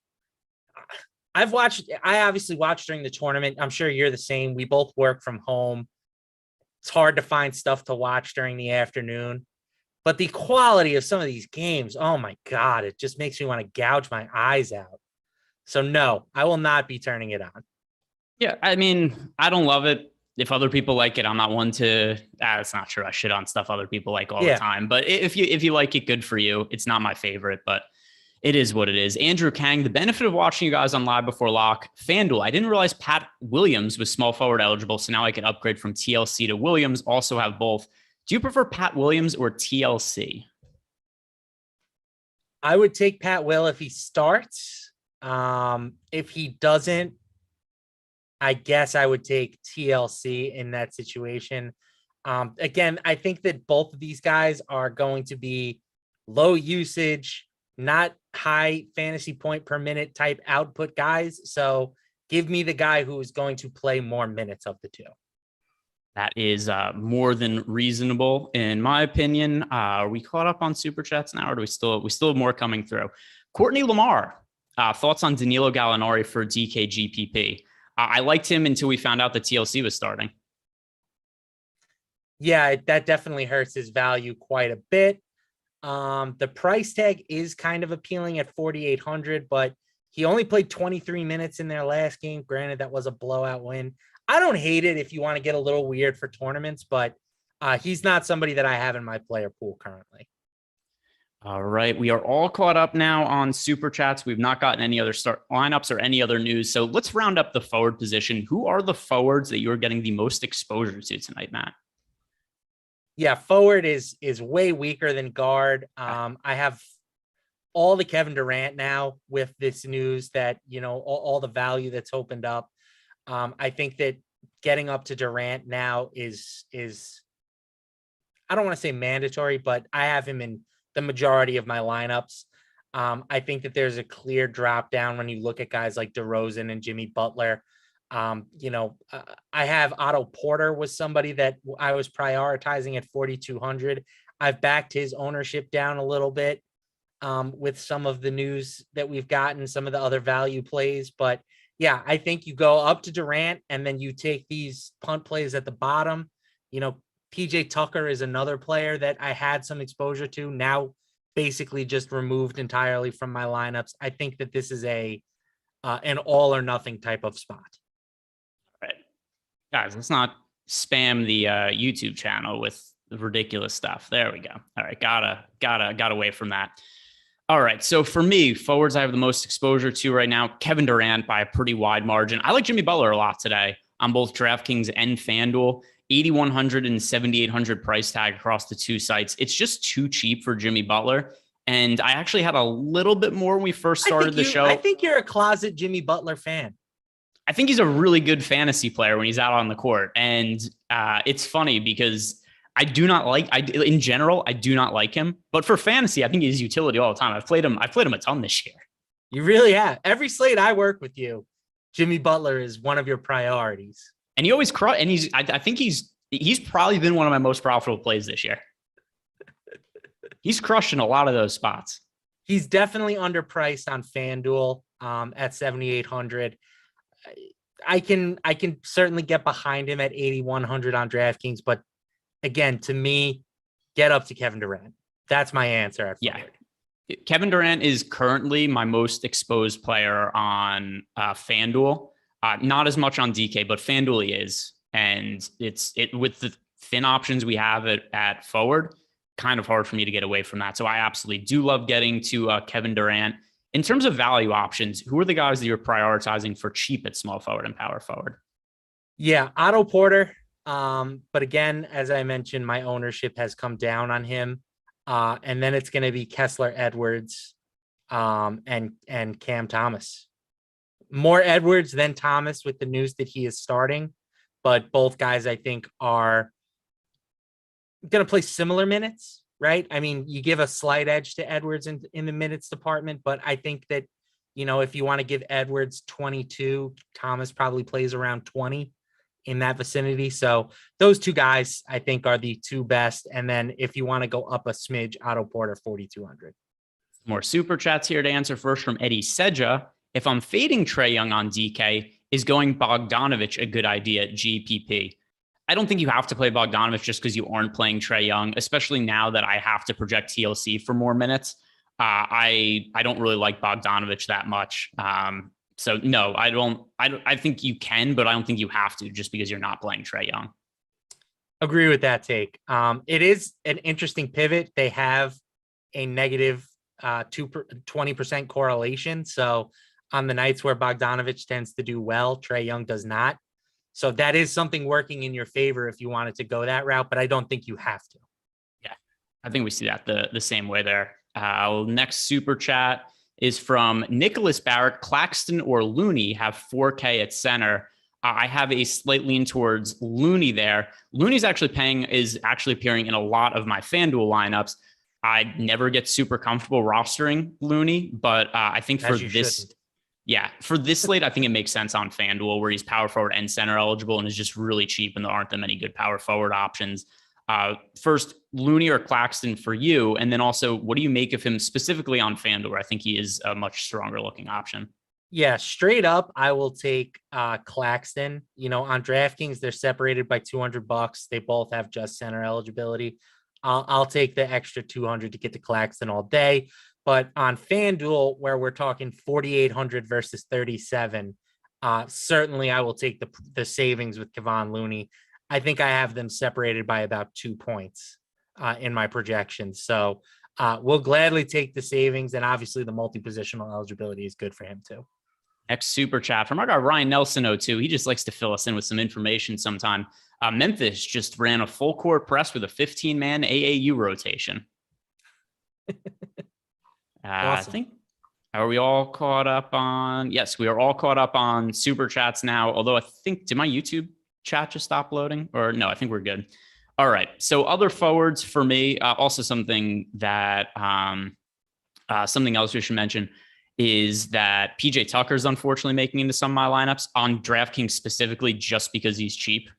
I obviously watched during the tournament. I'm sure you're the same. We both work from home. It's hard to find stuff to watch during the afternoon. But the quality of some of these games, oh my God, it just makes me want to gouge my eyes out. So no, I will not be turning it on.
Yeah, I mean, I don't love it. If other people like it, I'm not one to, it's not true. I shit on stuff other people like all the time. But if you like it, good for you. It's not my favorite, but it is what it is. Andrew Kang, the benefit of watching you guys on Live Before Lock, FanDuel. I didn't realize Pat Williams was small forward eligible, so now I can upgrade from TLC to Williams. Also have both. Do you prefer Pat Williams or TLC?
I would take Pat Will if he starts. If he doesn't, I guess I would take TLC in that situation. Again, I think that both of these guys are going to be low usage, not high fantasy point per minute type output guys. So give me the guy who is going to play more minutes of the two.
That is more than reasonable, in my opinion. Are we caught up on super chats now, or do we still have more coming through? Courtney Lamar, thoughts on Danilo Gallinari for DKGPP? I liked him until we found out that TLC was starting.
Yeah, that definitely hurts his value quite a bit. The price tag is kind of appealing at 4,800, but he only played 23 minutes in their last game. Granted, that was a blowout win. I don't hate it if you want to get a little weird for tournaments, but he's not somebody that I have in my player pool currently.
All right. We are all caught up now on super chats. We've not gotten any other start lineups or any other news. So let's round up the forward position. Who are the forwards that you're getting the most exposure to tonight, Matt?
Yeah, forward is way weaker than guard. I have all the Kevin Durant now with this news that, all the value that's opened up. I think that getting up to Durant now is I don't want to say mandatory, but I have him in the majority of my lineups. I think that there's a clear drop down when you look at guys like DeRozan and Jimmy Butler. I have Otto Porter was somebody that I was prioritizing at 4,200. I've backed his ownership down a little bit with some of the news that we've gotten, some of the other value plays. But yeah, I think you go up to Durant and then you take these punt plays at the bottom. PJ Tucker is another player that I had some exposure to, now basically just removed entirely from my lineups. I think that this is an all or nothing type of spot.
All right. Guys, let's not spam the YouTube channel with ridiculous stuff. There we go. All right. Got away from that. All right. So for me, forwards I have the most exposure to right now, Kevin Durant by a pretty wide margin. I like Jimmy Butler a lot today on both DraftKings and FanDuel. 8,100 and 7,800 price tag across the two sites. It's just too cheap for Jimmy Butler. And I actually had a little bit more when we first started the show.
I think you're a closet Jimmy Butler fan.
I think he's a really good fantasy player when he's out on the court. And it's funny because in general, I do not like him. But for fantasy, I think he's utility all the time. I've played him a ton this year.
You really have. Every slate I work with you, Jimmy Butler is one of your priorities.
And he always and I think he's probably been one of my most profitable plays this year. He's crushing a lot of those spots.
He's definitely underpriced on FanDuel at 7,800. I can certainly get behind him at 8,100 on DraftKings, but again, to me, get up to Kevin Durant. That's my answer at forward.
Yeah. Kevin Durant is currently my most exposed player on FanDuel. Not as much on DK, but FanDuel he is. And it's with the thin options we have at forward, kind of hard for me to get away from that. So I absolutely do love getting to Kevin Durant. In terms of value options, who are the guys that you're prioritizing for cheap at small forward and power forward?
Yeah, Otto Porter. But again, as I mentioned, my ownership has come down on him. And then it's going to be Kessler Edwards and Cam Thomas. More Edwards than Thomas with the news that he is starting, but both guys I think are going to play similar minutes, right? I mean, you give a slight edge to Edwards in the minutes department, but I think that, if you want to give Edwards 22, Thomas probably plays around 20 in that vicinity. So those two guys I think are the two best. And then if you want to go up a smidge, Otto Porter 4,200.
More super chats here to answer. First from Eddie Seja. If I'm fading Trae Young on DK, is going Bogdanovic a good idea at GPP? I don't think you have to play Bogdanovic just because you aren't playing Trae Young, especially now that I have to project TLC for more minutes. I don't really like Bogdanovic that much. So no, I don't. I think you can, but I don't think you have to just because you're not playing Trae Young.
Agree with that take. It is an interesting pivot. They have a negative 20% correlation. So on the nights where Bogdanovic tends to do well, Trae Young does not. So that is something working in your favor if you wanted to go that route, but I don't think you have to.
Yeah, I think we see that the same way there. Next super chat is from Nicholas Barrett. Claxton or Looney have 4K at center. I have a slight lean towards Looney there. Looney's is actually appearing in a lot of my FanDuel lineups. I never get super comfortable rostering Looney, but I think for this slate, I think it makes sense on FanDuel where he's power forward and center eligible and is just really cheap and there aren't that many good power forward options. First, Looney or Claxton for you, and then also, what do you make of him specifically on FanDuel where I think he is a much stronger looking option?
Yeah, straight up, I will take Claxton. On DraftKings, they're separated by $200. They both have just center eligibility. I'll take the extra 200 to get to Claxton all day. But on FanDuel, where we're talking 4,800 versus 37, certainly I will take the savings with Kevon Looney. I think I have them separated by about 2 points in my projections. So We'll gladly take the savings, and obviously the multi-positional eligibility is good for him too.
Next super chat from our guy Ryan Nelson 02. He just likes to fill us in with some information sometime. Memphis just ran a full court press with a 15-man AAU rotation. Awesome. I think, are we all caught up on? Yes, we are all caught up on super chats now. Although I think, did my YouTube chat just stop loading? Or no, I think we're good. All right. So other forwards for me, also something that, something else we should mention is that PJ Tucker is unfortunately making into some of my lineups on DraftKings specifically just because he's cheap.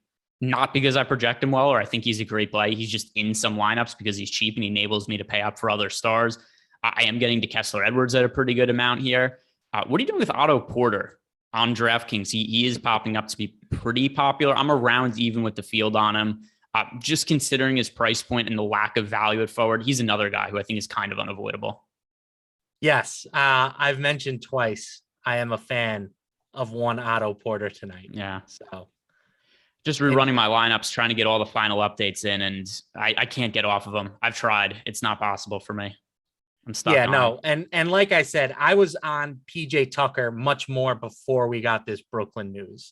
Not because I project him well or I think he's a great play. He's just in some lineups because he's cheap and he enables me to pay up for other stars. I am getting to Kessler Edwards at a pretty good amount here. What are you doing with Otto Porter on DraftKings? He is popping up to be pretty popular. I'm around even with the field on him. Just considering his price point and the lack of value at forward, he's another guy who I think is kind of unavoidable.
Yes, I've mentioned twice I am a fan of one Otto Porter tonight.
Yeah.
So
just rerunning my lineups, trying to get all the final updates in, and I can't get off of them. I've tried. It's not possible for me. I'm stuck.
Yeah, no. And like I said, I was on PJ Tucker much more before we got this Brooklyn news.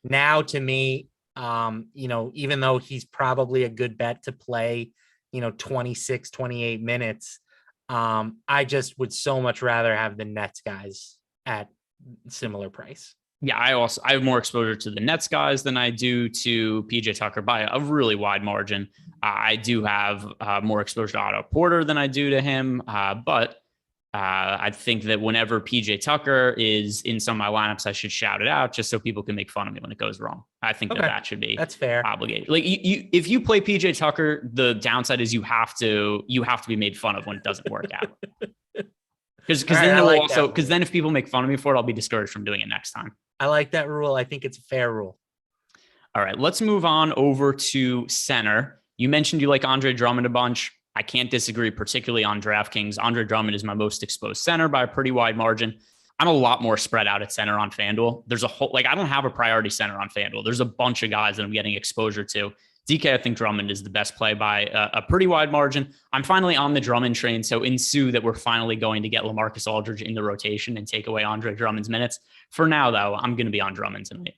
Now, to me, even though he's probably a good bet to play, 26, 28 minutes, I just would so much rather have the Nets guys at similar price.
Yeah, I have more exposure to the Nets guys than I do to PJ Tucker by a really wide margin. I do have more exposure to Otto Porter than I do to him, but I think that whenever PJ Tucker is in some of my lineups, I should shout it out just so people can make fun of me when it goes wrong. I think that should be
that's fair.
Obligated. Like if you play PJ Tucker, the downside is you have to be made fun of when it doesn't work out. Because then if people make fun of me for it, I'll be discouraged from doing it next time.
I like that rule. I think it's a fair rule.
All right, let's move on over to center. You mentioned you like Andre Drummond a bunch. I can't disagree, particularly on DraftKings. Andre Drummond is my most exposed center by a pretty wide margin. I'm a lot more spread out at center on FanDuel. There's a whole, I don't have a priority center on FanDuel. There's a bunch of guys that I'm getting exposure to. DK, I think Drummond is the best play by a pretty wide margin. I'm finally on the Drummond train. So ensue that we're finally going to get LaMarcus Aldridge in the rotation and take away Andre Drummond's minutes. For now, though, I'm going to be on Drummond tonight.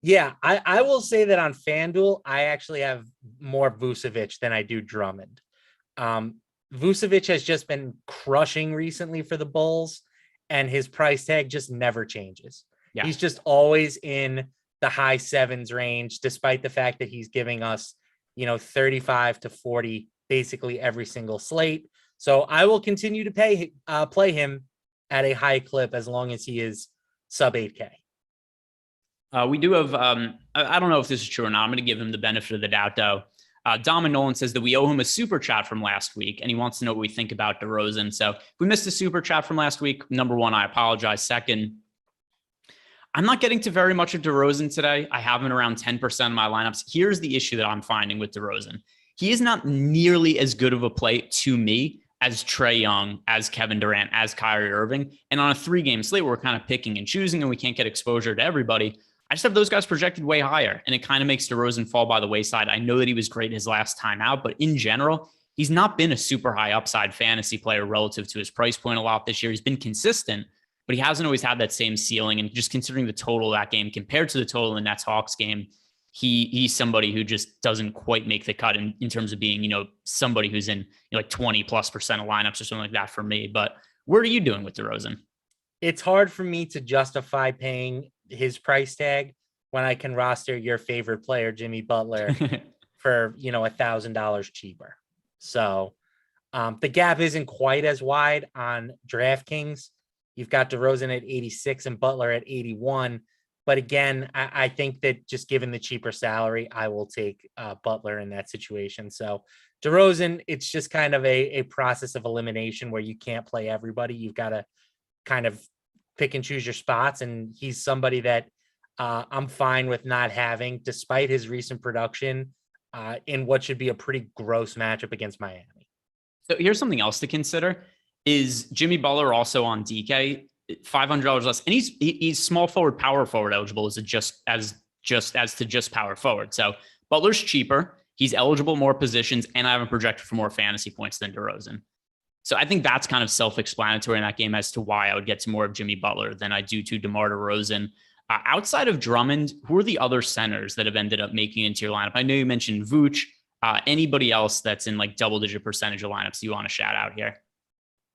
Yeah, I will say that on FanDuel, I actually have more Vucevic than I do Drummond. Vucevic has just been crushing recently for the Bulls, and his price tag just never changes. Yeah. He's just always in the high sevens range, despite the fact that he's giving us, 35 to 40, basically every single slate. So I will continue to play him at a high clip as long as he is sub 8K.
We do have, I don't know if this is true or not. I'm going to give him the benefit of the doubt, though. Dom and Nolan says that we owe him a super chat from last week, and he wants to know what we think about DeRozan. So if we missed a super chat from last week, number one, I apologize. Second, I'm not getting to very much of DeRozan today. I have him around 10% of my lineups. Here's the issue that I'm finding with DeRozan. He is not nearly as good of a play to me as Trae Young, as Kevin Durant, as Kyrie Irving. And on a 3-game slate, we're kind of picking and choosing, and we can't get exposure to everybody. I just have those guys projected way higher, and it kind of makes DeRozan fall by the wayside. I know that he was great his last time out, but in general, he's not been a super high upside fantasy player relative to his price point a lot this year. He's been consistent, but he hasn't always had that same ceiling. And just considering the total of that game compared to the total of the Nets-Hawks game, he's somebody who just doesn't quite make the cut in terms of being, somebody who's in like 20+% of lineups or something like that for me. But what are you doing with DeRozan?
It's hard for me to justify paying his price tag when I can roster your favorite player, Jimmy Butler, for, $1,000 cheaper. So the gap isn't quite as wide on DraftKings. You've got DeRozan at 86 and Butler at 81. But again, I think that just given the cheaper salary, I will take Butler in that situation. So DeRozan, it's just kind of a process of elimination where you can't play everybody. You've got to kind of pick and choose your spots. And he's somebody that I'm fine with not having, despite his recent production in what should be a pretty gross matchup against Miami.
So here's something else to consider. Is Jimmy Butler also on DK? $500 less, and he's small forward, power forward eligible as just power forward. So Butler's cheaper. He's eligible more positions, and I have him projected for more fantasy points than DeRozan. So I think that's kind of self-explanatory in that game as to why I would get to more of Jimmy Butler than I do to DeMar DeRozan. Outside of Drummond, who are the other centers that have ended up making it into your lineup? I know you mentioned Vooch. Anybody else that's in like double-digit percentage of lineups you want to shout out here?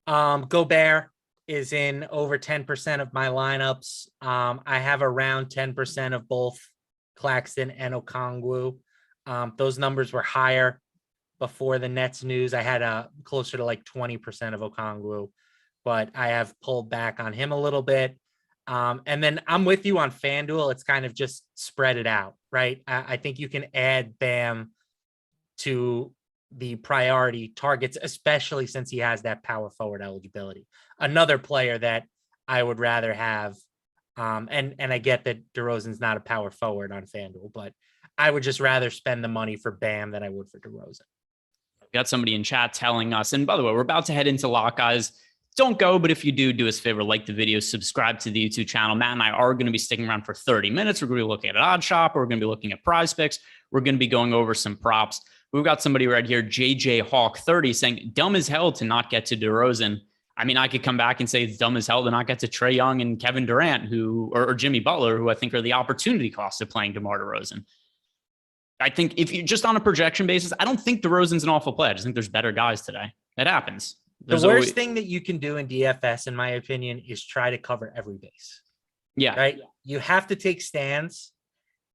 Gobert is in over 10% of my lineups. I have around 10% of both Claxton and Okongwu. Those numbers were higher before the Nets news. I had closer to like 20% of Okongwu, but I have pulled back on him a little bit. And then I'm with you on FanDuel. It's kind of just spread it out, right? I think you can add Bam to the priority targets, especially since he has that power forward eligibility. Another player that I would rather have, and I get that DeRozan's not a power forward on FanDuel, but I would just rather spend the money for Bam than I would for DeRozan.
Got somebody in chat telling us, and by the way, we're about to head into lock, guys. Don't go, but if you do us a favor, like the video, subscribe to the YouTube channel. Matt and I are going to be sticking around for 30 minutes. We're going to be looking at an odd shop. We're going to be looking at prize picks. We're going to be going over some props. We've got somebody right here, JJ Hawk 30, saying dumb as hell to not get to DeRozan. I mean, I could come back and say it's dumb as hell to not get to Trae Young and Kevin Durant, or Jimmy Butler, who I think are the opportunity cost of playing DeMar DeRozan. I think if you just on a projection basis, I don't think DeRozan's an awful play. I just think there's better guys today. It happens.
The worst thing that you can do in DFS, in my opinion, is try to cover every base.
Yeah.
Right. You have to take stands,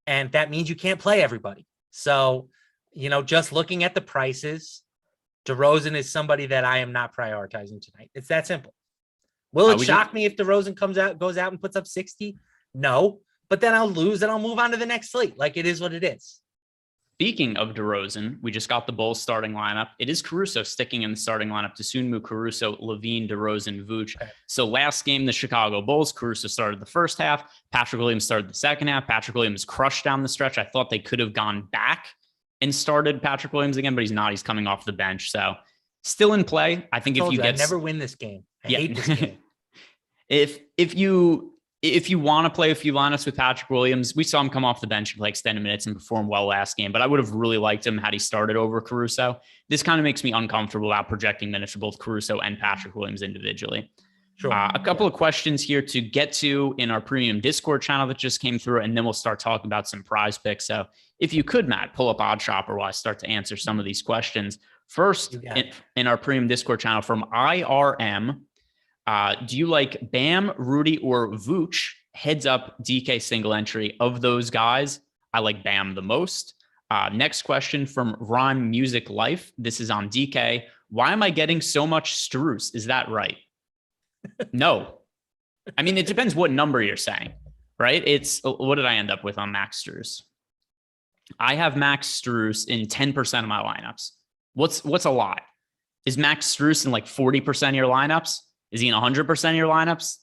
and that means you can't play everybody. So, just looking at the prices, DeRozan is somebody that I am not prioritizing tonight. It's that simple. Will it shock me if DeRozan goes out and puts up 60? No, but then I'll lose and I'll move on to the next slate. Like, it is what it is.
Speaking of DeRozan, we just got the Bulls starting lineup. It is Caruso sticking in the starting lineup. Dosunmu, Caruso, Levine, DeRozan, Vooch. Okay. So last game, the Chicago Bulls, Caruso started the first half. Patrick Williams started the second half. Patrick Williams crushed down the stretch. I thought they could have gone back and started Patrick Williams again, but he's not. He's coming off the bench. So still in play. I think if you get...
I never win this game. I hate this game.
If you want to play a few lineups with Patrick Williams, we saw him come off the bench and play extended minutes and perform well last game, but I would have really liked him had he started over Caruso. This kind of makes me uncomfortable about projecting minutes for both Caruso and Patrick Williams individually. Sure. A couple of questions here to get to in our premium Discord channel that just came through, and then we'll start talking about some prize picks. So if you could, Matt, pull up Odd Shopper while I start to answer some of these questions. First, in our premium Discord channel from IRM, do you like Bam, Rudy, or Vooch? Heads up, DK single entry. Of those guys, I like Bam the most. Next question from Rhyme Music Life. This is on DK. Why am I getting so much Strus? Is that right? No. I mean, it depends what number you're saying, right? What did I end up with on Max Strus? I have Max Strus in 10% of my lineups. What's a lot? Is Max Strus in like 40% of your lineups? Is he in 100% of your lineups?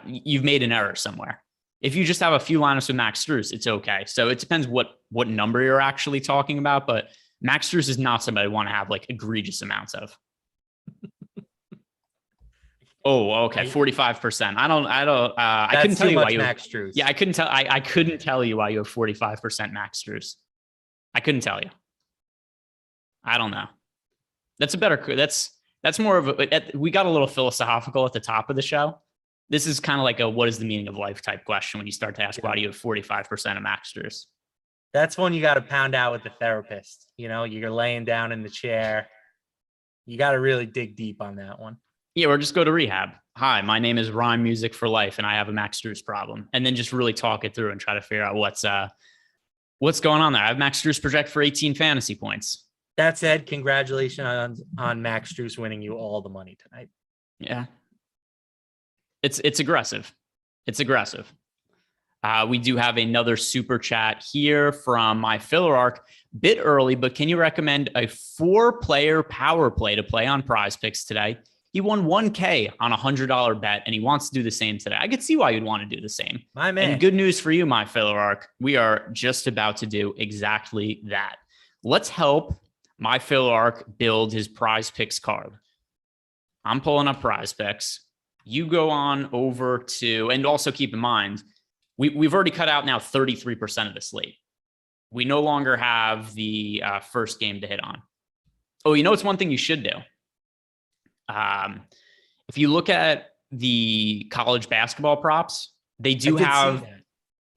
You've made an error somewhere. If you just have a few lineups with Max Strus, it's okay. So it depends what number you're actually talking about, but Max Strus is not somebody I want to have like egregious amounts of. Oh, okay. 45%. I couldn't tell you why you
Max Strus.
Yeah, I couldn't tell you why you have 45% Max Strus. I couldn't tell you. I don't know. That's more of we got a little philosophical at the top of the show. This is kind of like what is the meaning of life type question when you start to ask, why do you have 45% of Max Strus?
That's one you got to pound out with the therapist. You're laying down in the chair. You got to really dig deep on that one.
Yeah, or just go to rehab. Hi, my name is Rhyme Music for Life, and I have a Max Strus problem. And then just really talk it through and try to figure out what's going on there. I have Max Strus project for 18 fantasy points.
That said, congratulations on Max Strus winning you all the money tonight.
Yeah. It's aggressive. It's aggressive. We do have another super chat here from my filler arc. Bit early, but can you recommend a 4-player power play to play on Prize Picks today? He won $1K on a $100 bet, and he wants to do the same today. I could see why you'd want to do the same.
My man.
And good news for you, my filler arc. We are just about to do exactly that. Let's help my filler arc build his Prize Picks card. I'm pulling up Prize Picks. You go on over to, and also keep in mind, we've already cut out now 33% of the slate. We no longer have the first game to hit on. Oh, it's one thing you should do. If you look at the college basketball props, they do have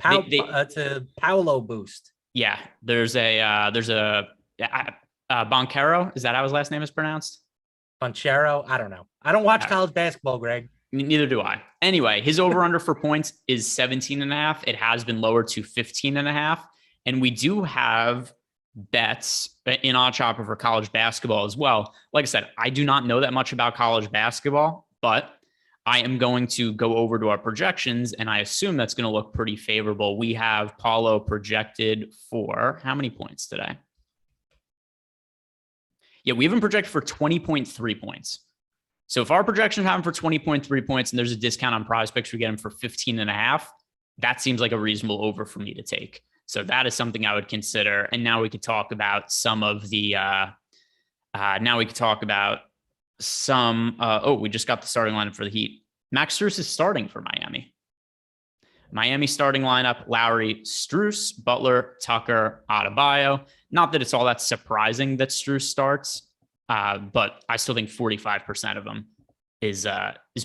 it's a Paolo boost.
Yeah, there's a Boncaro. Is that how his last name is pronounced?
Bonchero. I don't know. I don't watch college basketball, Greg.
Neither do I. Anyway, his over under for points is 17.5. It has been lowered to 15.5. And we do have bets in OddsShopper for college basketball as well. Like I said, I do not know that much about college basketball, but I am going to go over to our projections, and I assume that's going to look pretty favorable. We have Paulo projected for how many points today? Yeah, we have him projected for 20.3 points. So if our projections have him for 20.3 points and there's a discount on Prize Picks, we get him for 15.5. That seems like a reasonable over for me to take. So that is something I would consider. And now we could talk about some of the, we just got the starting lineup for the Heat. Max Strus is starting for Miami. Miami starting lineup: Lowry, Strus, Butler, Tucker, Adebayo. Not that it's all that surprising that Strus starts, but I still think 45% of them is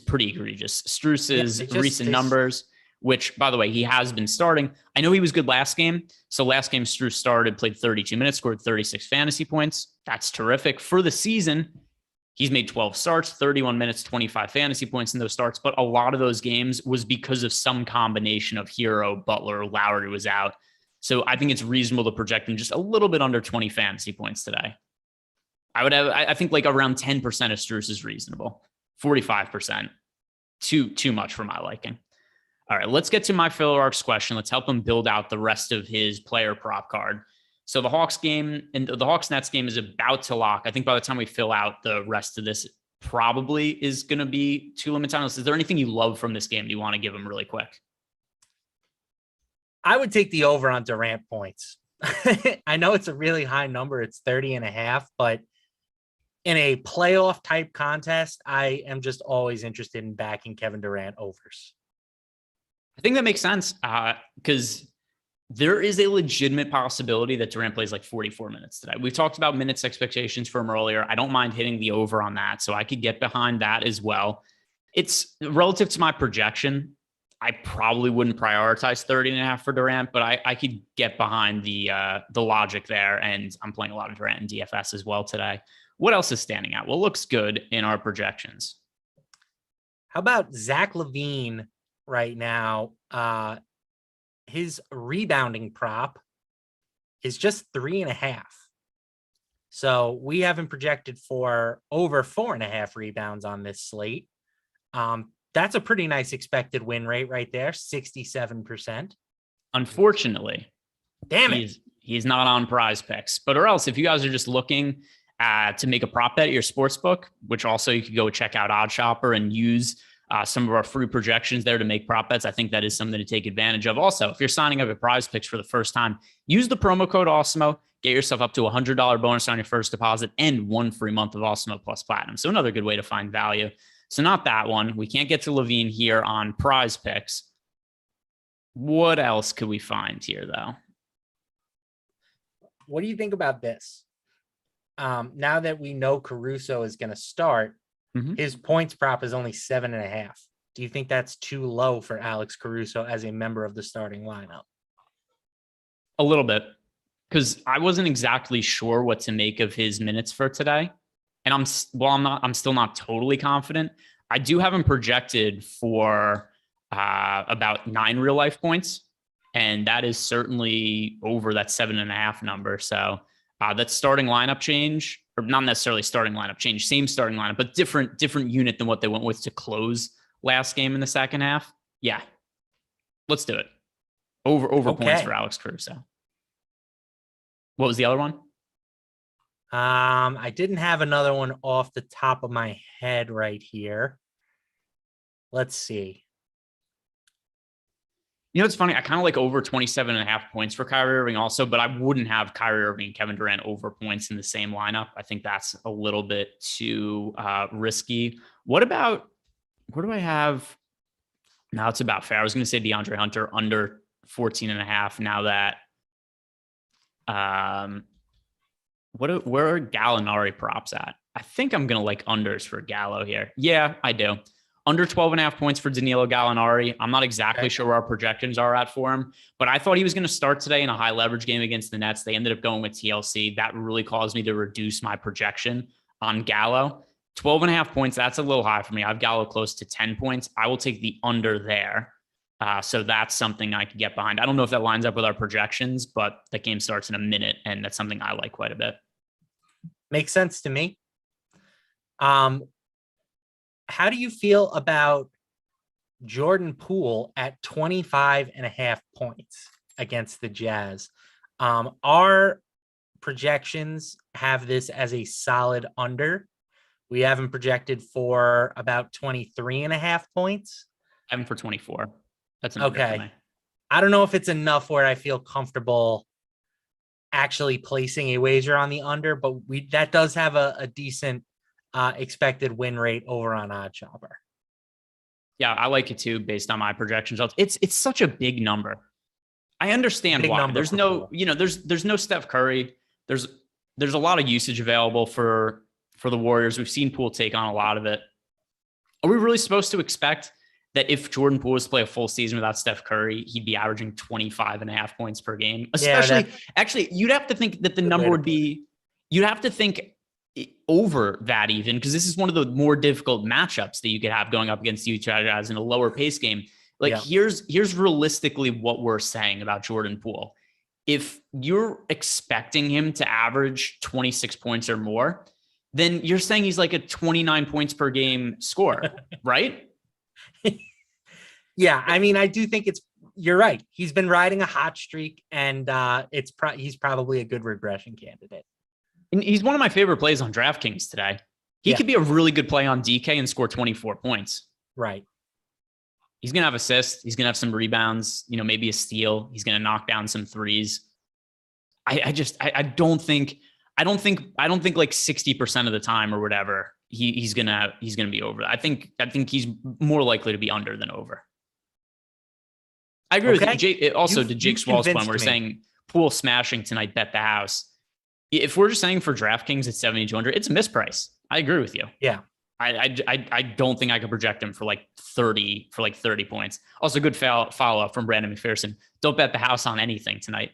pretty egregious. Strus's recent numbers, which, by the way, he has been starting. I know he was good last game. So last game, Strus started, played 32 minutes, scored 36 fantasy points. That's terrific. For the season, he's made 12 starts, 31 minutes, 25 fantasy points in those starts. But a lot of those games was because of some combination of Hero, Butler, Lowry was out. So I think it's reasonable to project him just a little bit under 20 fantasy points today. I think like around 10% of Strus is reasonable. 45%, too much for my liking. All right, let's get to my Filler Arcs question. Let's help him build out the rest of his player prop card. So the Hawks game and the Hawks Nets game is about to lock. I think by the time we fill out the rest of this, probably is going to be too limited time. Is there anything you love from this game you want to give him really quick?
I would take the over on Durant points. I know it's a really high number. It's 30.5, but in a playoff type contest, I am just always interested in backing Kevin Durant overs.
I think that makes sense because there is a legitimate possibility that Durant plays like 44 minutes today. We've talked about minutes expectations for him earlier. I don't mind hitting the over on that, so I could get behind that as well. It's relative to my projection. I probably wouldn't prioritize 30.5 for Durant, but I could get behind the logic there, and I'm playing a lot of Durant in DFS as well today. What else is standing out? What looks good in our projections?
How about Zach LaVine right now? His rebounding prop is just 3.5. So we haven't projected for over 4.5 rebounds on this slate. That's a pretty nice expected win rate right there, 67%.
Unfortunately,
damn it,
he's not on Prize Picks. But or else, if you guys are just looking to make a prop bet at your sports book, which also you could go check out OddsShopper and use some of our free projections there to make prop bets. I think that is something to take advantage of. Also, if you're signing up at Prize Picks for the first time, use the promo code Awesemo, get yourself up to a $100 bonus on your first deposit and 1 free month of Awesemo Plus Platinum. So another good way to find value. So not that one. We can't get to LaVine here on Prize Picks. What else could we find here, though?
What do you think about this? Now that we know Caruso is going to start, his points prop is only 7.5. Do you think that's too low for Alex Caruso as a member of the starting lineup?
A little bit, because I wasn't exactly sure what to make of his minutes for today. And I'm still not totally confident. I do have him projected for about 9 real life points. And that is certainly over that 7.5 number. So that starting lineup change, or not necessarily starting lineup change, same starting lineup, but different unit than what they went with to close last game in the second half. Yeah, let's do it. Over points for Alex Caruso. What was the other one?
I didn't have another one off the top of my head right here. Let's see.
You know, it's funny. I kind of like over 27.5 points for Kyrie Irving also, but I wouldn't have Kyrie Irving and Kevin Durant over points in the same lineup. I think that's a little bit too risky. What do I have? Now it's about fair. I was going to say DeAndre Hunter under 14.5. Now that, where are Gallinari props at? I think I'm going to like unders for Gallo here. Yeah, I do. Under 12.5 points for Danilo Gallinari. I'm not exactly sure where our projections are at for him, but I thought he was going to start today in a high leverage game against the Nets. They ended up going with TLC. That really caused me to reduce my projection on Gallo. 12.5 points, that's a little high for me. I've Gallo close to 10 points. I will take the under there. So that's something I could get behind. I don't know if that lines up with our projections, but the game starts in a minute, and that's something I like quite a bit.
Makes sense to me. How do you feel about Jordan Poole at 25.5 points against the Jazz? Our projections have this as a solid under. We haven't projected for about 23.5 points.
I have him for 24. That's an under for me.
I don't know if it's enough where I feel comfortable actually placing a wager on the under, but that does have a decent expected win rate over on OddsShopper.
Yeah, I like it too, based on my projections. It's such a big number. I understand why. There's no, there's no Steph Curry. There's a lot of usage available for the Warriors. We've seen Poole take on a lot of it. Are we really supposed to expect that if Jordan Poole was to play a full season without Steph Curry, he'd be averaging 25.5 points per game? Actually, you'd have to think that the number would be, you'd have to think over that even, because this is one of the more difficult matchups that you could have going up against Utah Jazz in a lower pace game. Here's realistically what we're saying about Jordan Poole. If you're expecting him to average 26 points or more, then you're saying he's like a 29 points per game scorer, right?
Yeah, I mean, I do think you're right. He's been riding a hot streak, and he's probably a good regression candidate.
And he's one of my favorite plays on DraftKings today. He could be a really good play on DK and score 24 points.
Right.
He's going to have assists. He's going to have some rebounds, maybe a steal. He's going to knock down some threes. I don't think like 60% of the time or whatever, he's going to be over. I think he's more likely to be under than over. I agree with you. Also, to Jake Swall's point, we're saying Poole smashing tonight, bet the house. If we're just saying for DraftKings at 7,200, it's a misprice. I agree with you.
Yeah.
I don't think I could project him for like 30 points. Also, good follow-up from Brandon McPherson. Don't bet the house on anything tonight.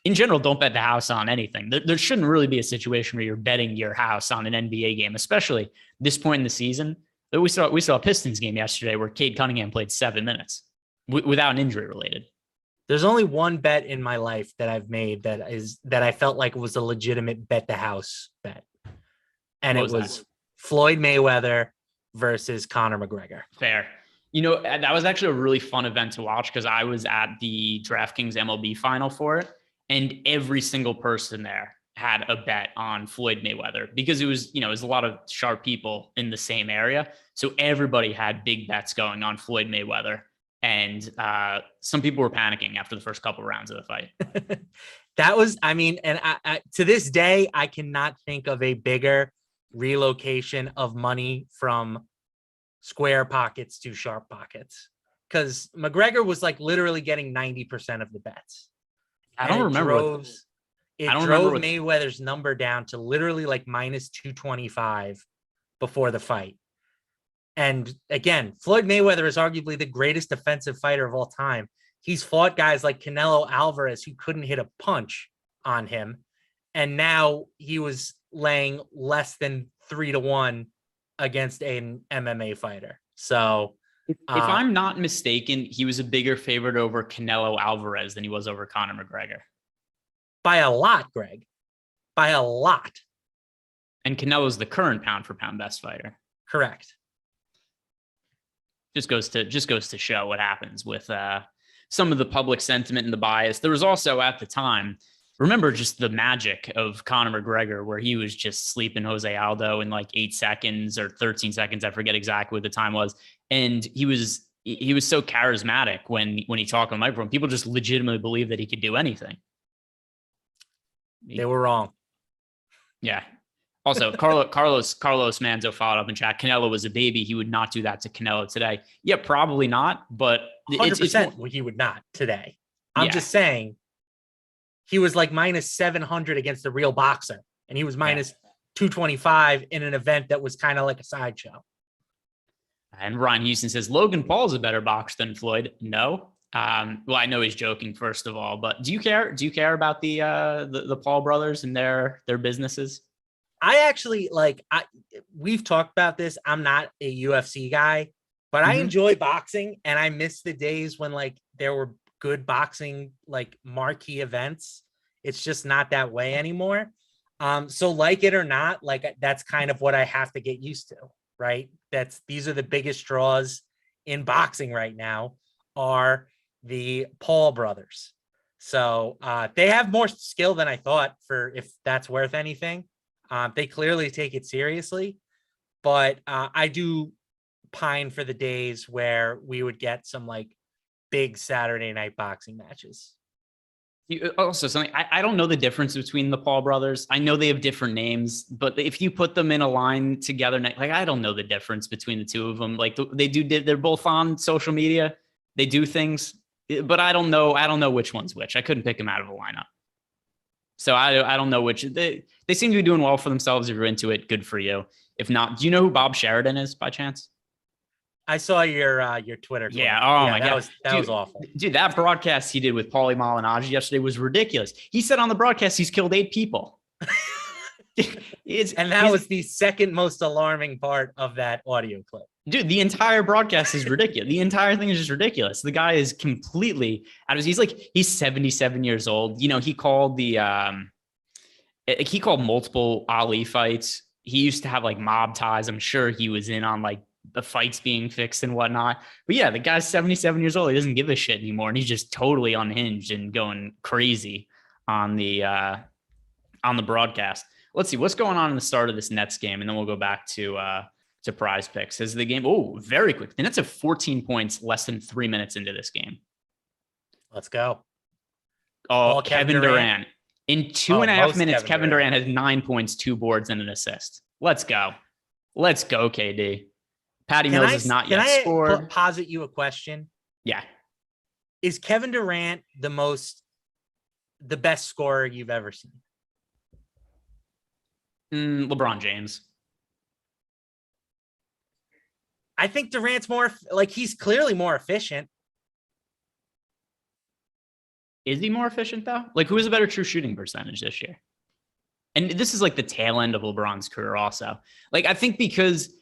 In general, don't bet the house on anything. There shouldn't really be a situation where you're betting your house on an NBA game, especially this point in the season. We saw a Pistons game yesterday where Cade Cunningham played 7 minutes without an injury related.
There's only one bet in my life that I've made that I felt like was a legitimate bet the house bet. And it was Floyd Mayweather versus Conor McGregor.
Fair. That was actually a really fun event to watch because I was at the DraftKings MLB final for it, and every single person there had a bet on Floyd Mayweather because it was a lot of sharp people in the same area. So everybody had big bets going on Floyd Mayweather. And some people were panicking after the first couple of rounds of the fight.
That was, and I to this day, I cannot think of a bigger relocation of money from square pockets to sharp pockets, because McGregor was like literally getting 90% of the bets.
I don't remember.
It drove Mayweather's number down to literally like minus 225 before the fight. And again, Floyd Mayweather is arguably the greatest defensive fighter of all time. He's fought guys like Canelo Alvarez who couldn't hit a punch on him. And now he was laying less than 3-1 against an MMA fighter. So
if I'm not mistaken, he was a bigger favorite over Canelo Alvarez than he was over Conor McGregor.
By a lot, Greg. By a lot.
And Canelo's the current pound for pound best fighter.
Correct.
Just goes to show what happens with some of the public sentiment and the bias. There was also at the time, remember just the magic of Conor McGregor, where he was just sleeping Jose Aldo in like 8 seconds or 13 seconds. I forget exactly what the time was. And he was so charismatic when he talked on the microphone. People just legitimately believed that he could do anything.
They were wrong.
Yeah. Also, Carlos Manzo followed up in chat. Canelo was a baby. He would not do that to Canelo today. Yeah, probably not. But
100% he would not today. I'm just saying he was like minus 700 against the real boxer, and he was minus 225 in an event that was kind of like a sideshow.
And Ron Houston says Logan Paul's a better boxer than Floyd. No. Well, I know he's joking, first of all, but do you care? Do you care about the Paul brothers and their businesses?
I actually we've talked about this. I'm not a UFC guy, but I enjoy boxing, and I miss the days when like there were good boxing, like marquee events. It's just not that way anymore. So like it or not, like that's kind of what I have to get used to, right? These are the biggest draws in boxing right now are the Paul brothers. So they have more skill than I thought, for if that's worth anything. They clearly take it seriously, but I do pine for the days where we would get some like big Saturday night boxing matches.
Also, something I don't know the difference between the Paul brothers. I know they have different names, but if you put them in a line together, like I don't know the difference between the two of them. Like they're both on social media. They do things, but I don't know which one's which. I couldn't pick them out of a lineup. So I don't know which. They seem to be doing well for themselves. If you're into it, good for you. If not, do you know who Bob Sheridan is by chance?
I saw your Twitter.
Yeah. Oh my God.
That was awful.
Dude, that broadcast he did with Paulie Malignaggi yesterday was ridiculous. He said on the broadcast he's killed 8 people.
And that was the second most alarming part of that audio clip.
Dude, the entire broadcast is ridiculous. The entire thing is just ridiculous. The guy is completely out of he's 77 years old. You know, he called multiple Ali fights. He used to have like mob ties. I'm sure he was in on like the fights being fixed and whatnot. But yeah, the guy's 77 years old. He doesn't give a shit anymore. And he's just totally unhinged and going crazy on the broadcast. Let's see what's going on in the start of this Nets game. And then we'll go back to Prize Picks. Is the game, very quick. The Nets have 14 points less than 3 minutes into this game.
Let's go.
Oh, Kevin Durant. In 2.5 minutes, Kevin Durant has 9 points, 2 boards, and an assist. Let's go. Let's go, KD. Patty Mills is not yet scored.
Can I posit you a question?
Yeah.
Is Kevin Durant the best scorer you've ever seen?
LeBron James.
I think Durant's he's clearly more efficient.
Is he more efficient though? Like, who has a better true shooting percentage this year? And this is like the tail end of LeBron's career also. Like, I think because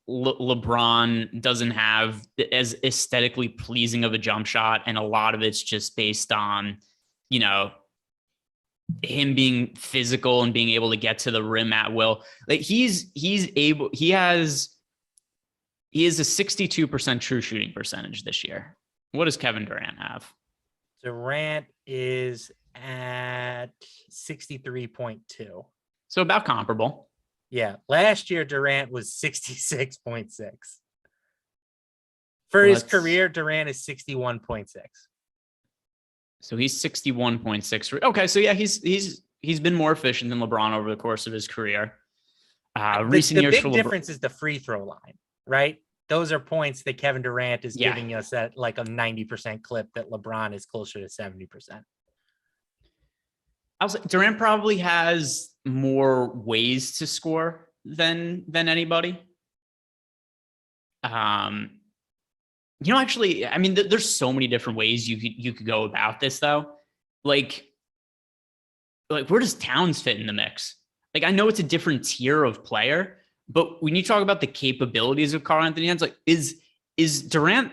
LeBron doesn't have as aesthetically pleasing of a jump shot, and a lot of it's just based on, you know, him being physical and being able to get to the rim at will. Like he has a 62% true shooting percentage this year. What does Kevin Durant have?
Durant is at 63.2.
So about comparable.
Yeah. Last year, Durant was 66.6. For his career, Durant is 61.6.
So he's 61.6. Okay. So yeah, he's been more efficient than LeBron over the course of his career. Recent years, the big
difference is the free throw line, right? Those are points that Kevin Durant is giving us at like a 90% clip that LeBron is closer to 70%.
Durant probably has more ways to score than anybody. You know, actually, I mean, there's so many different ways you could go about this though. Like where does Towns fit in the mix? Like, I know it's a different tier of player, but when you talk about the capabilities of Karl-Anthony Towns, like is Durant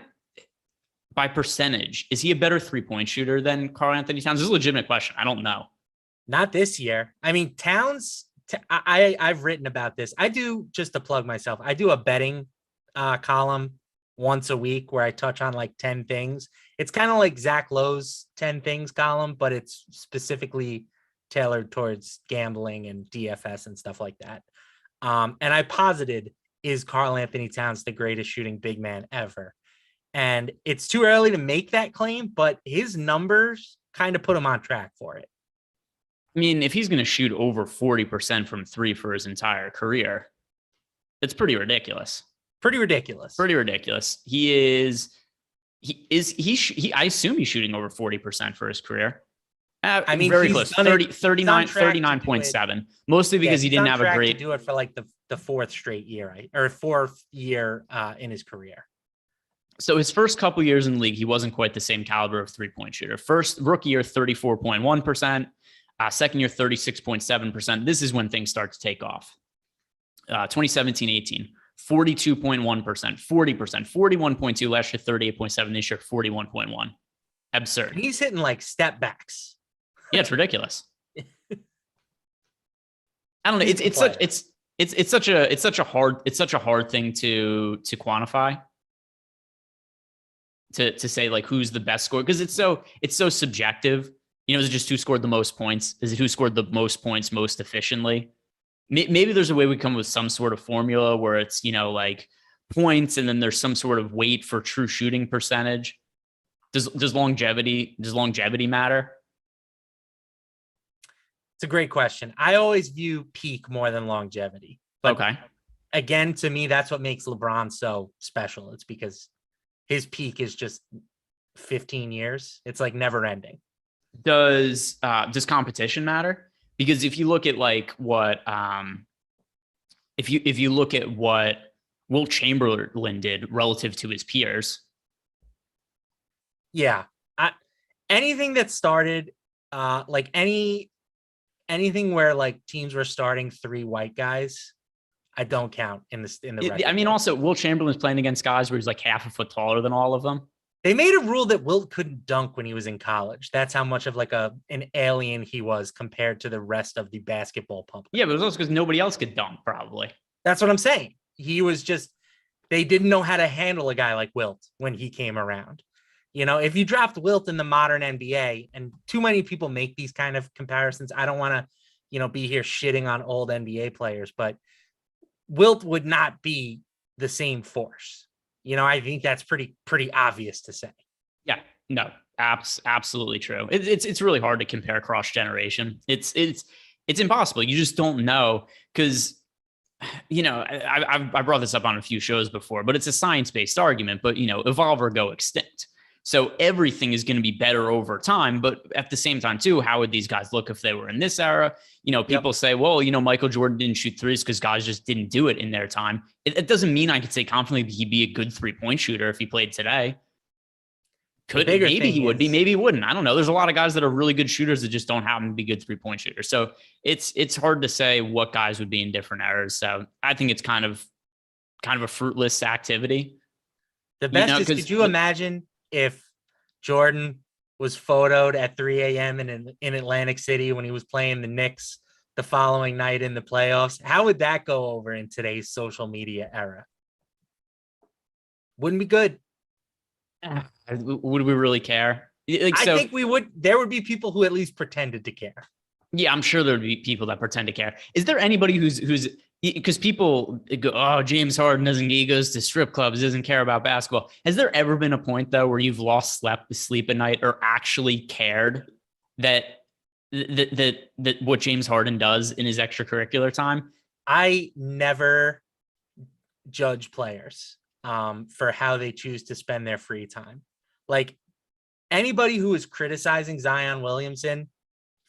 by percentage, is he a better 3-point shooter than Karl-Anthony Towns? This is a legitimate question. I don't know.
Not this year. I mean, Towns, I've written about this. I do, just to plug myself, I do a betting column once a week where I touch on like 10 things. It's kind of like Zach Lowe's 10 things column, but it's specifically tailored towards gambling and DFS and stuff like that. And I posited, is Karl-Anthony Towns the greatest shooting big man ever? And it's too early to make that claim, but his numbers kind of put him on track for it.
I mean, if he's going to shoot over 40% from 3 for his entire career, it's pretty ridiculous.
Pretty ridiculous.
I assume he's shooting over 40% for his career.
I mean,
very
he's
close.
done it-
39.7. Mostly because he
he's
didn't
on
have a
track
great.
to do it for like the fourth straight year, right? Or fourth year in his career.
So his first couple years in the league, he wasn't quite the same caliber of 3-point shooter. First rookie year, 34.1%. Second year, 36.7%. This is when things start to take off. 2017-18, 42.1%, 40%, 41.2 last year, 38.7 this year, 41.1. Absurd.
And he's hitting like step backs.
Yeah, it's ridiculous. I don't know. It's such a hard thing to quantify. To say like who's the best scorer, because it's so subjective. You know, is it just who scored the most points? Is it who scored the most points most efficiently? Maybe there's a way we come with some sort of formula where it's, you know, like points and then there's some sort of weight for true shooting percentage. Does longevity matter?
It's a great question. I always view peak more than longevity. But
Okay.
Again, to me, that's what makes LeBron so special. It's because his peak is just 15 years. It's like never ending.
Does competition matter? Because if you look at like what if you look at what Wilt Chamberlain did relative to his peers.
Yeah. Anything that started like anything where like teams were starting 3 white guys, I don't count in the
I mean, also Wilt Chamberlain's playing against guys where he's like half a foot taller than all of them.
They made a rule that Wilt couldn't dunk when he was in college. That's how much of like an alien he was compared to the rest of the basketball public.
Yeah, but it was also because nobody else could dunk, probably.
That's what I'm saying. He was just, they didn't know how to handle a guy like Wilt when he came around. You know, if you draft Wilt in the modern NBA, and too many people make these kind of comparisons, I don't want to, you know, be here shitting on old NBA players, but Wilt would not be the same force. You know, I think that's pretty obvious to say.
Yeah, no, absolutely true. It's really hard to compare cross generation. It's impossible. You just don't know because, you know, I brought this up on a few shows before, but it's a science-based argument. But, you know, evolve or go extinct. So everything is going to be better over time. But at the same time, too, how would these guys look if they were in this era? You know, people say, well, you know, Michael Jordan didn't shoot threes because guys just didn't do it in their time. It doesn't mean I could say confidently that he'd be a good 3-point shooter if he played today. Maybe he would be, maybe he wouldn't. I don't know. There's a lot of guys that are really good shooters that just don't happen to be good 3-point shooters. So it's hard to say what guys would be in different eras. So I think it's kind of a fruitless activity.
The best is, could you imagine if Jordan was photoed at 3 a.m. in Atlantic City when he was playing the Knicks the following night in the playoffs? How would that go over in today's social media era? Wouldn't be good.
Would we really care?
I think we would. There would be people who at least pretended to care.
Yeah, I'm sure there would be people that pretend to care. Is there anybody who's because people go, oh, James Harden he goes to strip clubs, doesn't care about basketball. Has there ever been a point though where you've lost sleep at night or actually cared that what James Harden does in his extracurricular time?
I never judge players for how they choose to spend their free time. Like anybody who is criticizing Zion Williamson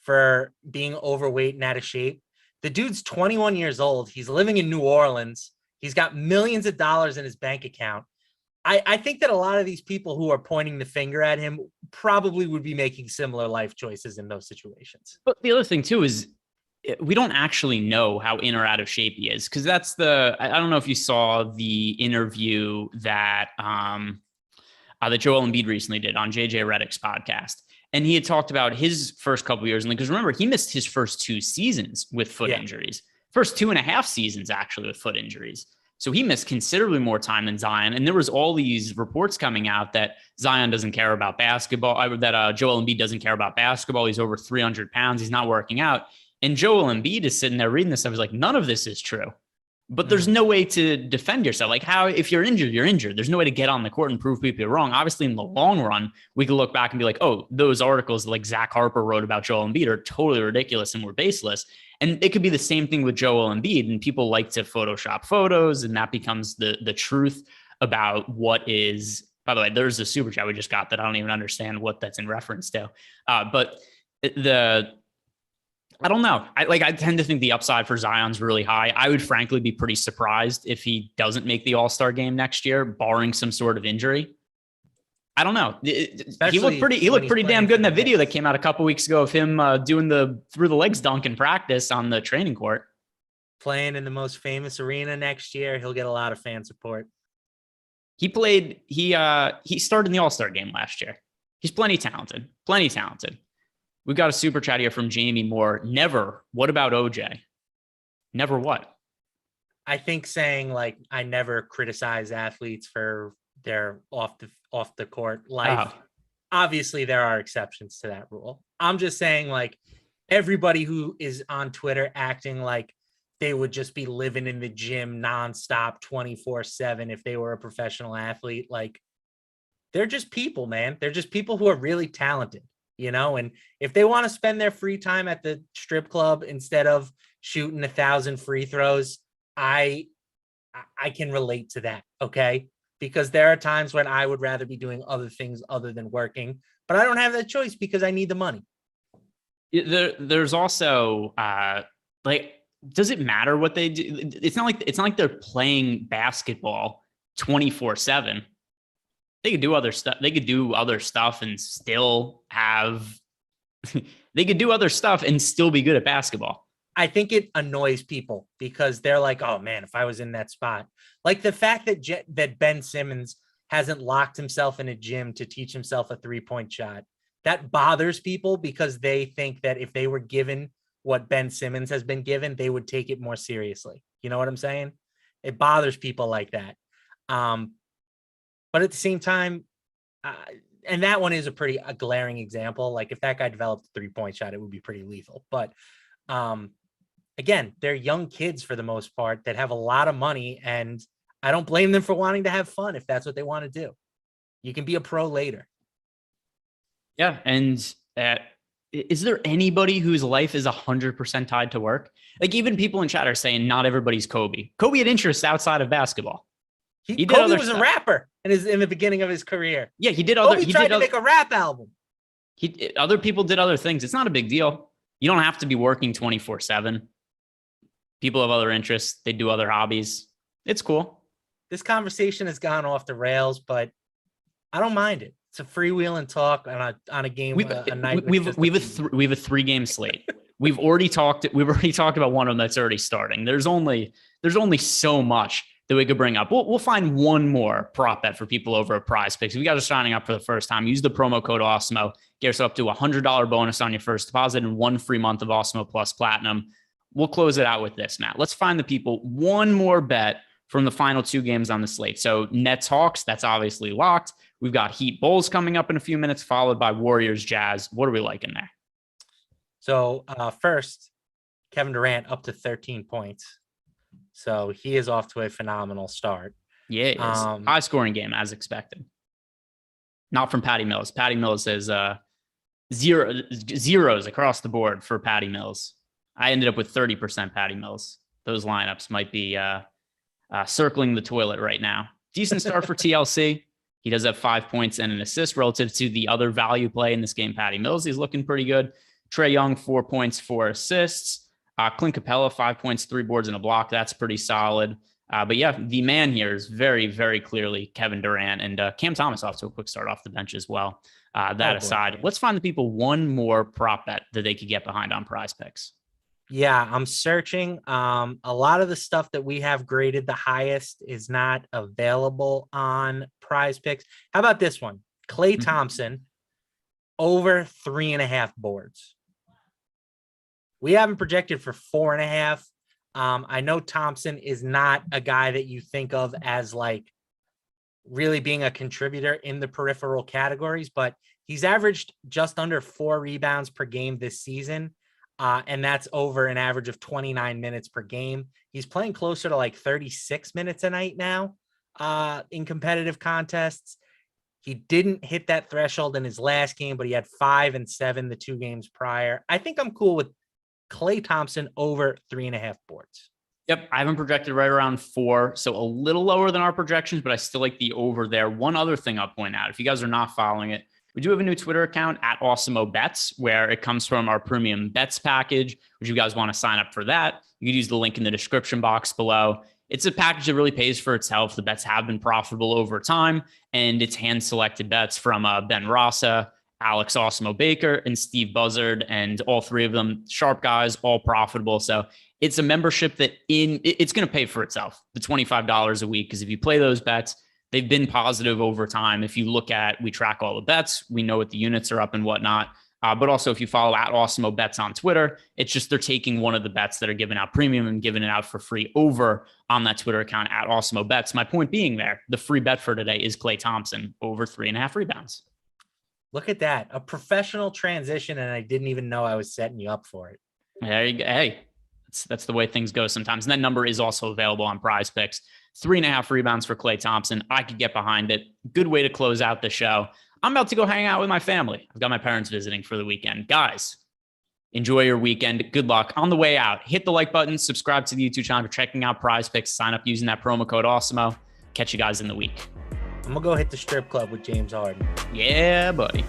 for being overweight and out of shape, the dude's 21 years old. He's living in New Orleans. He's got millions of dollars in his bank account. I think that a lot of these people who are pointing the finger at him probably would be making similar life choices in those situations.
But the other thing too is we don't actually know how in or out of shape he is, because that's I don't know if you saw the interview that that Joel Embiid recently did on JJ Redick's podcast. And he had talked about his first couple of years. And because remember, he missed his first 2 seasons with foot injuries, first 2.5 seasons actually with foot injuries. So he missed considerably more time than Zion. And there was all these reports coming out that Zion doesn't care about basketball, that Joel Embiid doesn't care about basketball. He's over 300 pounds. He's not working out. And Joel Embiid is sitting there reading this. I was like, none of this is true. But there's no way to defend yourself. Like how, if you're injured, you're injured. There's no way to get on the court and prove people wrong. Obviously, in the long run, we could look back and be like, oh, those articles like Zach Harper wrote about Joel Embiid are totally ridiculous and were baseless. And it could be the same thing with Joel Embiid. And people like to Photoshop photos, and that becomes the truth about what is. By the way, there's a super chat we just got that I don't even understand what that's in reference to. But I don't know. I tend to think the upside for Zion's really high. I would frankly be pretty surprised if he doesn't make the All-Star game next year, barring some sort of injury. I don't know. He looked pretty damn good in that video that came out a couple weeks ago of him doing the through the legs dunk in practice on the training court.
Playing in the most famous arena next year, he'll get a lot of fan support.
He started in the All-Star game last year. He's plenty talented. We got a super chat here from Jamie Moore. Never. What about OJ? Never what?
I think saying like I never criticize athletes for their off the court life. Obviously, there are exceptions to that rule. I'm just saying like everybody who is on Twitter acting like they would just be living in the gym nonstop 24/7 if they were a professional athlete. Like they're just people, man. They're just people who are really talented. And if they want to spend their free time at the strip club instead of shooting 1,000 free throws, I can relate to that. Okay. Because there are times when I would rather be doing other things other than working, but I don't have that choice because I need the money.
There's also does it matter what they do? It's not like they're playing basketball 24/7. They could do other stuff. They could do other stuff and still they could do other stuff and still be good at basketball.
I think it annoys people because they're like, oh man, if I was in that spot, like the fact that Ben Simmons hasn't locked himself in a gym to teach himself a 3-point shot, that bothers people because they think that if they were given what Ben Simmons has been given, they would take it more seriously. You know what I'm saying? It bothers people like that. But at the same time, and that one is a glaring example. Like if that guy developed a 3-point shot, it would be pretty lethal. But again, they're young kids for the most part that have a lot of money, and I don't blame them for wanting to have fun if that's what they want to do. You can be a pro later.
Yeah, and is there anybody whose life is 100% tied to work? Like even people in chat are saying not everybody's Kobe. Kobe had interests outside of basketball.
Kobe was a rapper in the beginning of his career.
Yeah, he
tried to make a rap album.
Other people did other things. It's not a big deal. You don't have to be working 24/7. People have other interests. They do other hobbies. It's cool.
This conversation has gone off the rails, but I don't mind it. It's a freewheeling talk on a game.
We have a 3-game slate. We've already talked about one of them that's already starting. There's only so much that we could bring up. We'll find one more prop bet for people over at Prize Picks. If you guys are signing up for the first time, use the promo code Awesemo. Get yourself up to $100 bonus on your first deposit and 1 free month of Awesemo Plus Platinum. We'll close it out with this, Matt. Let's find the people one more bet from the final 2 games on the slate. So Nets Hawks, that's obviously locked. We've got Heat Bulls coming up in a few minutes, followed by Warriors Jazz. What are we liking there?
So first, Kevin Durant up to 13 points. So he is off to a phenomenal start.
Yeah, it is. High scoring game as expected. Not from Patty Mills. Patty Mills says zeros across the board for Patty Mills. I ended up with 30% Patty Mills. Those lineups might be circling the toilet right now. Decent start for TLC. He does have 5 points and an assist relative to the other value play in this game, Patty Mills. He's looking pretty good. Trae Young, 4 points, 4 assists. Clint Capella, 5 points, 3 boards, and a block. That's pretty solid. But yeah, the man here is very, very clearly Kevin Durant, and Cam Thomas off to a quick start off the bench as well. Aside, let's find the people one more prop bet that they could get behind on Prize Picks.
Yeah, I'm searching. A lot of the stuff that we have graded the highest is not available on Prize Picks. How about this one? Klay Thompson over 3.5 boards. We haven't projected for 4.5. I know Thompson is not a guy that you think of as like really being a contributor in the peripheral categories, but he's averaged just under 4 rebounds per game this season. And that's over an average of 29 minutes per game. He's playing closer to like 36 minutes a night now in competitive contests. He didn't hit that threshold in his last game, but he had 5 and 7 the 2 games prior. I think I'm cool with Klay Thompson over 3.5 boards.
Yep, I haven't projected right around 4, so a little lower than our projections, but I still like the over there. One other thing I'll point out, if you guys are not following it, We do have a new Twitter account at Awesemo Bets, where it comes from our premium bets package. If you guys want to sign up for that, you can use the link in the description box below. It's a package that really pays for itself. The bets have been profitable over time, and it's hand-selected bets from Ben Rasa, Alex Awesemo Baker, and Steve Buzzard, and all three of them sharp guys, all profitable. So it's a membership that it's going to pay for itself, the $25 a week, because if you play those bets, they've been positive over time. If you look at, we track all the bets, we know what the units are up and whatnot. But also, if you follow at Awesemo Bets on Twitter, it's just they're taking one of the bets that are given out premium and giving it out for free over on that Twitter account at Awesemo Bets. My point being there, the free bet for today is Klay Thompson over 3.5 rebounds.
Look at that. A professional transition, and I didn't even know I was setting you up for it.
There you go. Hey, that's the way things go sometimes. And that number is also available on Prize Picks. 3.5 rebounds for Klay Thompson. I could get behind it. Good way to close out the show. I'm about to go hang out with my family. I've got my parents visiting for the weekend. Guys, enjoy your weekend. Good luck. On the way out, hit the like button, subscribe to the YouTube channel for checking out Prize Picks, sign up using that promo code Awesemo. Catch you guys in the week.
I'm going to go hit the strip club with James Harden.
Yeah, buddy.